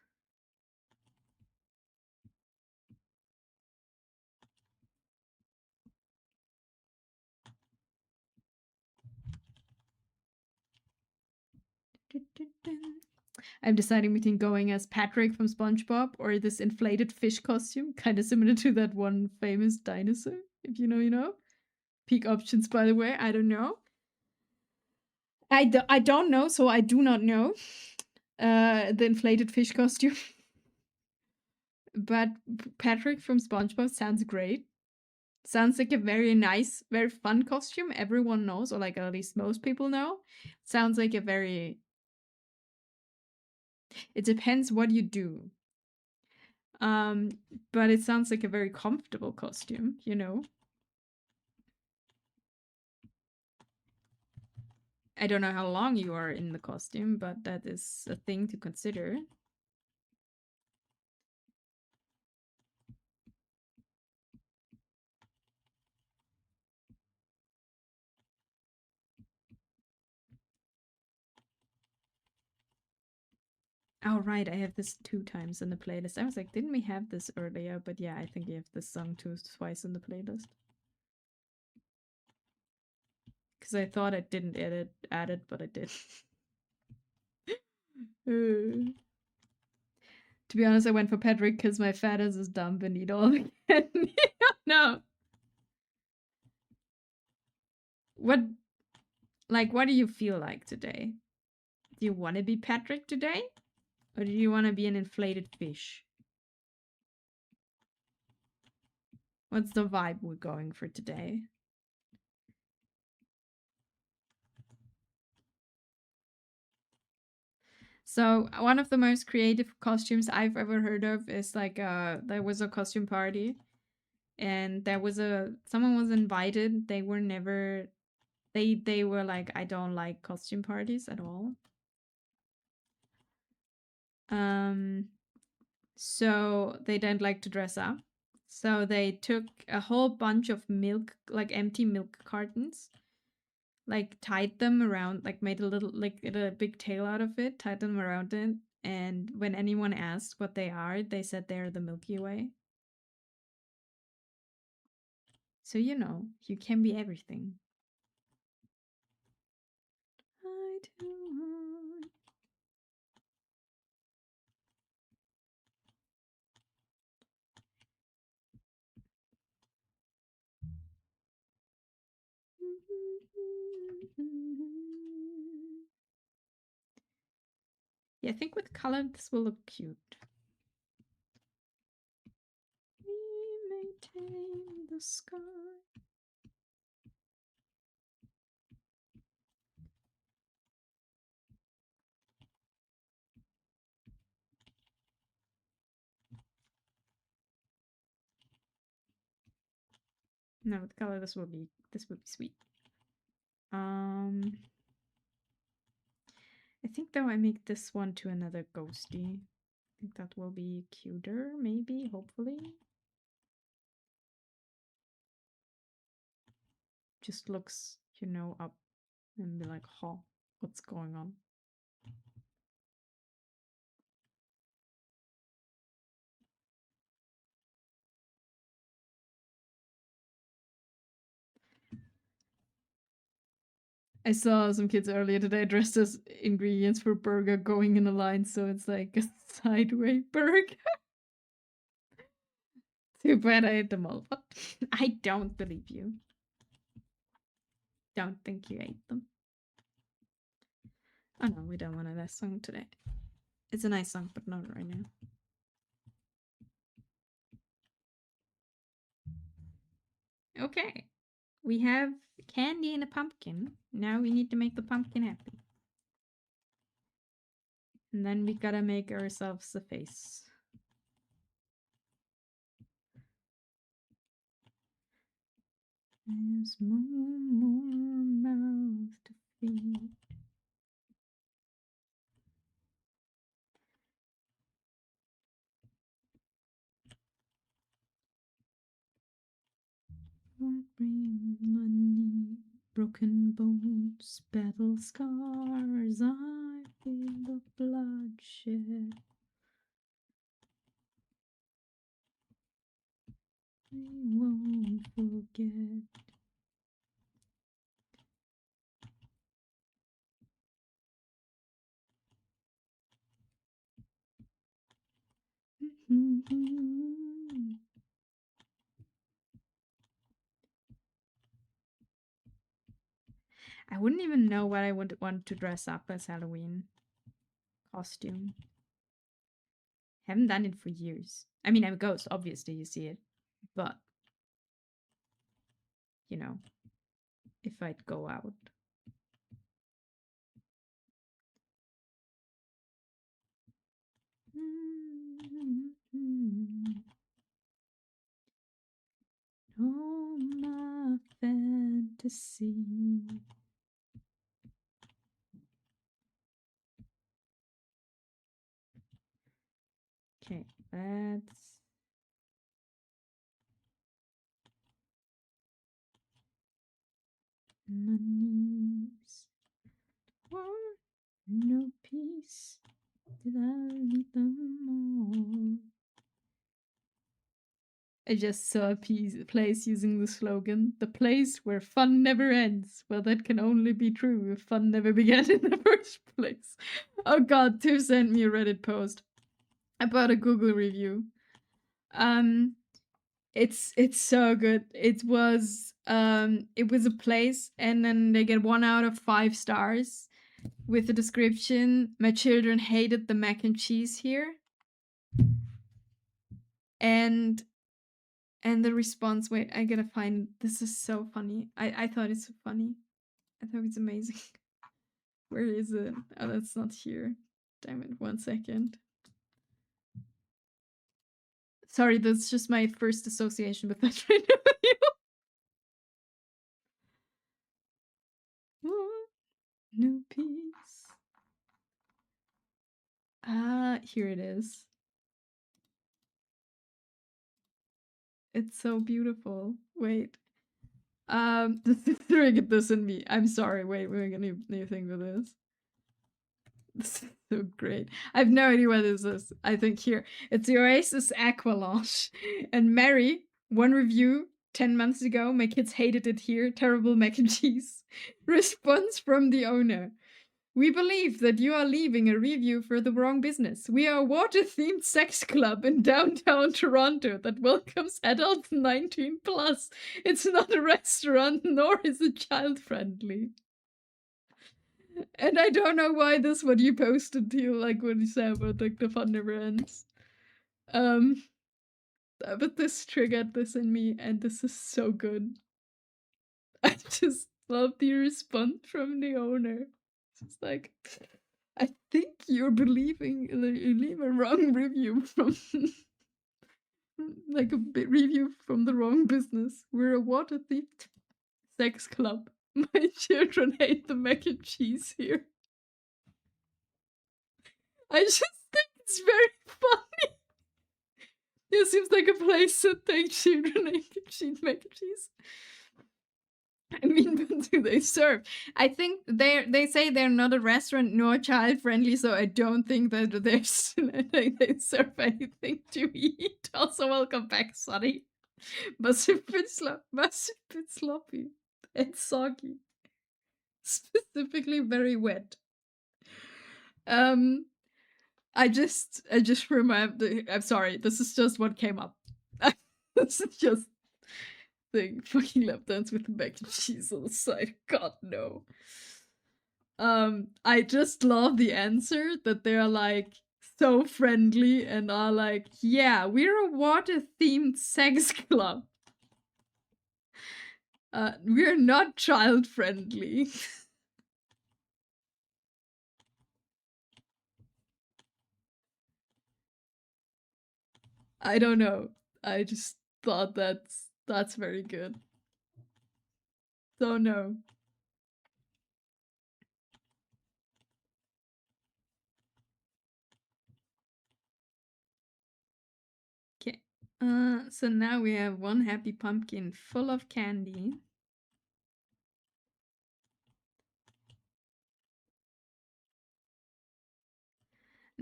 I'm deciding between going as Patrick from SpongeBob or this inflated fish costume, kind of similar to that one famous dinosaur. If you know, you know. Peak options, by the way. I don't know. I don't know, so I do not know. The inflated fish costume. But Patrick from SpongeBob sounds great. Sounds like a very nice, very fun costume. Everyone knows, or like at least most people know. Sounds like a very. It depends what you do. But it sounds like a very comfortable costume, you know. I don't know how long you are in the costume, but that is a thing to consider. Oh, right, I have this 2 times in the playlist. I was like, didn't we have this earlier? But yeah, I think you have this song twice in the playlist. Because I thought I didn't add it, but I did. To be honest, I went for Patrick because my fat ass is dumb and eat all the candy. No. What do you feel like today? Do you want to be Patrick today? Or do you want to be an inflated fish? What's the vibe we're going for today? So one of the most creative costumes I've ever heard of is like there was a costume party and there was someone was invited. They were never they were like, I don't like costume parties at all. So they don't like to dress up. So they took a whole bunch of milk, like empty milk cartons, like tied them around, like made a big tail out of it, tied them around it, and when anyone asked what they are, they said they're the Milky Way. So you know, you can be everything. I do. Yeah, I think with color this will look cute. We may tame the sky. No, with color this would be sweet. I think though I make this one to another ghosty. I think that will be cuter, maybe, hopefully. Just looks, you know, up and be like, huh, what's going on? I saw some kids earlier today dressed as ingredients for burger going in a line, so it's like a sideway burger. Too bad I ate them all. What? I don't believe you. Don't think you ate them. Oh no, we don't want that song today. It's a nice song, but not right now. Okay. We have candy and a pumpkin. Now we need to make the pumpkin happy. And then we gotta make ourselves a face. There's more mouth to feed. Won't bring money, broken bones, battle scars. I feel the bloodshed. We won't forget. I wouldn't even know what I would want to dress up as Halloween costume. Haven't done it for years. I mean, I'm a ghost, obviously, you see it. But, you know, if I'd go out. Oh, my fantasy. Okay, that's my knees. Oh, no peace. Did I leave them all? I just saw a place using the slogan, "The place where fun never ends." Well, that can only be true if fun never began in the first place. Oh god, Tiff sent me a Reddit post about a Google review. It's so good. It was a place, and then they get 1 out of 5 stars with the description, "My children hated the mac and cheese here." And the response, wait, I gotta find, this is so funny. I thought it's so funny. I thought it's amazing. Where is it? Oh, that's not here. Damn it, 1 second. Sorry, that's just my first association with that video. No peace. Here it is. It's so beautiful. Wait. This triggered this in me. I'm sorry. Wait, we're gonna new thing with this. This is so great. I have no idea what this is. I think here. It's the Oasis Aqualaunch. And Mary, 1 review 10 months ago. My kids hated it here. Terrible mac and cheese. Response from the owner. We believe that you are leaving a review for the wrong business. We are a water-themed sex club in downtown Toronto that welcomes adults 19 plus. It's not a restaurant, nor is it child-friendly. And I don't know why this is what you posted to, like what you said about like the fun never ends. But this triggered this in me, and this is so good. I just love the response from the owner. It's like, I think you're believing, you leave a wrong review from, like a review from the wrong business. We're a water-themed sex club. My children hate the mac and cheese here. I just think it's very funny. It seems like a place that thinks children hate mac and cheese. I mean, what do they serve? I think they say they're not a restaurant nor child friendly, so I don't think that they serve anything to eat. Also, welcome back, Sonny. Must have been sloppy and soggy. specifically very wet. I just remember. I'm sorry. This is just what came up. This is just the fucking lap dance with the mac and cheese on the side. God no. I just love the answer that they're like so friendly and are like, yeah, we're a water themed sex club. We're not child friendly. I don't know. I just thought that's very good. So no. Okay. So now we have one happy pumpkin full of candy.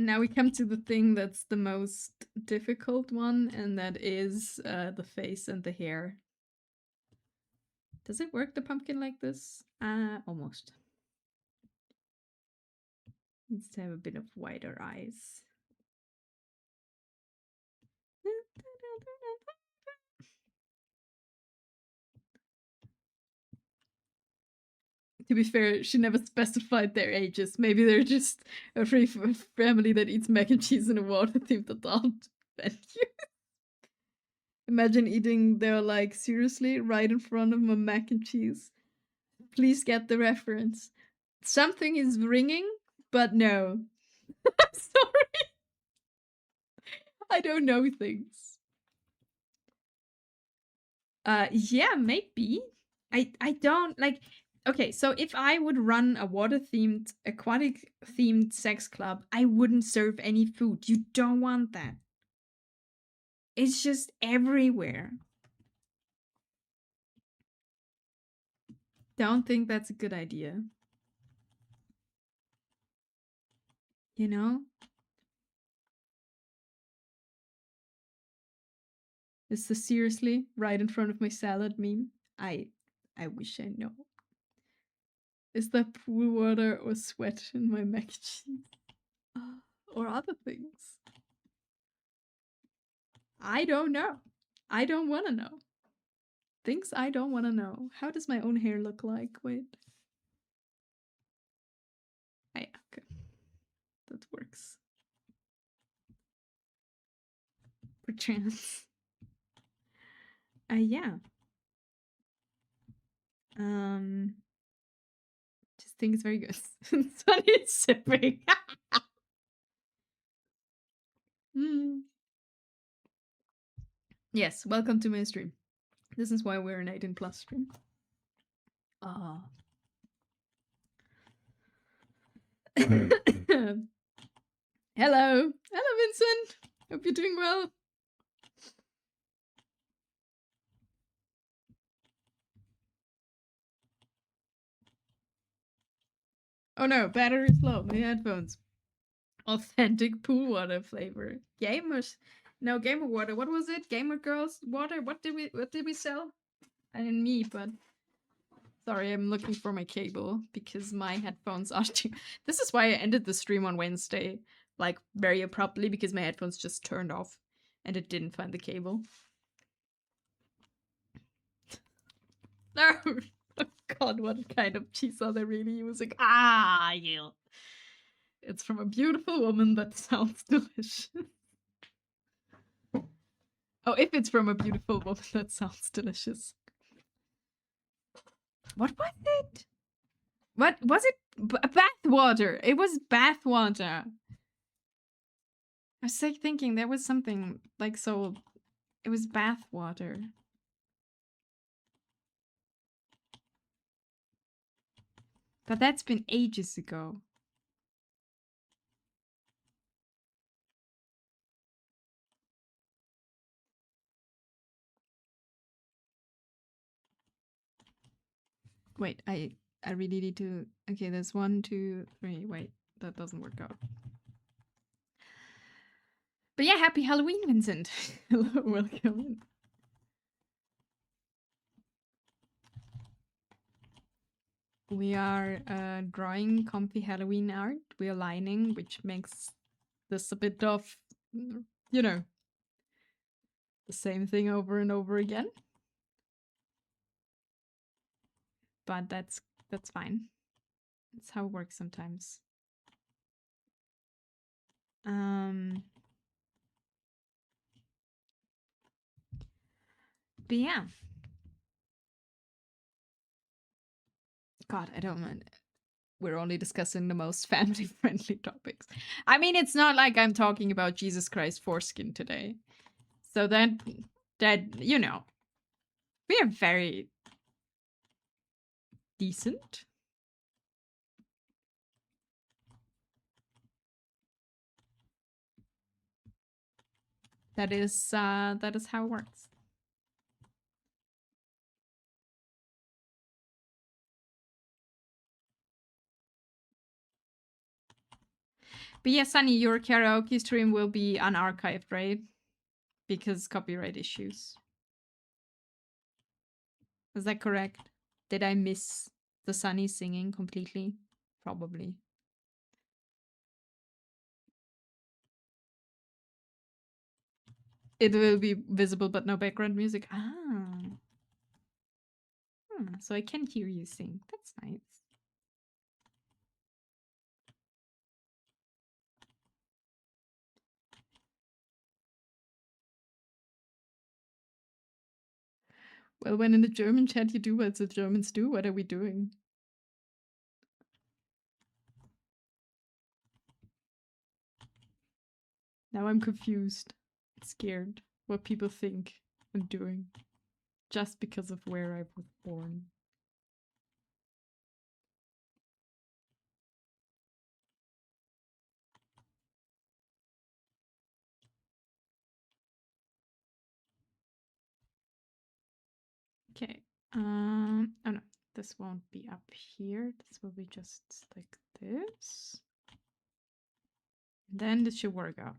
Now we come to the thing that's the most difficult one, and that is the face and the hair. Does it work, the pumpkin, like this? Almost. Needs to have a bit of wider eyes. To be fair, she never specified their ages. Maybe they're just a free family that eats mac and cheese in a water-themed adult venue. Imagine eating there, like, seriously, right in front of my mac and cheese. Please get the reference. Something is ringing, but no. I'm sorry. I don't know things. Yeah, maybe. I don't, like, okay, so if I would run a water-themed, aquatic-themed sex club, I wouldn't serve any food. You don't want that. It's just everywhere. Don't think that's a good idea. You know? Is this seriously right in front of my salad meme? I wish I know. Is that pool water or sweat in my mac and cheese? Or other things? I don't know. I don't want to know. Things I don't want to know. How does my own hair look like? Wait. Ah, yeah, okay. That works. Perchance. Yeah. Just think it's very good. Sunny sipping. Yes, welcome to my stream. This is why we're an 18+ stream. Hello. Hello, Vincent. Hope you're doing well. Oh no, battery's low. My headphones. Authentic pool water flavor. Gamers. No, gamer water. What was it? Gamer girls water. What did we sell? I didn't me, but sorry, I'm looking for my cable because my headphones are too. This is why I ended the stream on Wednesday, like very abruptly, because my headphones just turned off and it didn't find the cable. No. Oh God, what kind of cheese are they really using? Ah, yeah. It's from a beautiful woman that sounds delicious. Oh, if it's from a beautiful woman that sounds delicious. What was it? What was it? Bath water. It was bath water. I was like thinking there was something like so. It was bath water. But that's been ages ago. Wait, I really need to. Okay, there's 1, 2, 3. Wait, that doesn't work out. But yeah, happy Halloween, Vincent. Hello, welcome. We are drawing comfy Halloween art. We are lining, which makes this a bit of, you know, the same thing over and over again. But that's fine. That's how it works sometimes. But yeah. God, I don't mind. We're only discussing the most family-friendly topics. I mean, it's not like I'm talking about Jesus Christ foreskin today. So that you know, we are very decent. That is how it works. But yeah, Sunny, your karaoke stream will be unarchived, right? Because copyright issues. Is that correct? Did I miss the Sunny singing completely? Probably. It will be visible but no background music. Ah. So I can hear you sing. That's nice. Well, when in the German chat you do what the Germans do, what are we doing? Now I'm confused, scared what people think I'm doing just because of where I was born. Okay. Oh no, this won't be up here. This will be just like this. And then this should work out.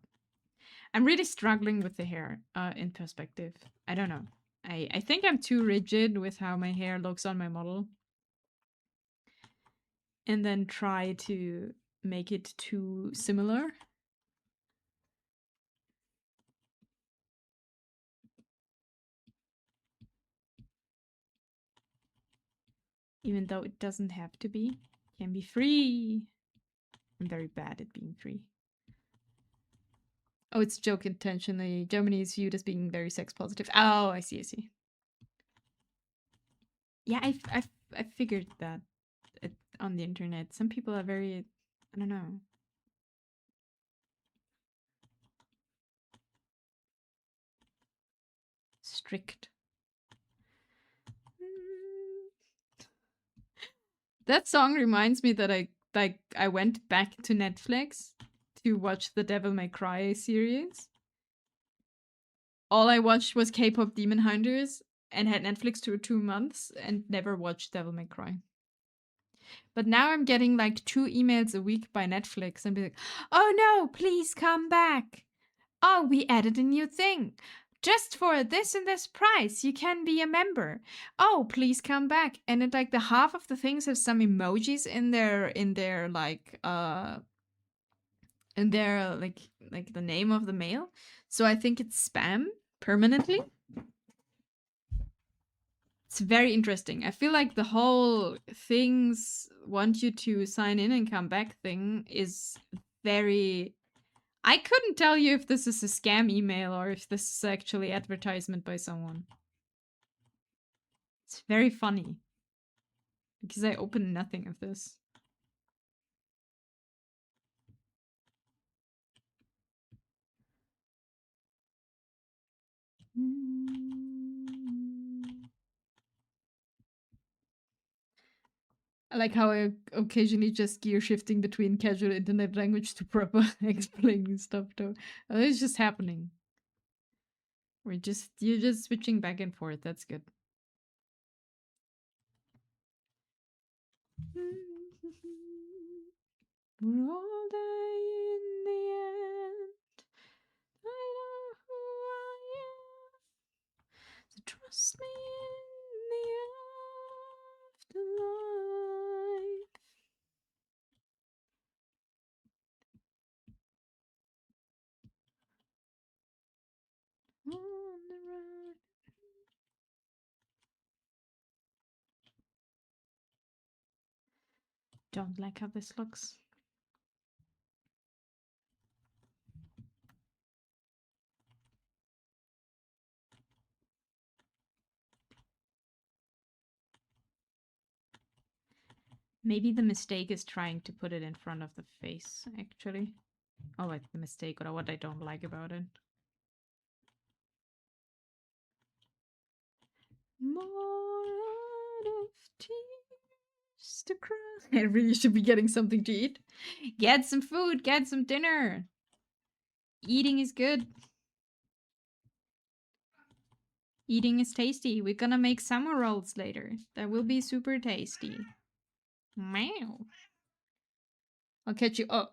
I'm really struggling with the hair in perspective. I don't know. I think I'm too rigid with how my hair looks on my model. And then try to make it too similar. Even though it doesn't have to be. Can be free. I'm very bad at being free. Oh, it's a joke intentionally. Germany is viewed as being very sex positive. Oh, I see, I see. Yeah, I figured that on the internet. Some people are very, I don't know. Strict. That song reminds me that I went back to Netflix to watch the Devil May Cry series. All I watched was K-pop Demon Hunters and had Netflix for 2 months and never watched Devil May Cry. But now I'm getting like 2 emails a week by Netflix and be like, "Oh no, please come back. Oh, we added a new thing. Just for this and this price, you can be a member. Oh, please come back." And it like the half of the things have some emojis in their like the name of the mail. So I think it's spam permanently. It's very interesting. I feel like the whole things want you to sign in and come back thing is very. I couldn't tell you if this is a scam email or if this is actually advertisement by someone. It's very funny. Because I opened nothing of this. I like how I occasionally just gear shifting between casual internet language to proper explaining stuff though. It's just happening. You're just switching back and forth. That's good. We're all dying in the end. I know who I am. So trust me in the afterlife. Don't like how this looks. Maybe the mistake is trying to put it in front of the face, actually. Oh, wait, the mistake or what I don't like about it. More out of tears to cry. I really should be getting something to eat. Get some food, get some dinner. Eating is good. Eating is tasty. We're gonna make summer rolls later. That will be super tasty. Meow. I'll catch you. Oh,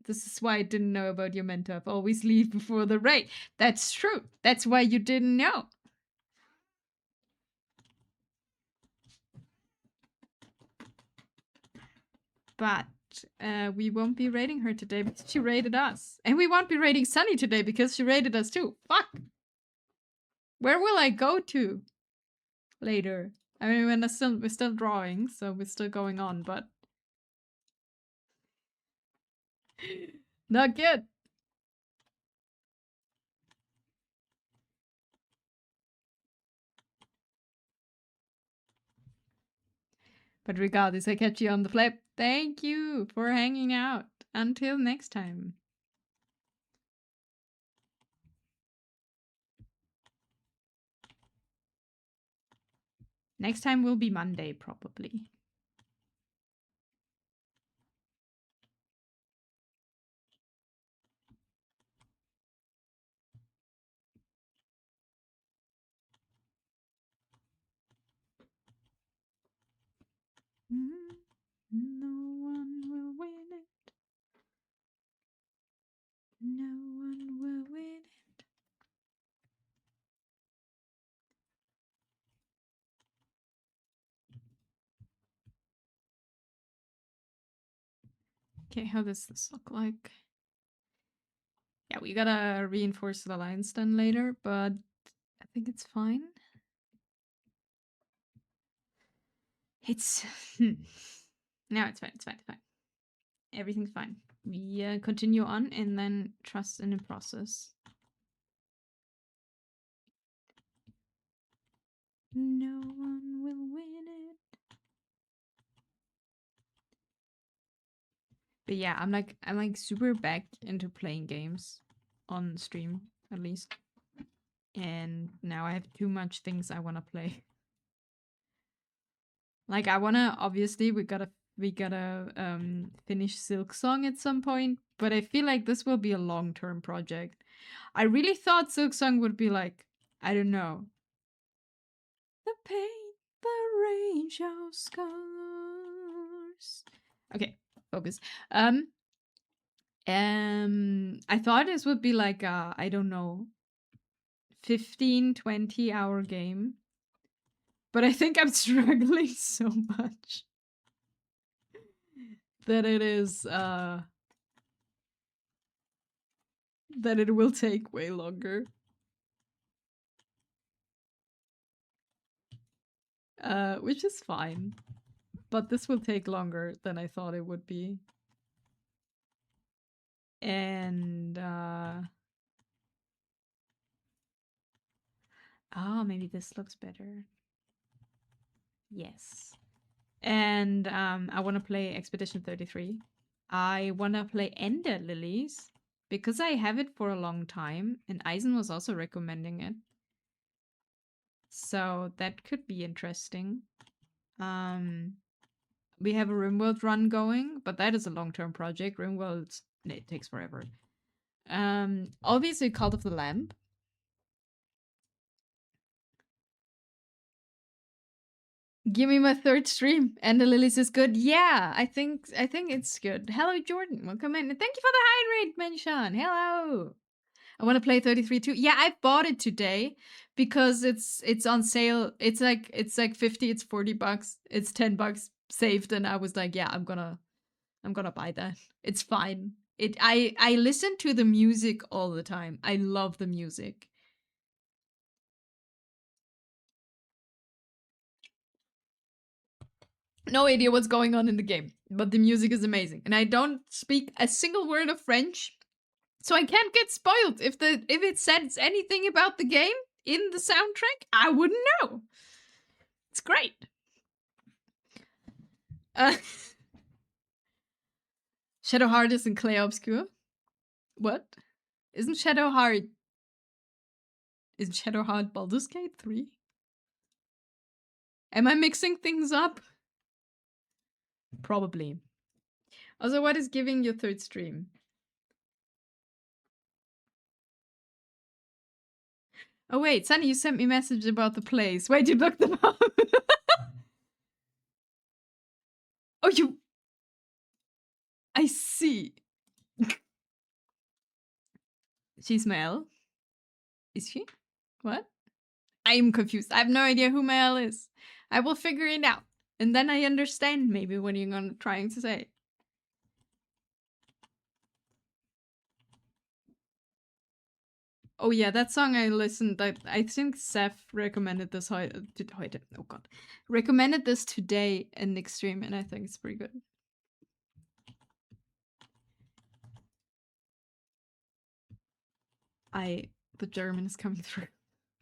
this is why I didn't know about your mentor. Always leave before the raid. That's true. That's why you didn't know. But we won't be raiding her today because she raided us. And we won't be raiding Sunny today because she raided us too. Fuck! Where will I go to later? I mean, we're still drawing, so we're still going on, but... Not good! But regardless, I catch you on the flip. Thank you for hanging out. Until next time. Next time will be Monday, probably. No one will win it. No one will win it. Okay, how does this look like? Yeah, we gotta reinforce the lines then later, but I think it's fine. It's... No, it's fine, it's fine, it's fine. Everything's fine. We continue on and then trust in the process. No one will win it. But yeah, I'm like super back into playing games on stream, at least. And now I have too much things I wanna play. Like I wanna, obviously we gotta finish Silksong at some point, but I feel like this will be a long-term project. I really thought Silksong would be like, I don't know. The pain, the range of scars. Okay, focus. I thought this would be like a, I don't know, 15-20 hour game. But I think I'm struggling so much that it is that it will take way longer. Which is fine. But this will take longer than I thought it would be. And oh, maybe this looks better. Yes. And I want to play Expedition 33. I want to play Ender Lilies because I have it for a long time, and Eisen was also recommending it. So that could be interesting. We have a RimWorld run going, but that is a long-term project. RimWorld, it takes forever. Obviously Cult of the Lamb. Give me my third stream. And the Lilies is good. Yeah, I think it's good. Hello, Jordan. Welcome in. And thank you for the high rate mention. Hello. I want to play 33 too. Yeah, I bought it today because it's on sale. It's like 50, it's $40. It's $10 saved, and I was like, yeah, I'm gonna buy that. It's fine. I listen to the music all the time. I love the music. No idea what's going on in the game. but the music is amazing. And I don't speak a single word of French, so I can't get spoiled. If it says anything about the game in the soundtrack, I wouldn't know. It's great. Shadowheart is in Clay Obscure. What? Isn't Shadowheart Baldur's Gate 3? Am I mixing things up? Probably. Also, what is giving your third stream? Oh wait, Sunny, you sent me a message about the plays. Wait, you looked them up? Oh, you... I see. She's Mel. Is she? What? I am confused. I have no idea who Mel is. I will figure it out. And then I understand maybe what you're trying to say. Oh yeah, that song I listened. I think Seth recommended this. Oh god, recommended this today in Nick's stream, and I think it's pretty good. The German is coming through.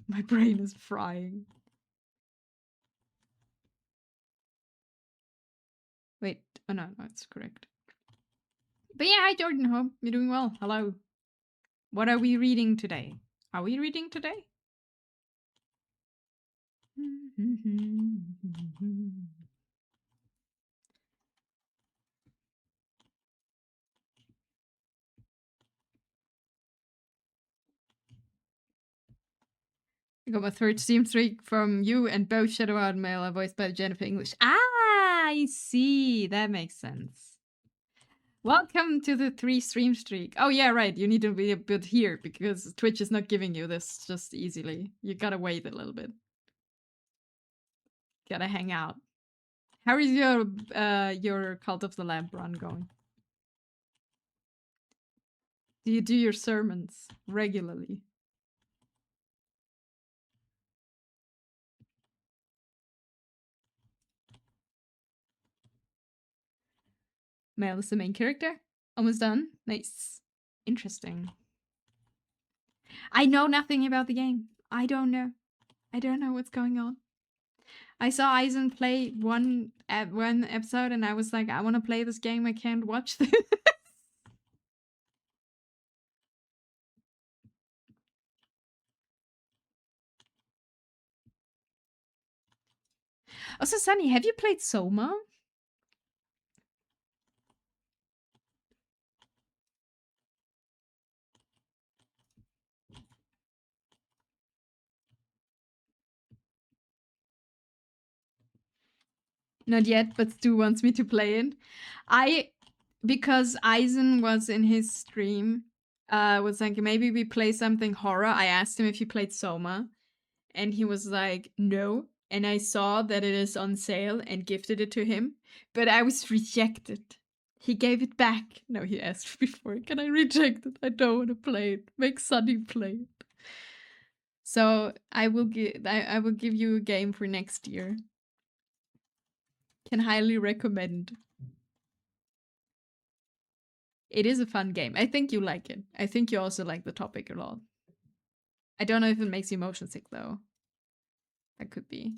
My brain is frying. Wait, oh no, it's correct. But yeah, hi Jordan, hope you're doing well. Hello. What are we reading today? Are we reading today? I got my third Steam streak from you, and both Shadowheart and Mel are voiced by Jennifer English. Ah, I see. That makes sense. Welcome to the 3 stream streak. Oh yeah, right. You need to be a bit here because Twitch is not giving you this just easily. You gotta wait a little bit. Gotta hang out. How is your Cult of the Lamp run going? Do you do your sermons regularly? Mel is the main character. Almost done. Nice. Interesting. I know nothing about the game. I don't know. I don't know what's going on. I saw Eisen play one episode and I was like, I want to play this game. I can't watch this. Also, Sunny, have you played Soma? Not yet, but Stu wants me to play it. Because Eisen was in his stream, was like, maybe we play something horror. I asked him if he played Soma, and he was like, no. And I saw that it is on sale and gifted it to him, but I was rejected. He gave it back. No, he asked before, can I reject it? I don't want to play it. Make Sunny play it. So I will give you a game for next year. Can highly recommend. It is a fun game. I think you like it. I think you also like the topic a lot. I don't know if it makes you motion sick though. That could be.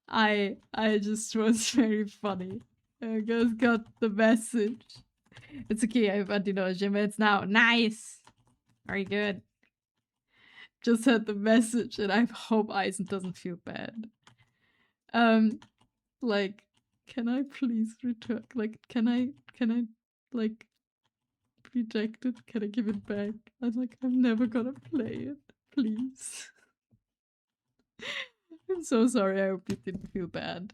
I just was very funny. I just got the message. It's okay, I've it's now. Nice! Very good. Just had the message and I hope Eisen doesn't feel bad. Like, can I please return? Like, can I, like, reject it? Can I give it back? I'm like, I'm never gonna play it. Please. I'm so sorry. I hope you didn't feel bad.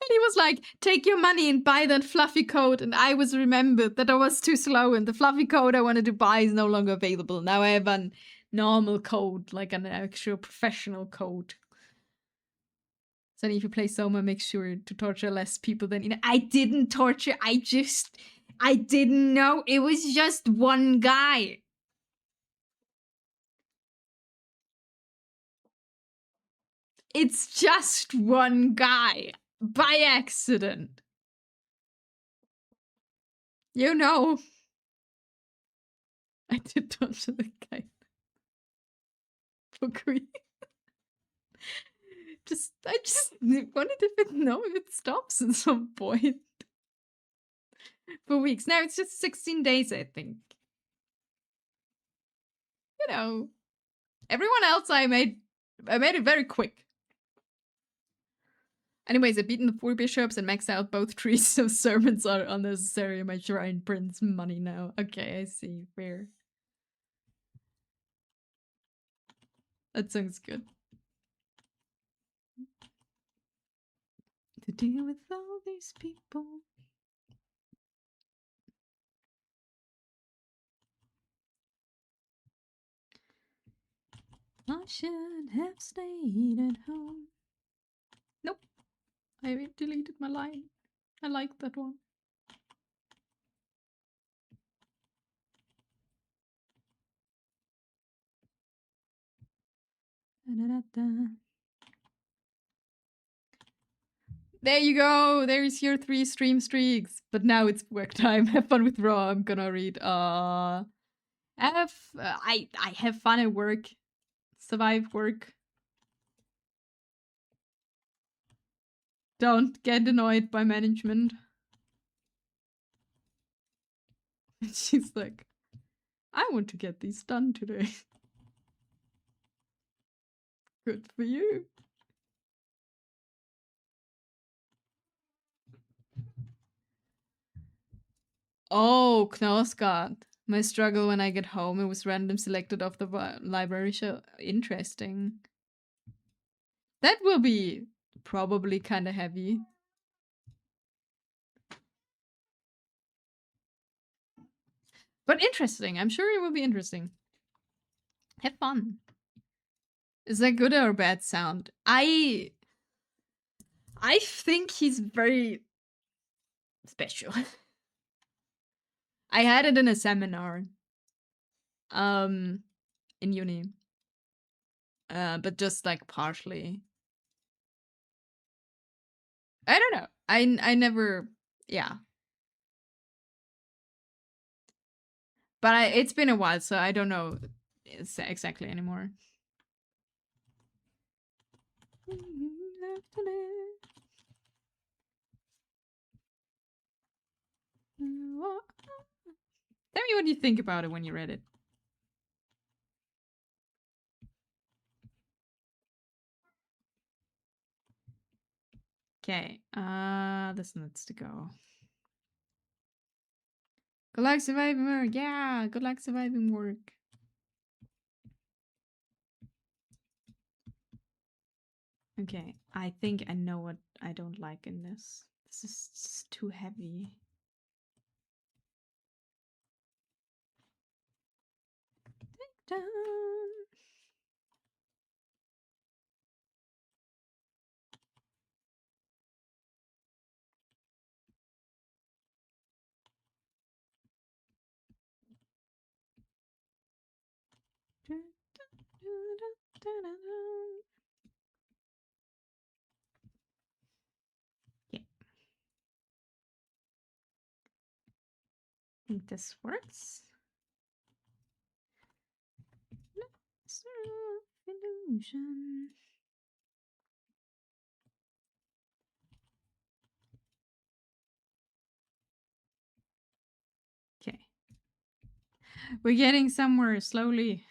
And he was like, take your money and buy that fluffy coat. And I was remembered that I was too slow and the fluffy coat I wanted to buy is no longer available. Now I have a normal coat, like an actual professional coat. So if you play Soma, make sure to torture less people than I didn't torture. I didn't know. It was just one guy. It's just one guy. By accident. You know. I did touch the guy. For Queen. I just wanted to know if it stops at some point. For weeks. Now it's just 16 days, I think. You know. Everyone else I made it very quick. Anyways, I've beaten the 4 bishops and maxed out both trees, so servants are unnecessary. My shrine prints money now. Okay, I see. Fair. That sounds good. To deal with all these people. I should have stayed at home. Nope. I deleted my line. I like that one. Da-da-da-da. There you go. There's your 3 stream streaks. But now it's work time. Have fun with Raw. I'm gonna read. I have fun at work. Survive work. Don't get annoyed by management. She's like, I want to get these done today. Good for you. Oh, Knausgard. My struggle when I get home. It was random selected off the library show. Interesting. That will be probably kind of heavy. But interesting. I'm sure it will be interesting. Have fun. Is that good or bad sound? I think he's very special. I had it in a seminar. In uni. But just like partially. I don't know. I never, yeah. But it's been a while, so I don't know exactly anymore. Tell me what you think about it when you read it. Okay, this needs to go. Good luck surviving work. Yeah, good luck surviving work. Okay, I think I know what I don't like in this. This is just too heavy. Take down. Yeah. I think this works. Illusion. Okay. We're getting somewhere slowly.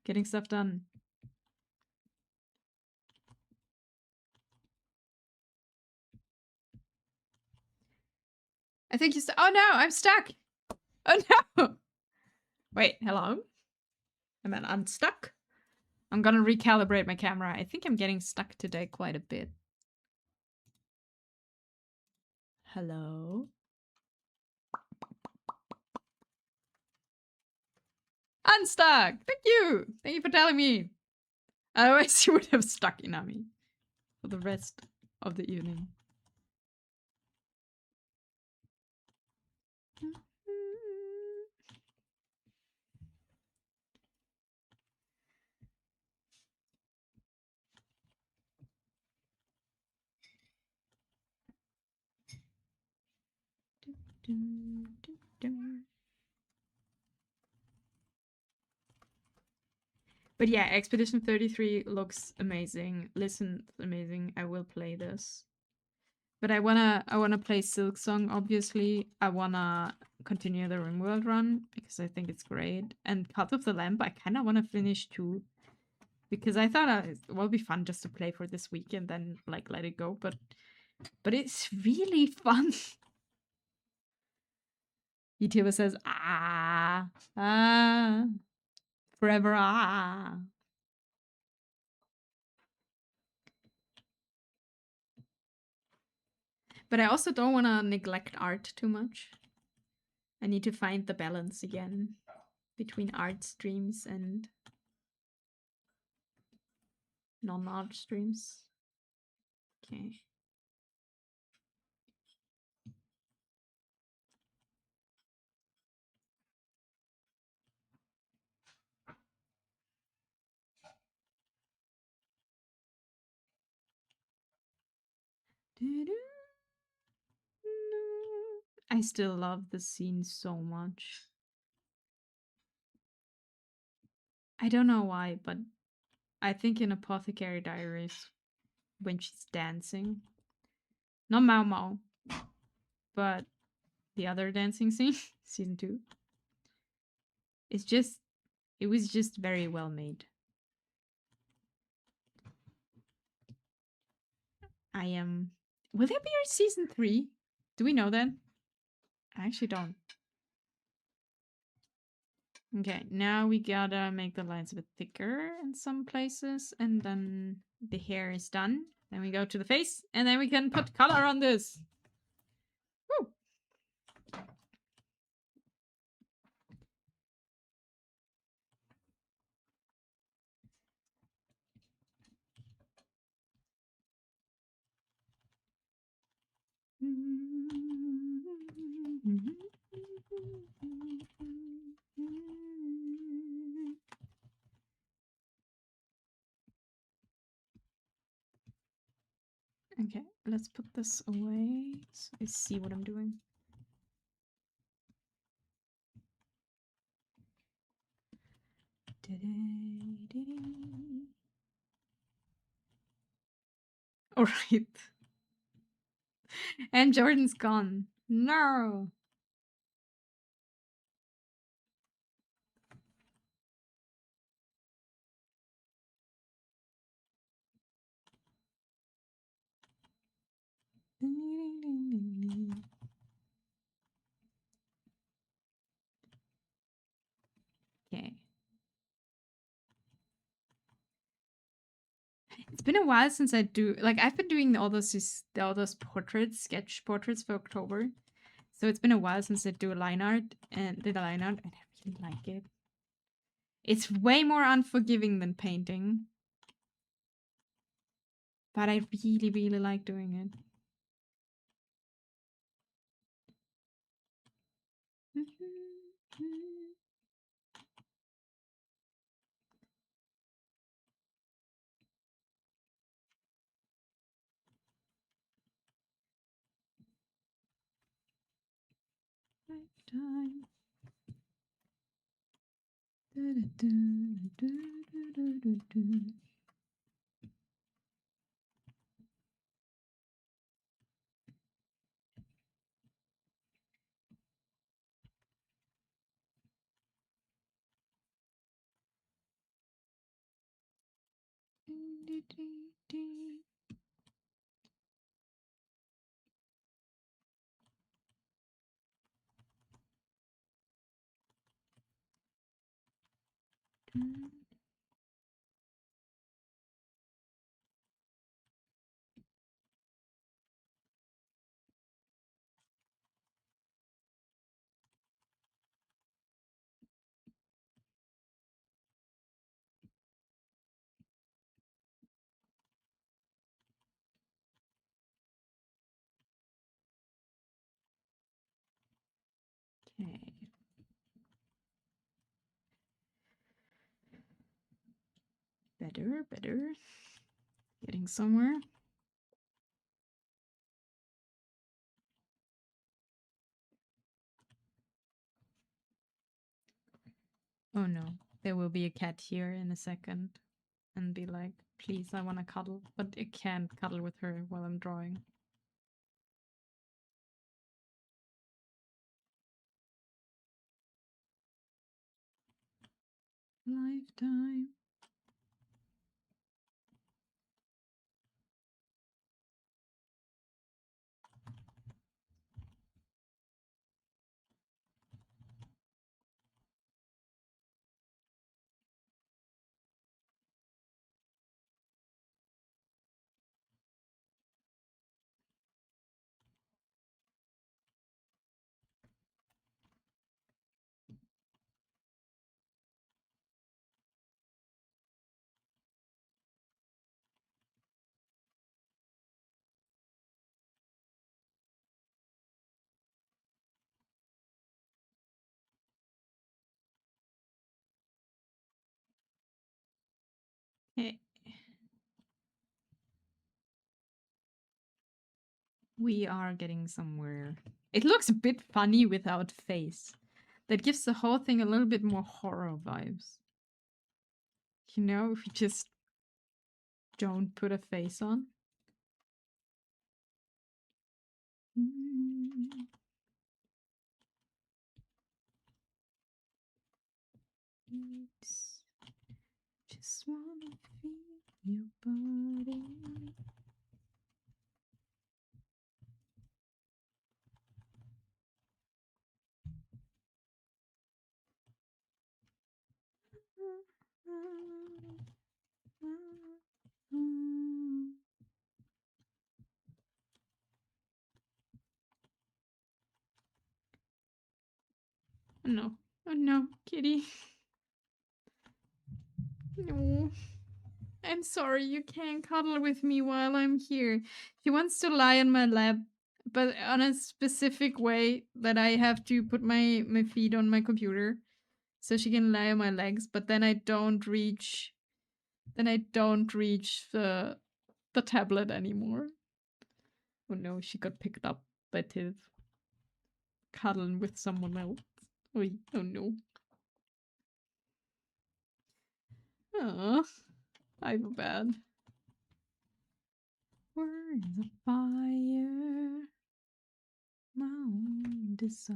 Getting stuff done. I think you oh no, I'm stuck. Oh no. Wait, hello? Am I unstuck? I'm gonna recalibrate my camera. I think I'm getting stuck today quite a bit. Hello? Unstuck! Thank you! Thank you for telling me. Otherwise you would have stuck Inami for the rest of the evening. Dun, dun, dun. But yeah, Expedition 33 looks amazing. Listen, amazing. I will play this. But I wanna play Silksong, obviously. I wanna continue the Ringworld run because I think it's great. And Cult of the Lamp, I kinda wanna finish too. Because I thought it will be fun just to play for this week and then like let it go. But it's really fun. YouTuber says forever But I also don't want to neglect art too much. I need to find the balance again between art streams and non-art streams. Okay. I still love the scene so much. I don't know why, but I think in Apothecary Diaries, when she's dancing, not Mao Mao, but the other dancing scene, season 2, it was just very well made. Will there be a season 3? Do we know that? I actually don't. Okay, now we gotta make the lines a bit thicker in some places, and then the hair is done. Then we go to the face, and then we can put color on this. Woo! Okay, let's put this away so I see what I'm doing. All right. And Jordan's gone. No. Okay. It's been a while since I've been doing all those portraits, sketch portraits for October. So it's been a while since I did a line art, and I really like it. It's way more unforgiving than painting. But I really, really like doing it. Time. Okay. Better. Getting somewhere. Oh no, there will be a cat here in a second and be like, please, I want to cuddle, but I can't cuddle with her while I'm drawing. Lifetime. Okay. We are getting somewhere. It looks a bit funny without face. That gives the whole thing a little bit more horror vibes. You know, if you just don't put a face on. Just wanna feel your body. Oh no. Oh no, kitty. No. I'm sorry, you can't cuddle with me while I'm here. She wants to lie on my lap, but on a specific way that I have to put my feet on my computer so she can lie on my legs, but then I don't reach the tablet anymore. Oh no, she got picked up by Tiv. Cuddling with someone else. Oh no. Oh, I feel bad. Words of fire, my own desire.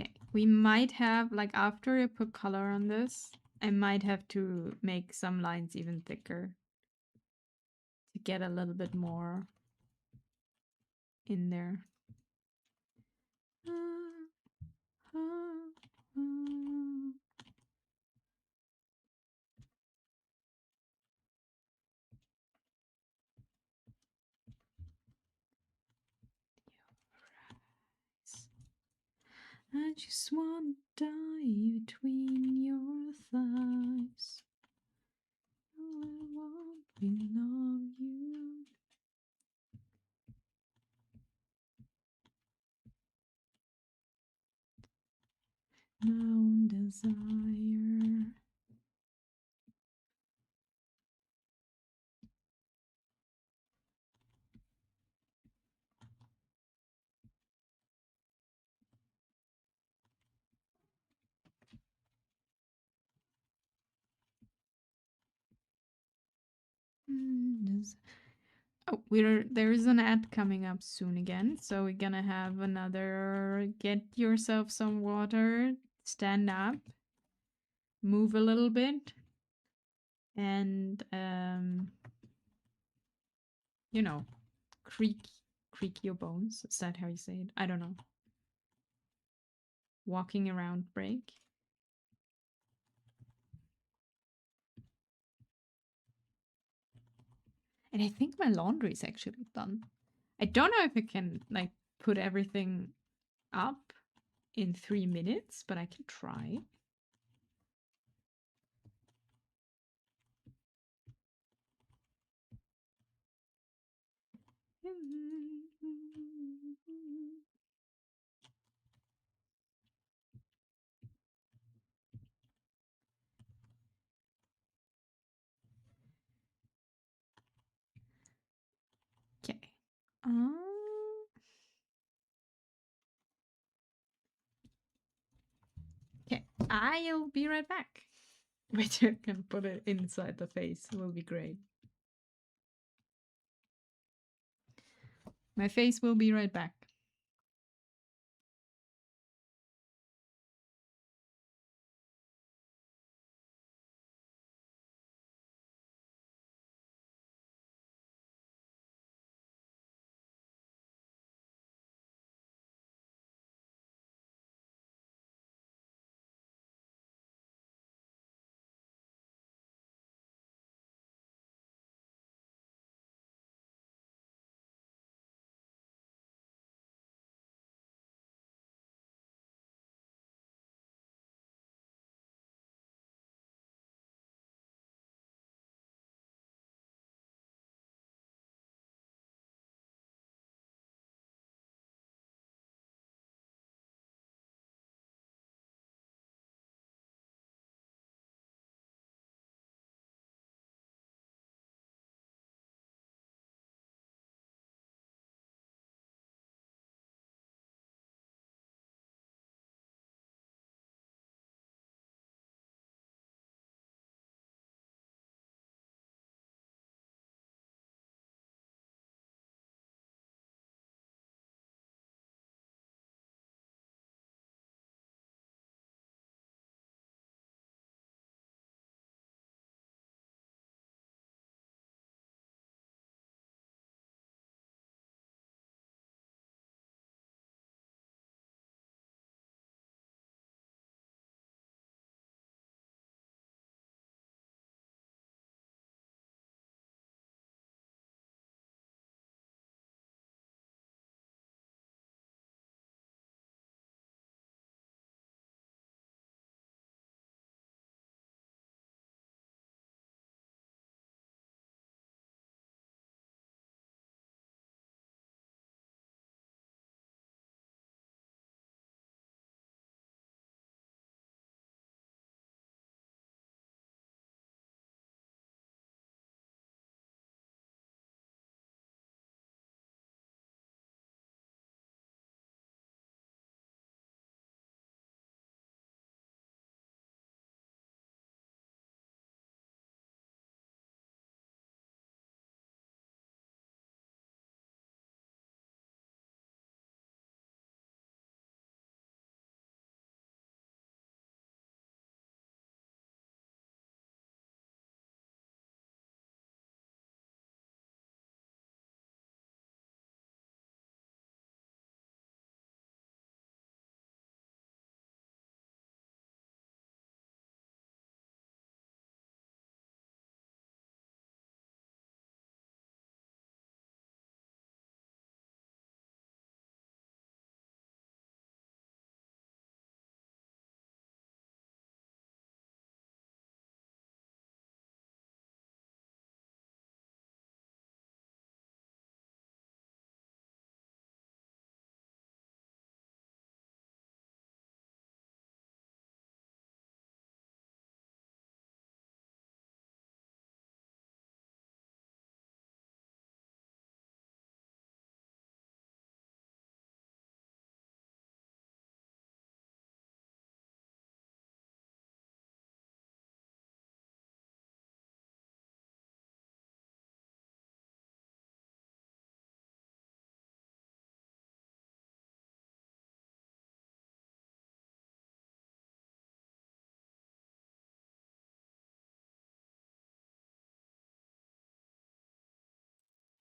Okay, we might have, like, after I put color on this, I might have to make some lines even thicker to get a little bit more in there. I just want to die between your thighs. Oh, I want to love you. My own desire. Oh, there is an ad coming up soon again, so we're gonna have another get yourself some water, stand up, move a little bit, and you know, creak your bones. Is that how you say it? I don't know. Walking around break. And I think my laundry is actually done. I don't know if I can like put everything up in 3 minutes, but I can try. Okay, I'll be right back. Wait, I can put it inside the face. It will be great. My face will be right back.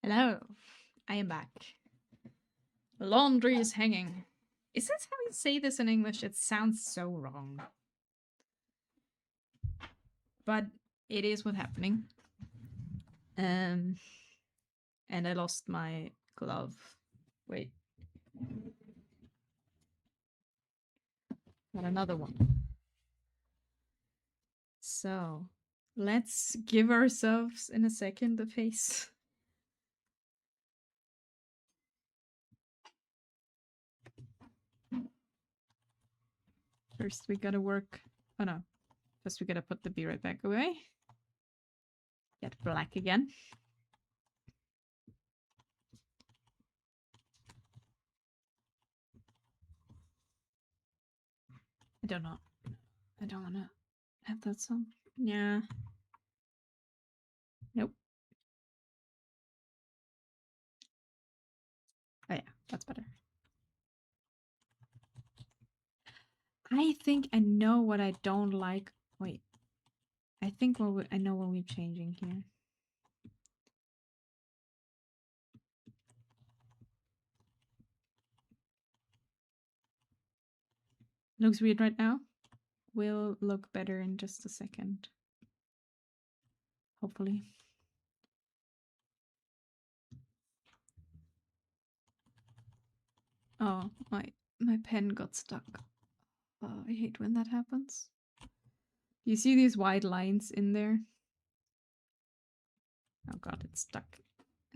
Hello, I am back. Laundry is hanging. Is this how you say this in English? It sounds so wrong. But it is what's happening. And I lost my glove. Wait. Got another one. So, let's give ourselves in a second a face. First we gotta work... Oh no. First we gotta put the Be Right Back away. Get black again. I don't know. I don't want to have that song. Yeah. Nope. Oh yeah, that's better. I think I know what I don't like. Wait. I think I know what we're changing here. Looks weird right now. Will look better in just a second. Hopefully. Oh, my pen got stuck. Oh, I hate when that happens. You see these white lines in there? Oh god, it's stuck.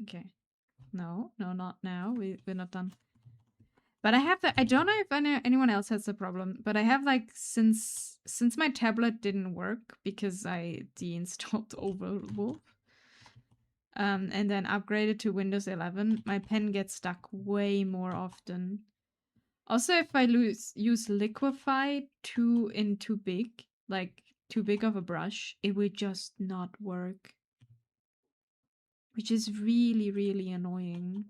Okay. No, not now. We're not done. But I have I don't know if anyone else has a problem, but I have like since my tablet didn't work because I deinstalled Overwolf, and then upgraded to Windows 11, my pen gets stuck way more often. Also, if I use Liquify too big, like too big of a brush, it will just not work, which is really, really annoying.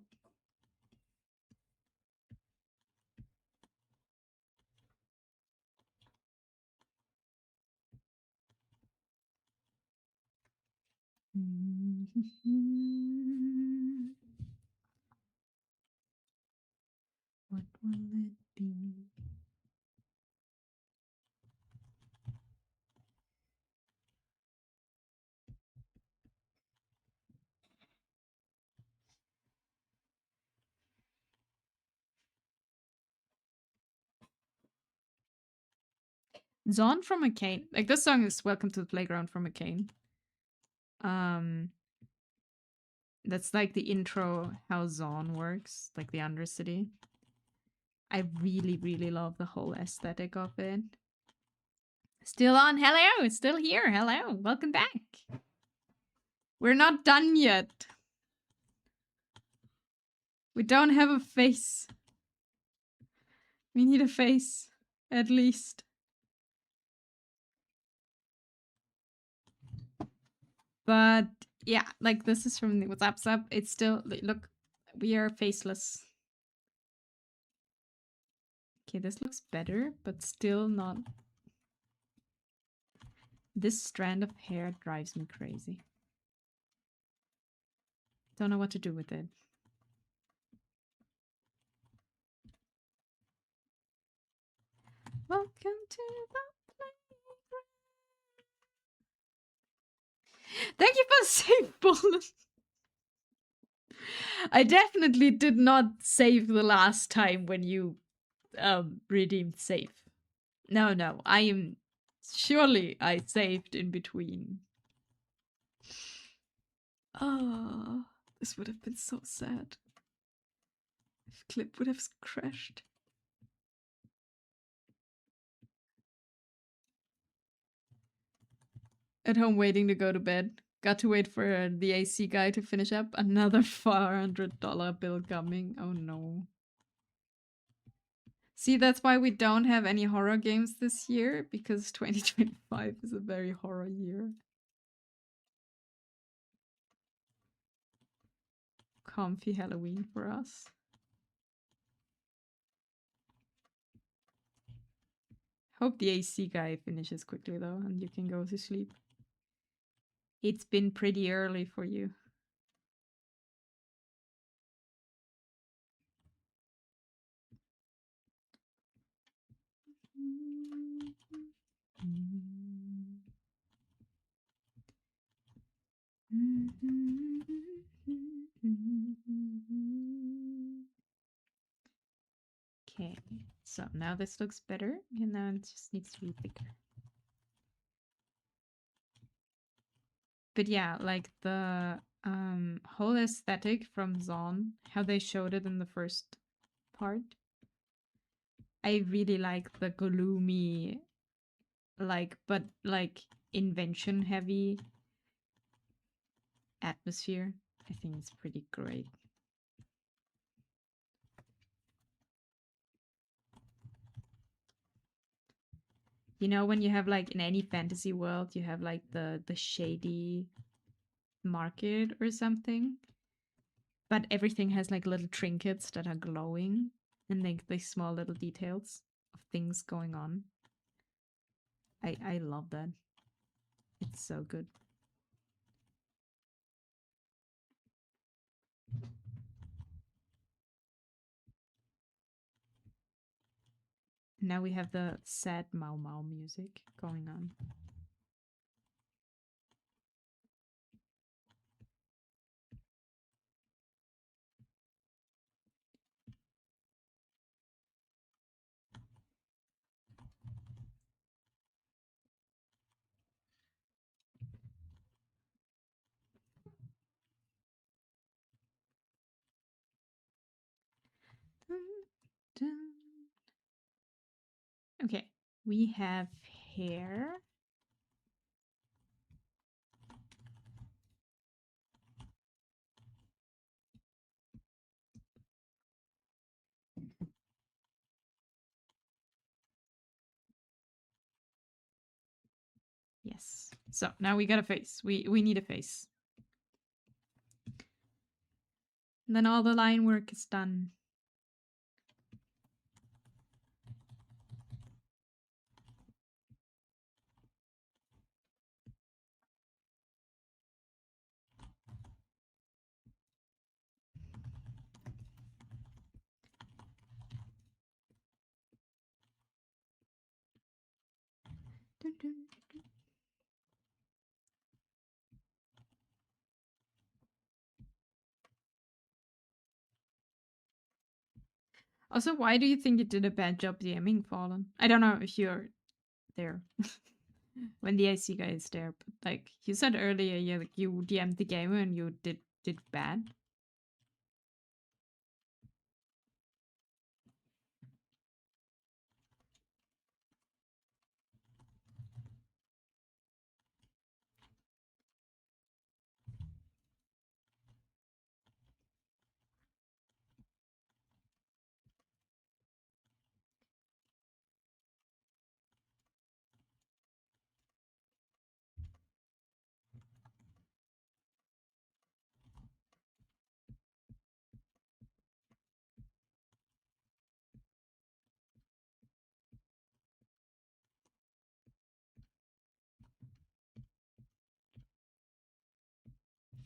What will it be? Zon from McCain. Like this song is Welcome to the Playground from McCain. That's like the intro how Zon works, like the Undercity. I really, really love the whole aesthetic of it. Still on. Hello, still here. Hello, welcome back. We're not done yet. We don't have a face. We need a face, at least. But yeah, like this is from the WhatsApp app. It's still, look, we are faceless. Okay, this looks better, but still not. This strand of hair drives me crazy. Don't know what to do with it. Welcome to the playground. Thank you for the save bullet. I definitely did not save the last time when you redeemed save. No, I am surely I saved in between. Oh, this would have been so sad if Clip would have crashed. At home waiting to go to bed. Got to wait for the AC guy to finish up. Another $400 bill coming. Oh no. See, that's why we don't have any horror games this year, because 2025 is a very horror year. Comfy Halloween for us. Hope the AC guy finishes quickly though, and you can go to sleep. It's been pretty early for you. Okay, so now this looks better, and now it just needs to be thicker. But yeah, like the whole aesthetic from Zon, how they showed it in the first part, I really like the gloomy, like, but like invention heavy atmosphere. I think it's pretty great. You know, when you have like in any fantasy world, you have like the shady market or something, but everything has like little trinkets that are glowing and like these small little details of things going on. I love that. It's so good. Now we have the sad Mau Mau music going on. Dun, dun. Okay, we have hair. Yes. So now we got a face. We need a face. And then all the line work is done. Dun, dun, dun. Also, why do you think you did a bad job DMing Fallen? I don't know if you're there when the IC guy is there, but like you said earlier, you DM'd the gamer and you did bad.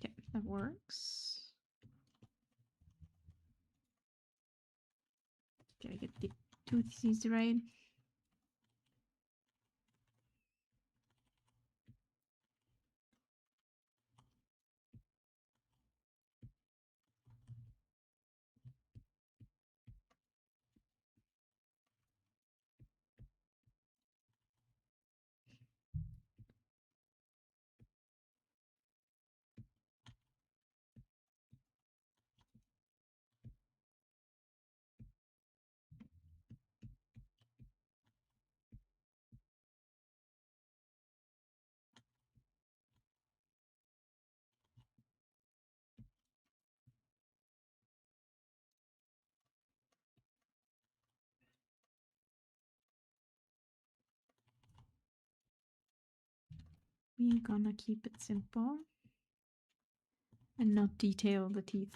Okay, that works. Gotta get the tootsies right. We're gonna keep it simple and not detail the teeth.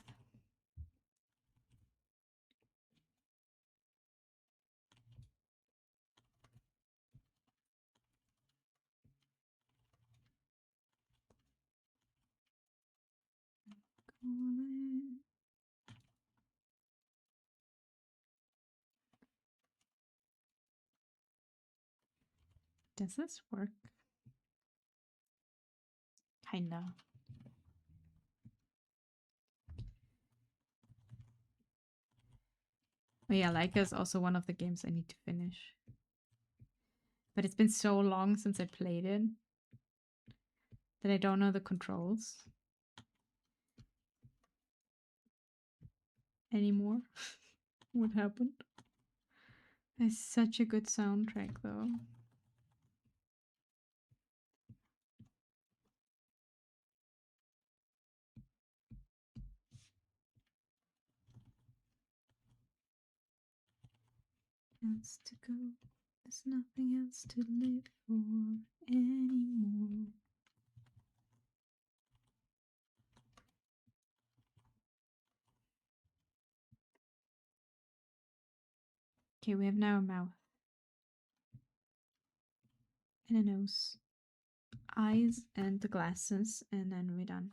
Does this work? Kinda. Oh yeah, Laika is also one of the games I need to finish. But it's been so long since I played it that I don't know the controls anymore. What happened? It's such a good soundtrack though. Has to go. There's nothing else to live for anymore. Okay, we have now a mouth. And a nose. Eyes and the glasses, and then we're done.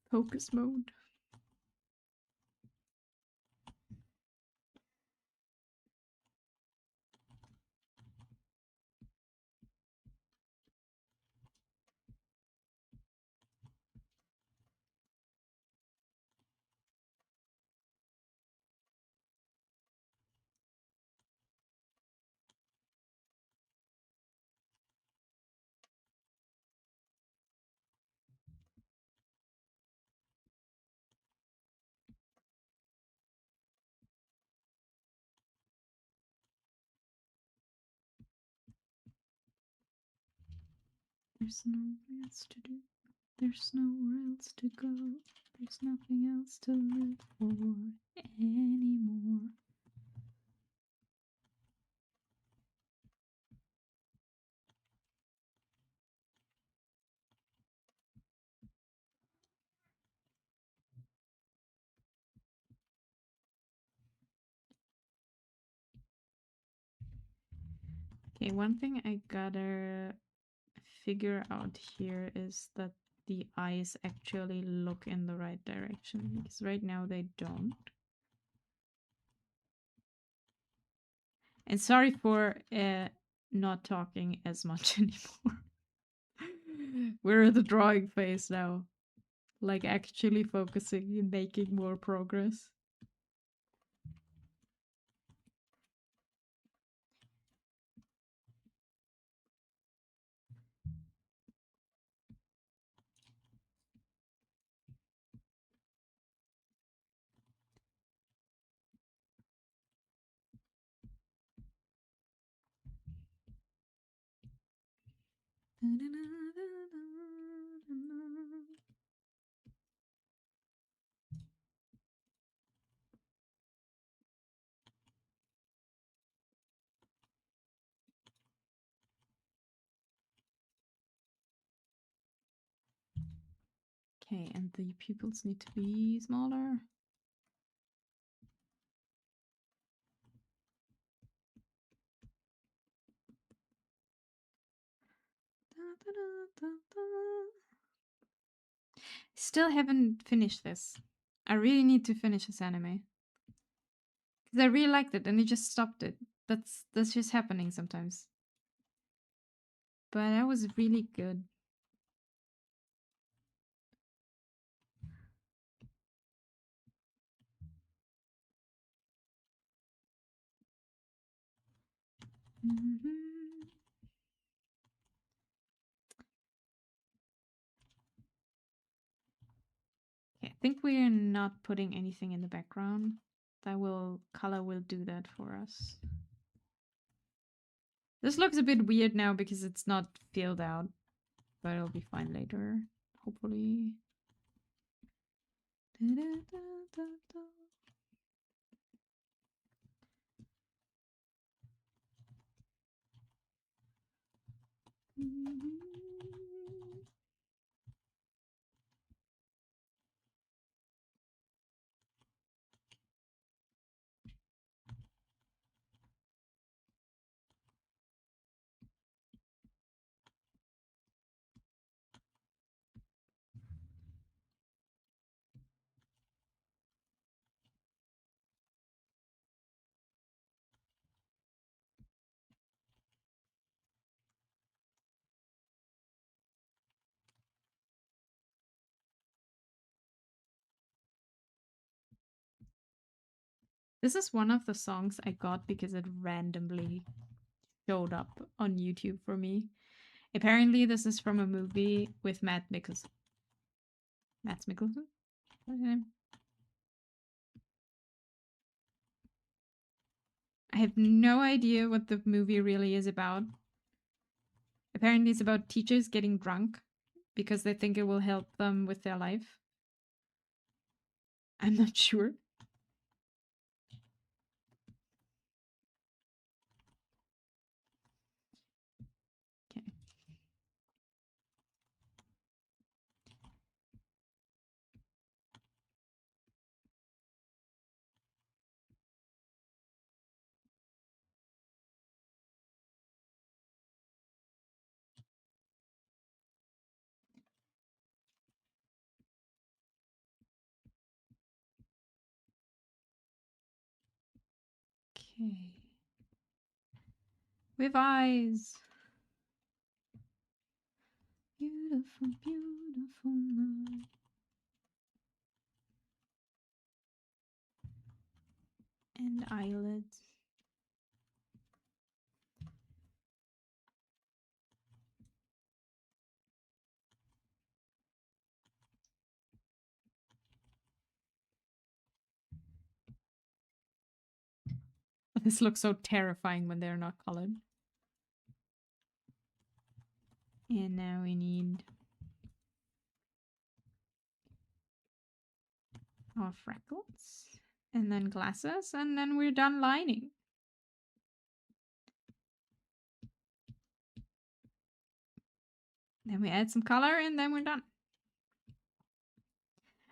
Focus mode. There's nowhere else to do. There's nowhere else to go. There's nothing else to live for anymore. Okay, one thing I gotta figure out here is that the eyes actually look in the right direction, because right now they don't. And sorry for not talking as much anymore. We're at the drawing phase now. Like actually focusing and making more progress. Okay, and the pupils need to be smaller. Still haven't finished this. I really need to finish this anime. Because I really liked it and I just stopped it. That's just happening sometimes. But that was really good. Okay, I think we're not putting anything in the background. Color will do that for us. This looks a bit weird now because it's not filled out, but it'll be fine later, hopefully. This is one of the songs I got because it randomly showed up on YouTube for me. Apparently, this is from a movie with Matt Mikkelsen. Matt Mikkelsen? What's his name? I have no idea what the movie really is about. Apparently, it's about teachers getting drunk because they think it will help them with their life. I'm not sure. Okay. With eyes. Beautiful, beautiful night. And eyelids. This looks so terrifying when they're not colored. And now we need our freckles. And then glasses. And then we're done lining. Then we add some color and then we're done.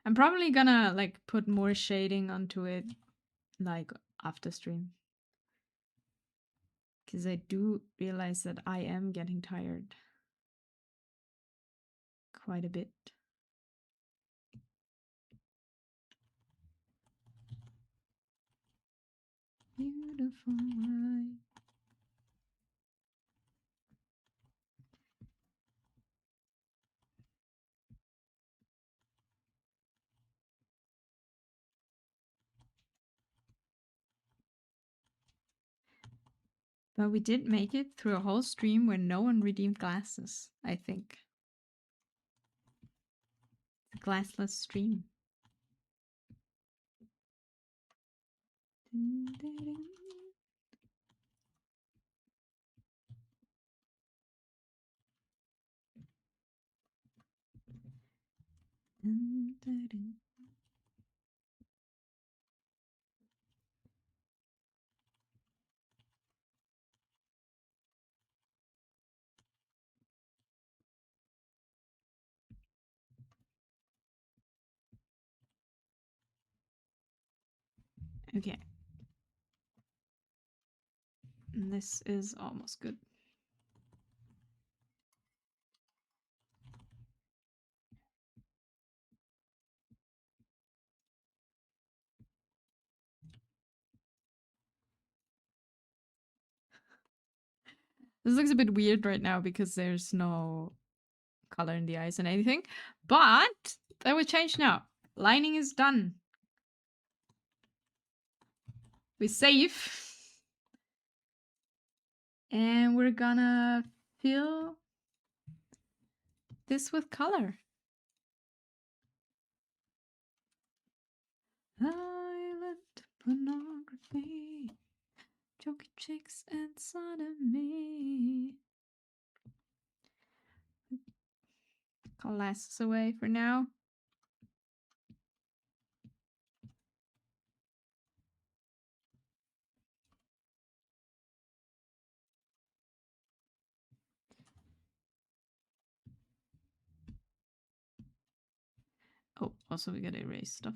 I'm probably gonna like put more shading onto it like after stream. Because I do realize that I am getting tired. Quite a bit. Beautiful light. But we did make it through a whole stream where no one redeemed glasses, I think. A glassless stream. Okay. And this is almost good. This looks a bit weird right now because there's no color in the eyes and anything. But that will change now. Lining is done. We're safe. And we're gonna fill this with color. Violent pornography, jokey chicks and sodomy. Glasses away for now. Oh, also we gotta erase stuff.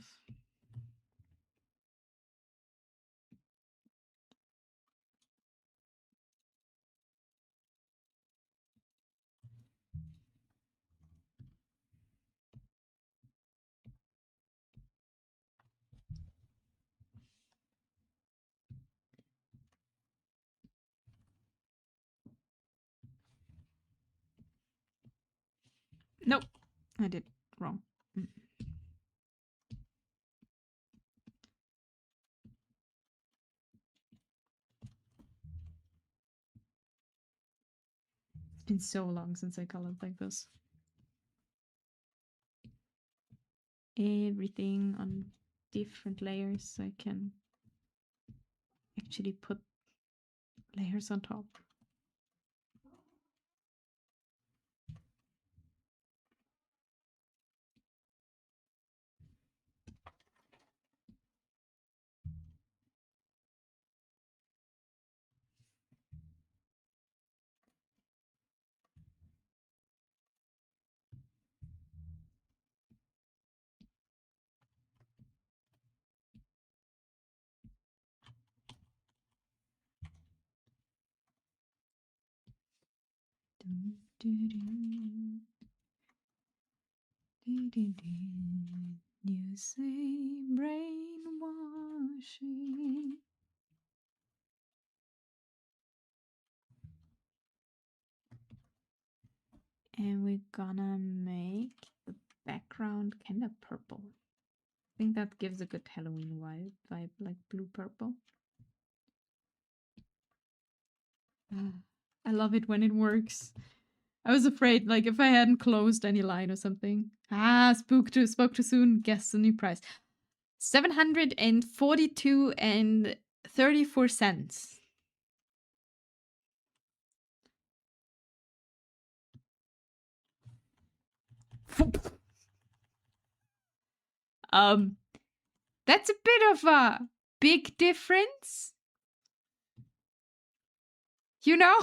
Nope, I did wrong. It's been so long since I colored like this. Everything on different layers so I can actually put layers on top. You say brainwashing. And we're gonna make the background kind of purple. I think that gives a good Halloween vibe, like blue purple. I love it when it works. I was afraid, like, if I hadn't closed any line or something. Spoke too soon. Guess the new price. 742 and 34 cents. That's a bit of a big difference. You know?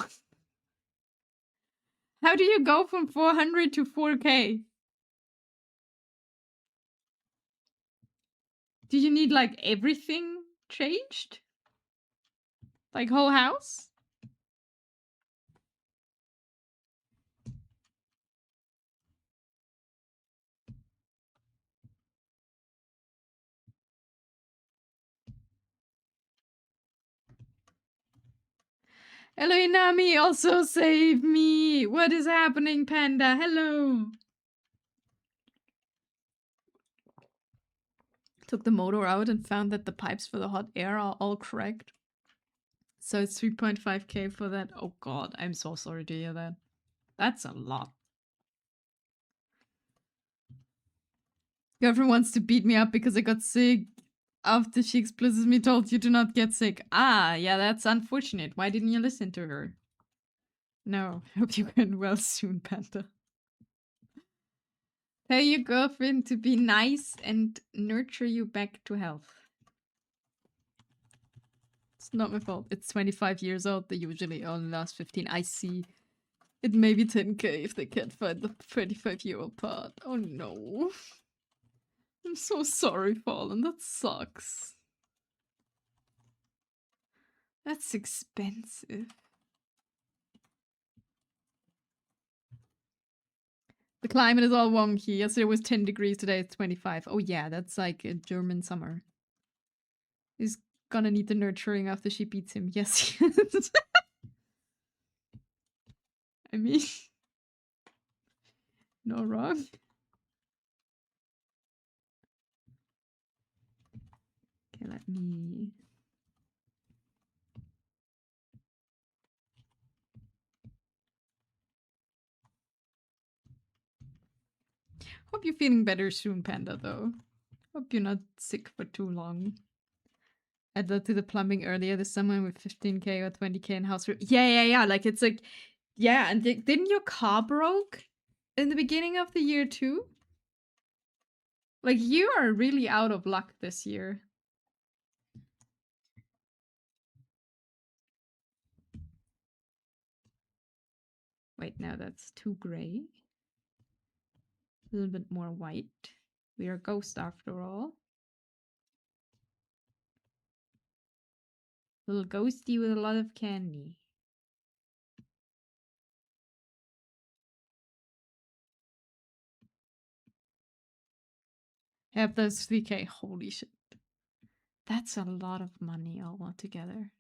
How do you go from 400 to 4K? Do you need, like, everything changed? Like, whole house? Hello, Inami, also save me! What is happening, Panda? Hello! Took the motor out and found that the pipes for the hot air are all cracked. So it's 3.5K for that. Oh god, I'm so sorry to hear that. That's a lot. Girlfriend wants to beat me up because I got sick. After she explicitly me told you to not get sick. Yeah, that's unfortunate. Why didn't you listen to her? No, hope you get well soon, Panda. Tell your girlfriend to be nice and nurture you back to health. It's not my fault. It's 25 years old. They usually only last 15. I see. It may be 10K if they can't find the 25-year-old part. Oh no. I'm so sorry, Fallen. That sucks. That's expensive. The climate is all wonky. Yesterday was 10 degrees, today it's 25. Oh yeah, that's like a German summer. He's gonna need the nurturing after she beats him. Yes, yes. I mean, no wrong. Okay, let me... Hope you're feeling better soon, Panda, though. Hope you're not sick for too long. Add that to the plumbing earlier this summer with 15K or 20K in house. Yeah. Like, it's like, yeah. And didn't your car broke in the beginning of the year, too? Like, you are really out of luck this year. Wait, no, that's too gray. A little bit more white. We are a ghost after all. Little ghosty with a lot of candy. Have those 3K. Holy shit. That's a lot of money all together.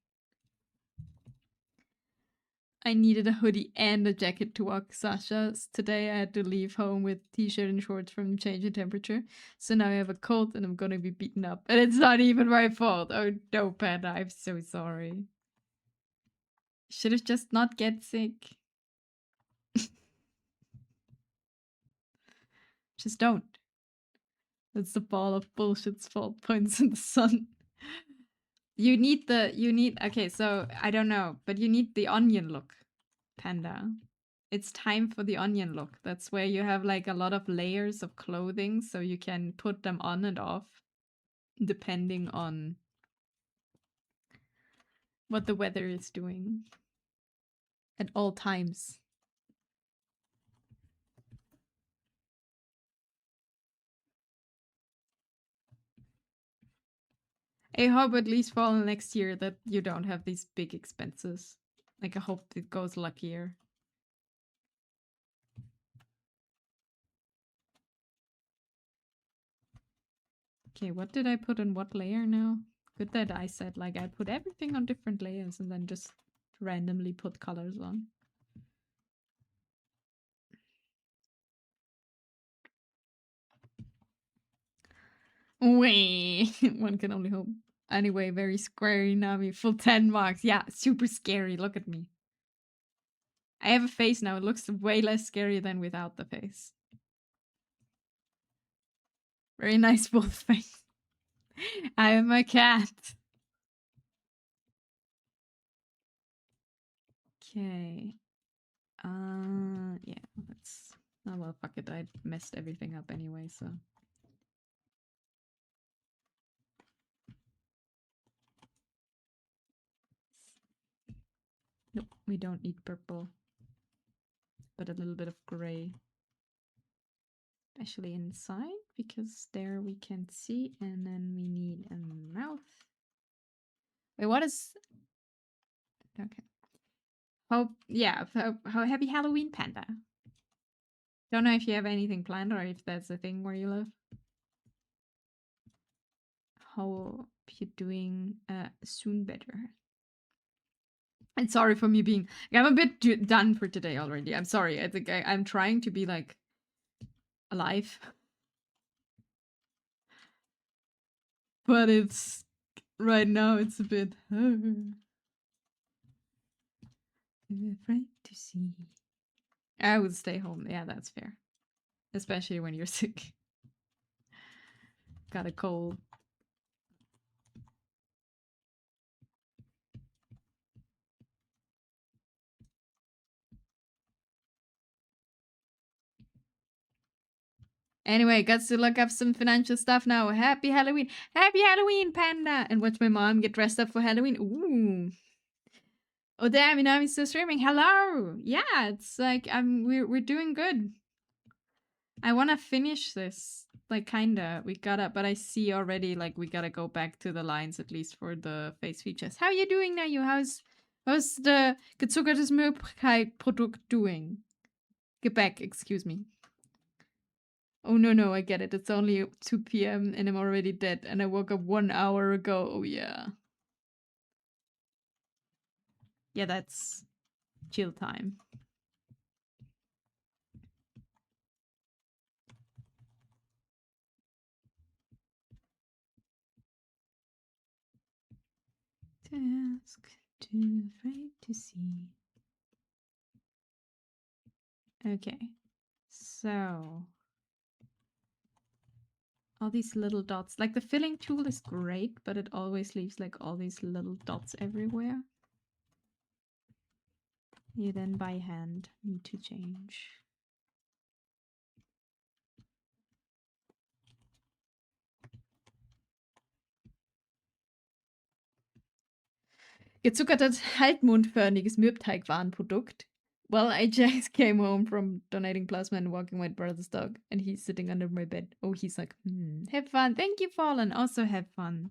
I needed a hoodie and a jacket to walk Sasha's. Today I had to leave home with t-shirt and shorts from changing temperature. So now I have a cold and I'm gonna be beaten up. And it's not even my fault. Oh no, Panda, I'm so sorry. Should have just not get sick. Just don't. That's the ball of bullshit's fault. Points in the sun. Okay, so I don't know, but you need the onion look, Panda. It's time for the onion look. That's where you have like a lot of layers of clothing so you can put them on and off depending on what the weather is doing at all times. I hope at least for next year that you don't have these big expenses. Like, I hope it goes luckier. Okay, what did I put on what layer now? Good that I said, like, I put everything on different layers and then just randomly put colors on. Wait, one can only hope. Anyway, very scary Nami. Full 10 marks. Yeah, super scary. Look at me. I have a face now. It looks way less scary than without the face. Very nice wolf face. I am a cat. Okay. Yeah, let's... Oh, well, fuck it. I messed everything up anyway, so... Nope, we don't need purple. But a little bit of gray. Especially inside, because there we can see, and then we need a mouth. Wait, what is... Okay. Hope, yeah, happy Halloween, Panda. Don't know if you have anything planned or if that's a thing where you live. Hope you're doing soon better. And sorry for me being... I'm a bit done for today already. I'm sorry. I think I'm trying to be, like, alive. But it's... Right now, it's a bit... afraid to see. I would stay home. Yeah, that's fair. Especially when you're sick. Got a cold. Anyway, got to look up some financial stuff now. Happy Halloween. Happy Halloween, Panda! And watch my mom get dressed up for Halloween. Ooh. Oh damn, Inami's still streaming. Hello! Yeah, it's like we're doing good. I wanna finish this. Like kinda. We gotta, but I see already like we gotta go back to the lines at least for the face features. How are you doing now, you? How's the gezuckertes Möglichkeit-Produkt doing? Gebäck, excuse me. Oh no, I get it. It's only 2 p.m. and I'm already dead and I woke up 1 hour ago. Oh yeah. Yeah, that's chill time. Task too afraid to see. Okay. So all these little dots. Like the filling tool is great, but it always leaves like all these little dots everywhere. You then by hand need to change. Gezuckertes halbmondförmiges Mürbteigwarenprodukt. Well, I just came home from donating plasma and walking my brother's dog, and he's sitting under my bed. Oh, he's like, have fun. Thank you, Fallen. Also have fun.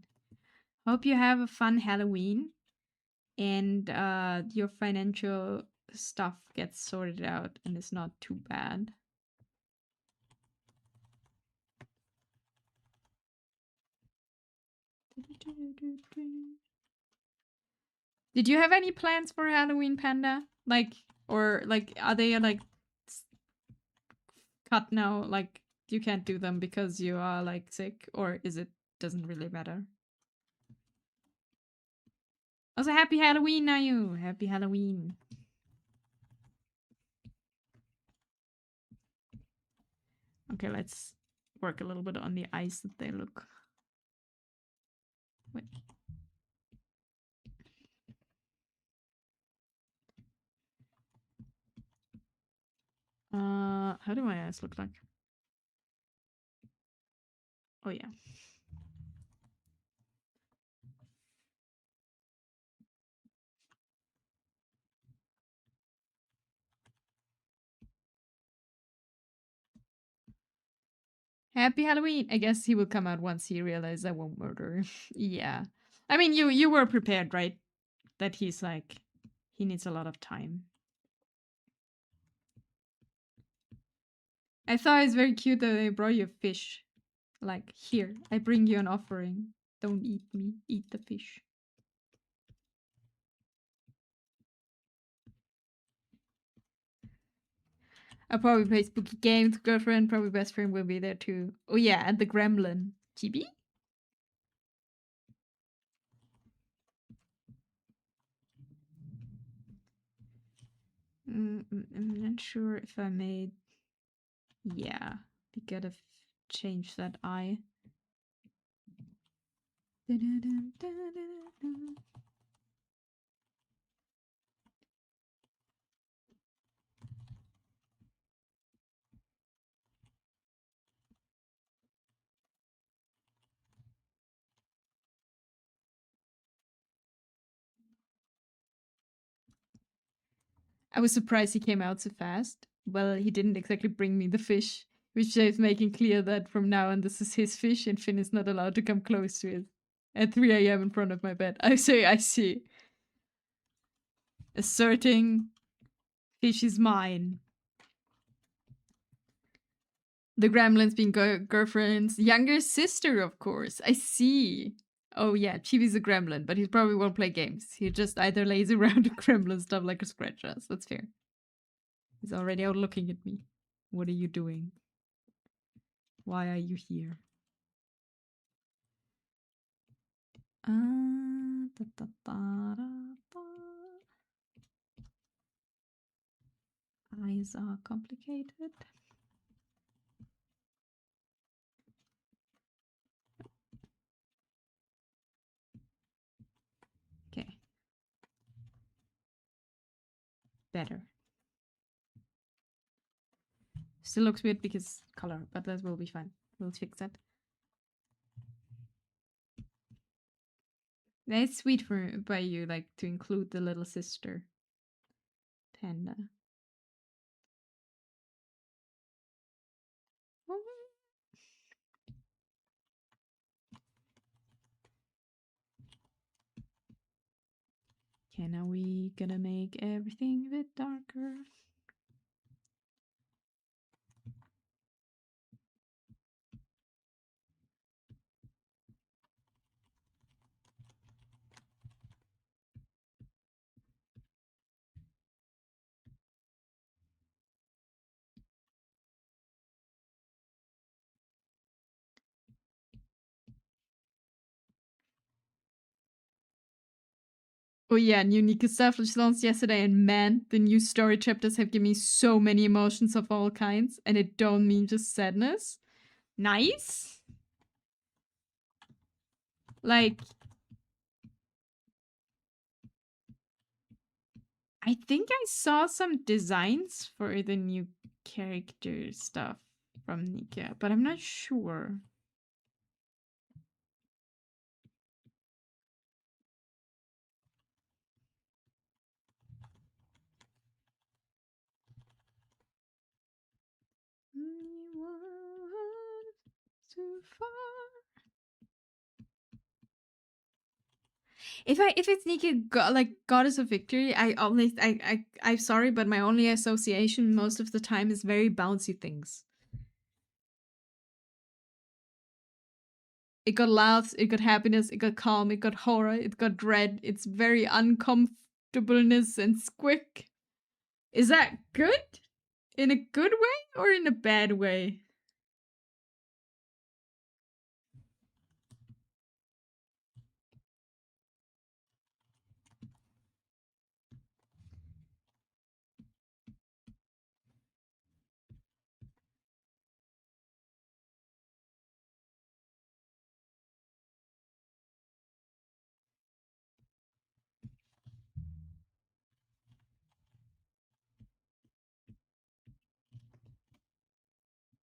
Hope you have a fun Halloween and your financial stuff gets sorted out and it's not too bad. Did you have any plans for Halloween, Panda? Like, or like, are they like cut now? Like, you can't do them because you are like sick, or is it doesn't really matter? Also, happy Halloween, Nayu! Happy Halloween. Okay, let's work a little bit on the eyes that they look. Wait. How do my eyes look like? Oh yeah. Happy Halloween! I guess he will come out once he realizes I won't murder. Yeah. I mean, you were prepared, right? That he's like, he needs a lot of time. I thought it's very cute that they brought you fish. Like, here, I bring you an offering. Don't eat me, eat the fish. I'll probably play spooky games. Girlfriend, probably best friend will be there too. Oh yeah, and the gremlin. Chibi? I'm not sure if I made... Yeah, we gotta change that eye. I was surprised he came out so fast. Well, he didn't exactly bring me the fish, which is making clear that from now on this is his fish and Finn is not allowed to come close to it at 3 a.m. in front of my bed. I see. Asserting fish is mine. The gremlins being girlfriend's younger sister, of course. I see. Oh yeah, Chibi's a gremlin, but he probably won't play games. He just either lays around and gremlin stuff like a scratch us. That's fair. He's already out looking at me. What are you doing? Why are you here? Eyes are complicated. Okay. Better. Still looks weird because color, but that will be fine. We'll fix that. That's sweet by you, like, to include the little sister. Panda. Okay, now we gotta make everything a bit darker. Oh yeah, new Nika stuff which launched yesterday, and man, the new story chapters have given me so many emotions of all kinds, and it don't mean just sadness. Nice. Like, I think I saw some designs for the new character stuff from Nika, but I'm not sure. Too far. If it's Nika like Goddess of Victory, I'm sorry, but my only association most of the time is very bouncy things. It got laughs, it got happiness, it got calm, it got horror, it got dread. It's very uncomfortableness and squick. Is that good? In a good way or in a bad way?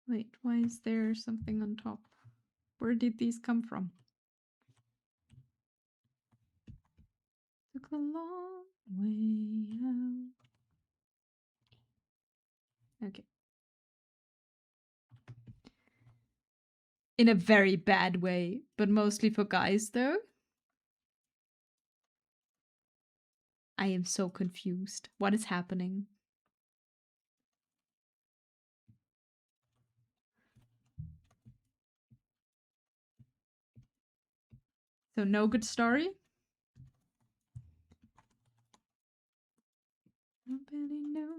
Wait, why is there something on top? Where did these come from? Took a long way out. Okay. In a very bad way, but mostly for guys though. I am so confused. What is happening? So no good story? Nobody know.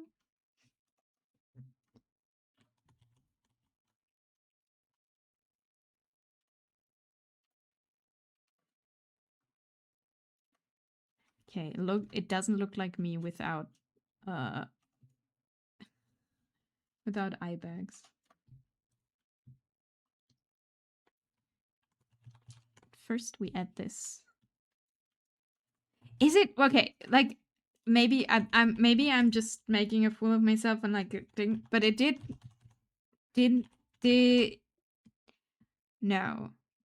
Okay, look, it doesn't look like me without without eye bags. First, we add this. Is it okay? Like maybe I'm just making a fool of myself and like thing, but it did no,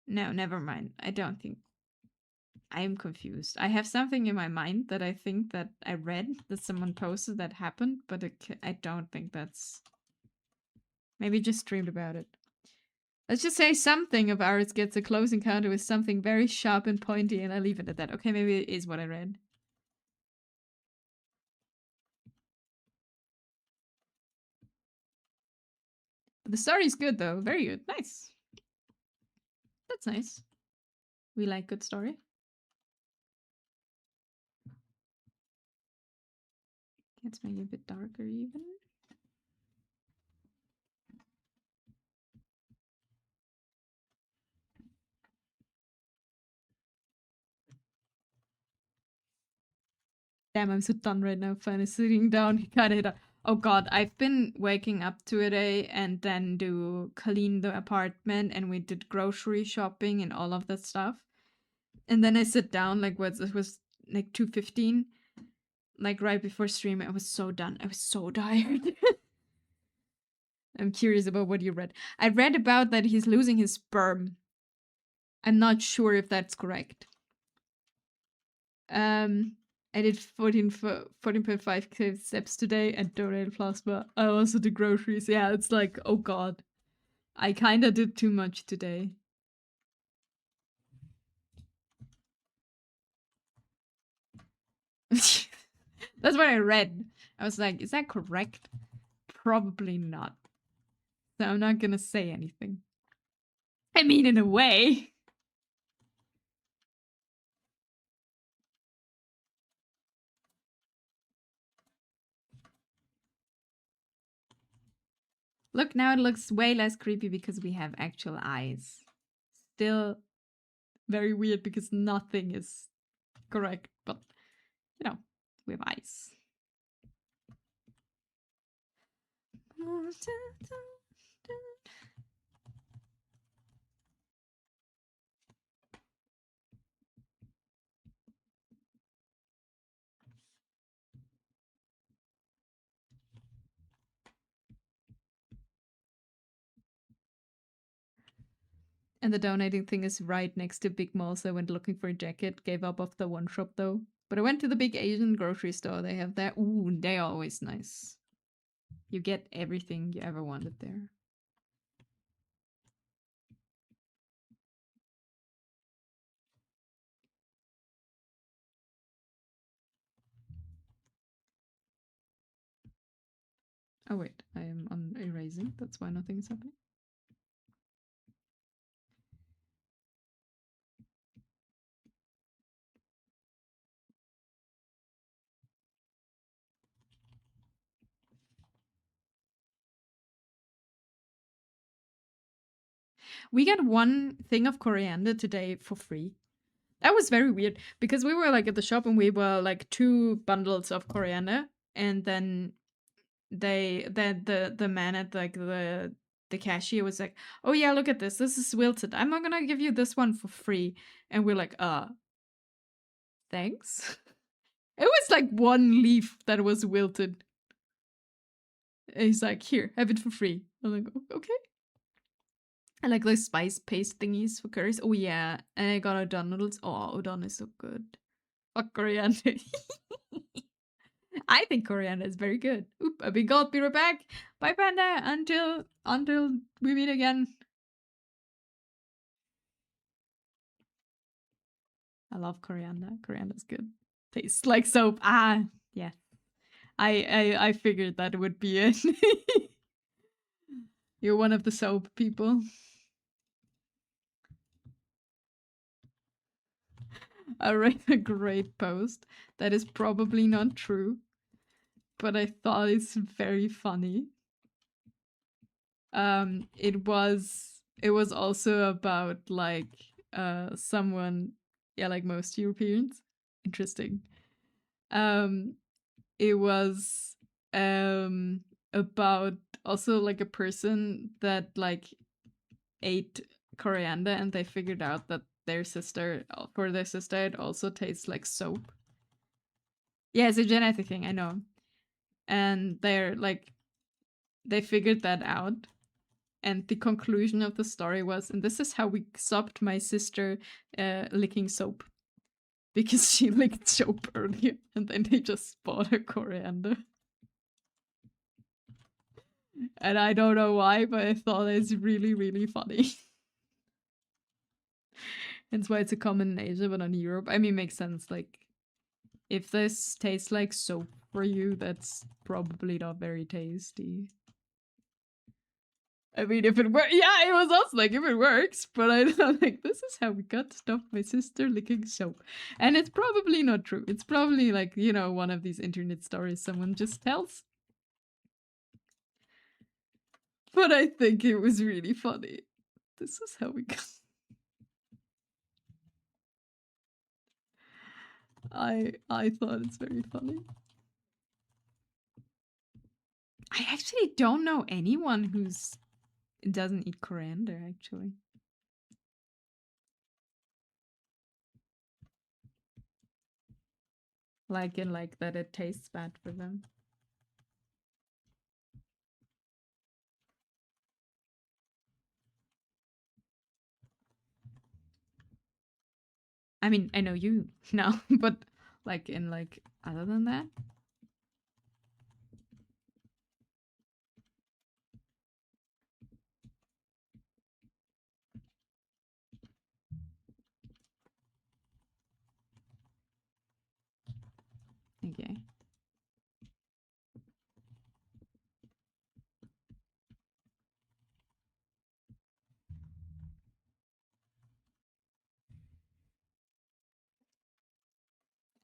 never mind. I don't think I am confused. I have something in my mind that I think that I read that someone posted that happened, but I don't think that's. Maybe just dreamed about it. Let's just say something of ours gets a close encounter with something very sharp and pointy, and I leave it at that. Okay, maybe it is what I read. But the story is good, though. Very good. Nice. That's nice. We like good story. Let's make it a bit darker, even. Damn, I'm so done right now. Finally sitting down. Got it. Oh god, I've been waking up to a day and then do clean the apartment, and we did grocery shopping and all of that stuff. And then I sit down like it was like 2:15, like right before stream. I was so done. I was so tired. I'm curious about what you read. I read about that he's losing his sperm. I'm not sure if that's correct. I did 14.5k steps today and donated plasma. I also did groceries. Yeah, it's like, oh god. I kinda did too much today. That's what I read. I was like, is that correct? Probably not. So I'm not gonna say anything. I mean, in a way. Look, now it looks way less creepy because we have actual eyes. Still very weird because nothing is correct, but you know, we have eyes. And the donating thing is right next to big mall, so I went looking for a jacket. Gave up of the one shop though. But I went to the big Asian grocery store. They have that. Ooh, they're always nice. You get everything you ever wanted there. Oh wait, I am on erasing. That's why nothing is happening. We got one thing of coriander today for free. That was very weird because we were like at the shop and we were like 2 bundles of coriander, and then the man at like the cashier was like, "Oh yeah, look at this. This is wilted. I'm not gonna give you this one for free." And we're like, thanks." It was like 1 leaf that was wilted. And he's like, "Here, have it for free." I'm like, "Okay." I like those spice paste thingies for curries. Oh yeah, and I got udon noodles. Oh, udon is so good. Fuck coriander. I think coriander is very good. Oop, I've been gold. Be right back. Bye, Panda. Until we meet again. I love coriander. Coriander's good. Tastes like soap. Ah, yeah. I figured that would be it. You're one of the soap people. I read a great post that is probably not true, but I thought it's very funny. It was also about like someone, yeah, like most Europeans. Interesting. It was a about also like a person that like ate coriander and they figured out that for their sister it also tastes like soap. Yeah, it's a genetic thing, I know. And they figured that out. And the conclusion of the story was, and this is how we stopped my sister licking soap. Because she licked soap earlier, and then they just bought her coriander. And I don't know why, but I thought it's really, really funny. That's why it's a common in Asia, but not in Europe. I mean, it makes sense. Like, if this tastes like soap for you, that's probably not very tasty. I mean, if it works, yeah, it was also like, if it works, but I don't like, this is how we got to stop my sister licking soap. And it's probably not true. It's probably like, you know, one of these internet stories someone just tells. But I think it was really funny. This is how we got. I thought it's very funny. I actually don't know anyone who's doesn't eat coriander, actually. Like in like that it tastes bad for them. I mean, I know you now, but like in like other than that. Okay.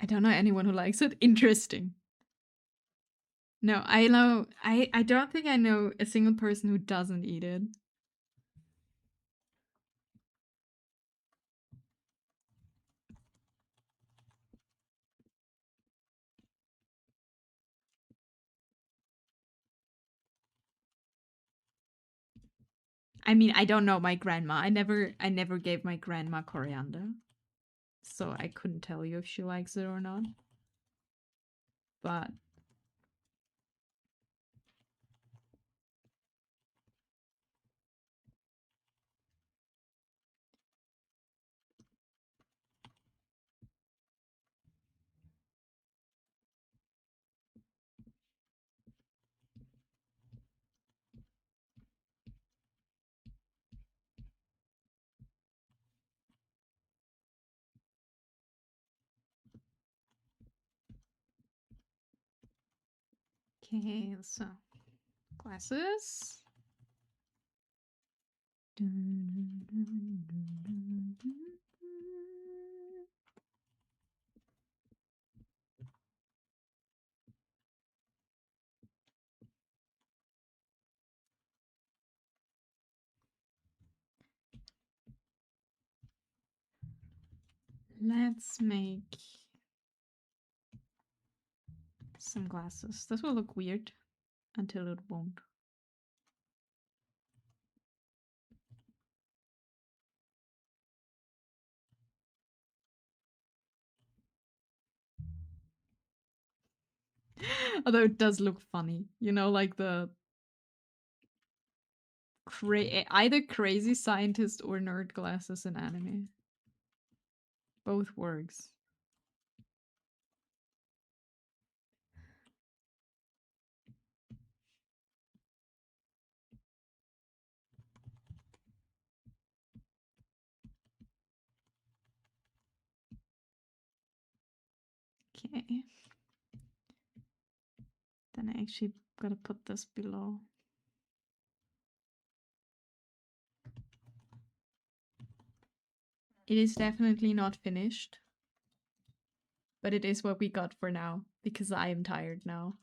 I don't know anyone who likes it. Interesting. No, I know I don't think I know a single person who doesn't eat it. I mean, I don't know my grandma. I never gave my grandma coriander. So I couldn't tell you if she likes it or not. But okay, so glasses. Let's make some glasses. This will look weird until it won't. Although it does look funny, you know, like the either crazy scientist or nerd glasses in anime. Both works. Okay. Then I actually gotta put this below. It is definitely not finished. But it is what we got for now, because I am tired now.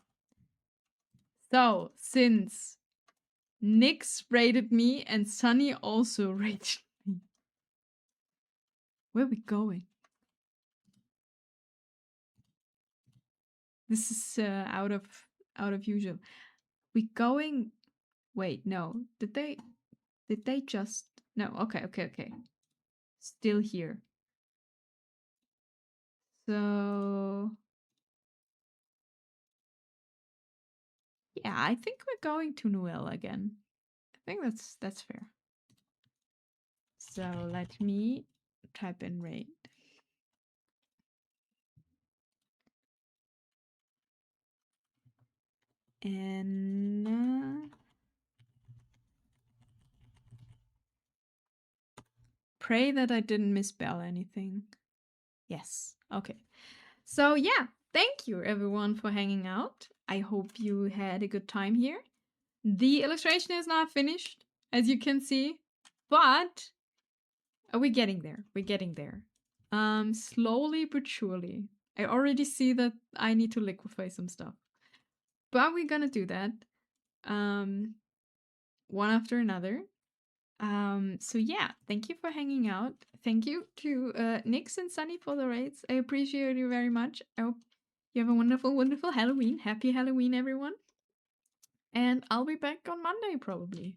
So, since Nyx rated me and Sunny also rated me. Where are we going? This is out of usual. we going? Wait, no. Did they just? No. Okay. Still here. So yeah, I think we're going to Noel again. I think that's fair. So let me type in raid. And pray that I didn't misspell anything. Yes. Okay. So yeah, thank you everyone for hanging out. I hope you had a good time here. The illustration is not finished, as you can see, but we're getting there. We're getting there. Slowly but surely. I already see that I need to liquefy some stuff. But we're gonna do that. One after another. So yeah, thank you for hanging out. Thank you to Nyx and Sunny for the raids. I appreciate you very much. I hope you have a wonderful, wonderful Halloween. Happy Halloween, everyone. And I'll be back on Monday, probably.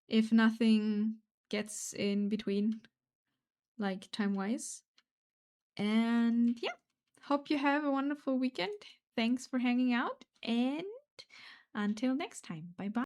If nothing gets in between, like time-wise. And yeah, hope you have a wonderful weekend. Thanks for hanging out. And until next time, bye-bye.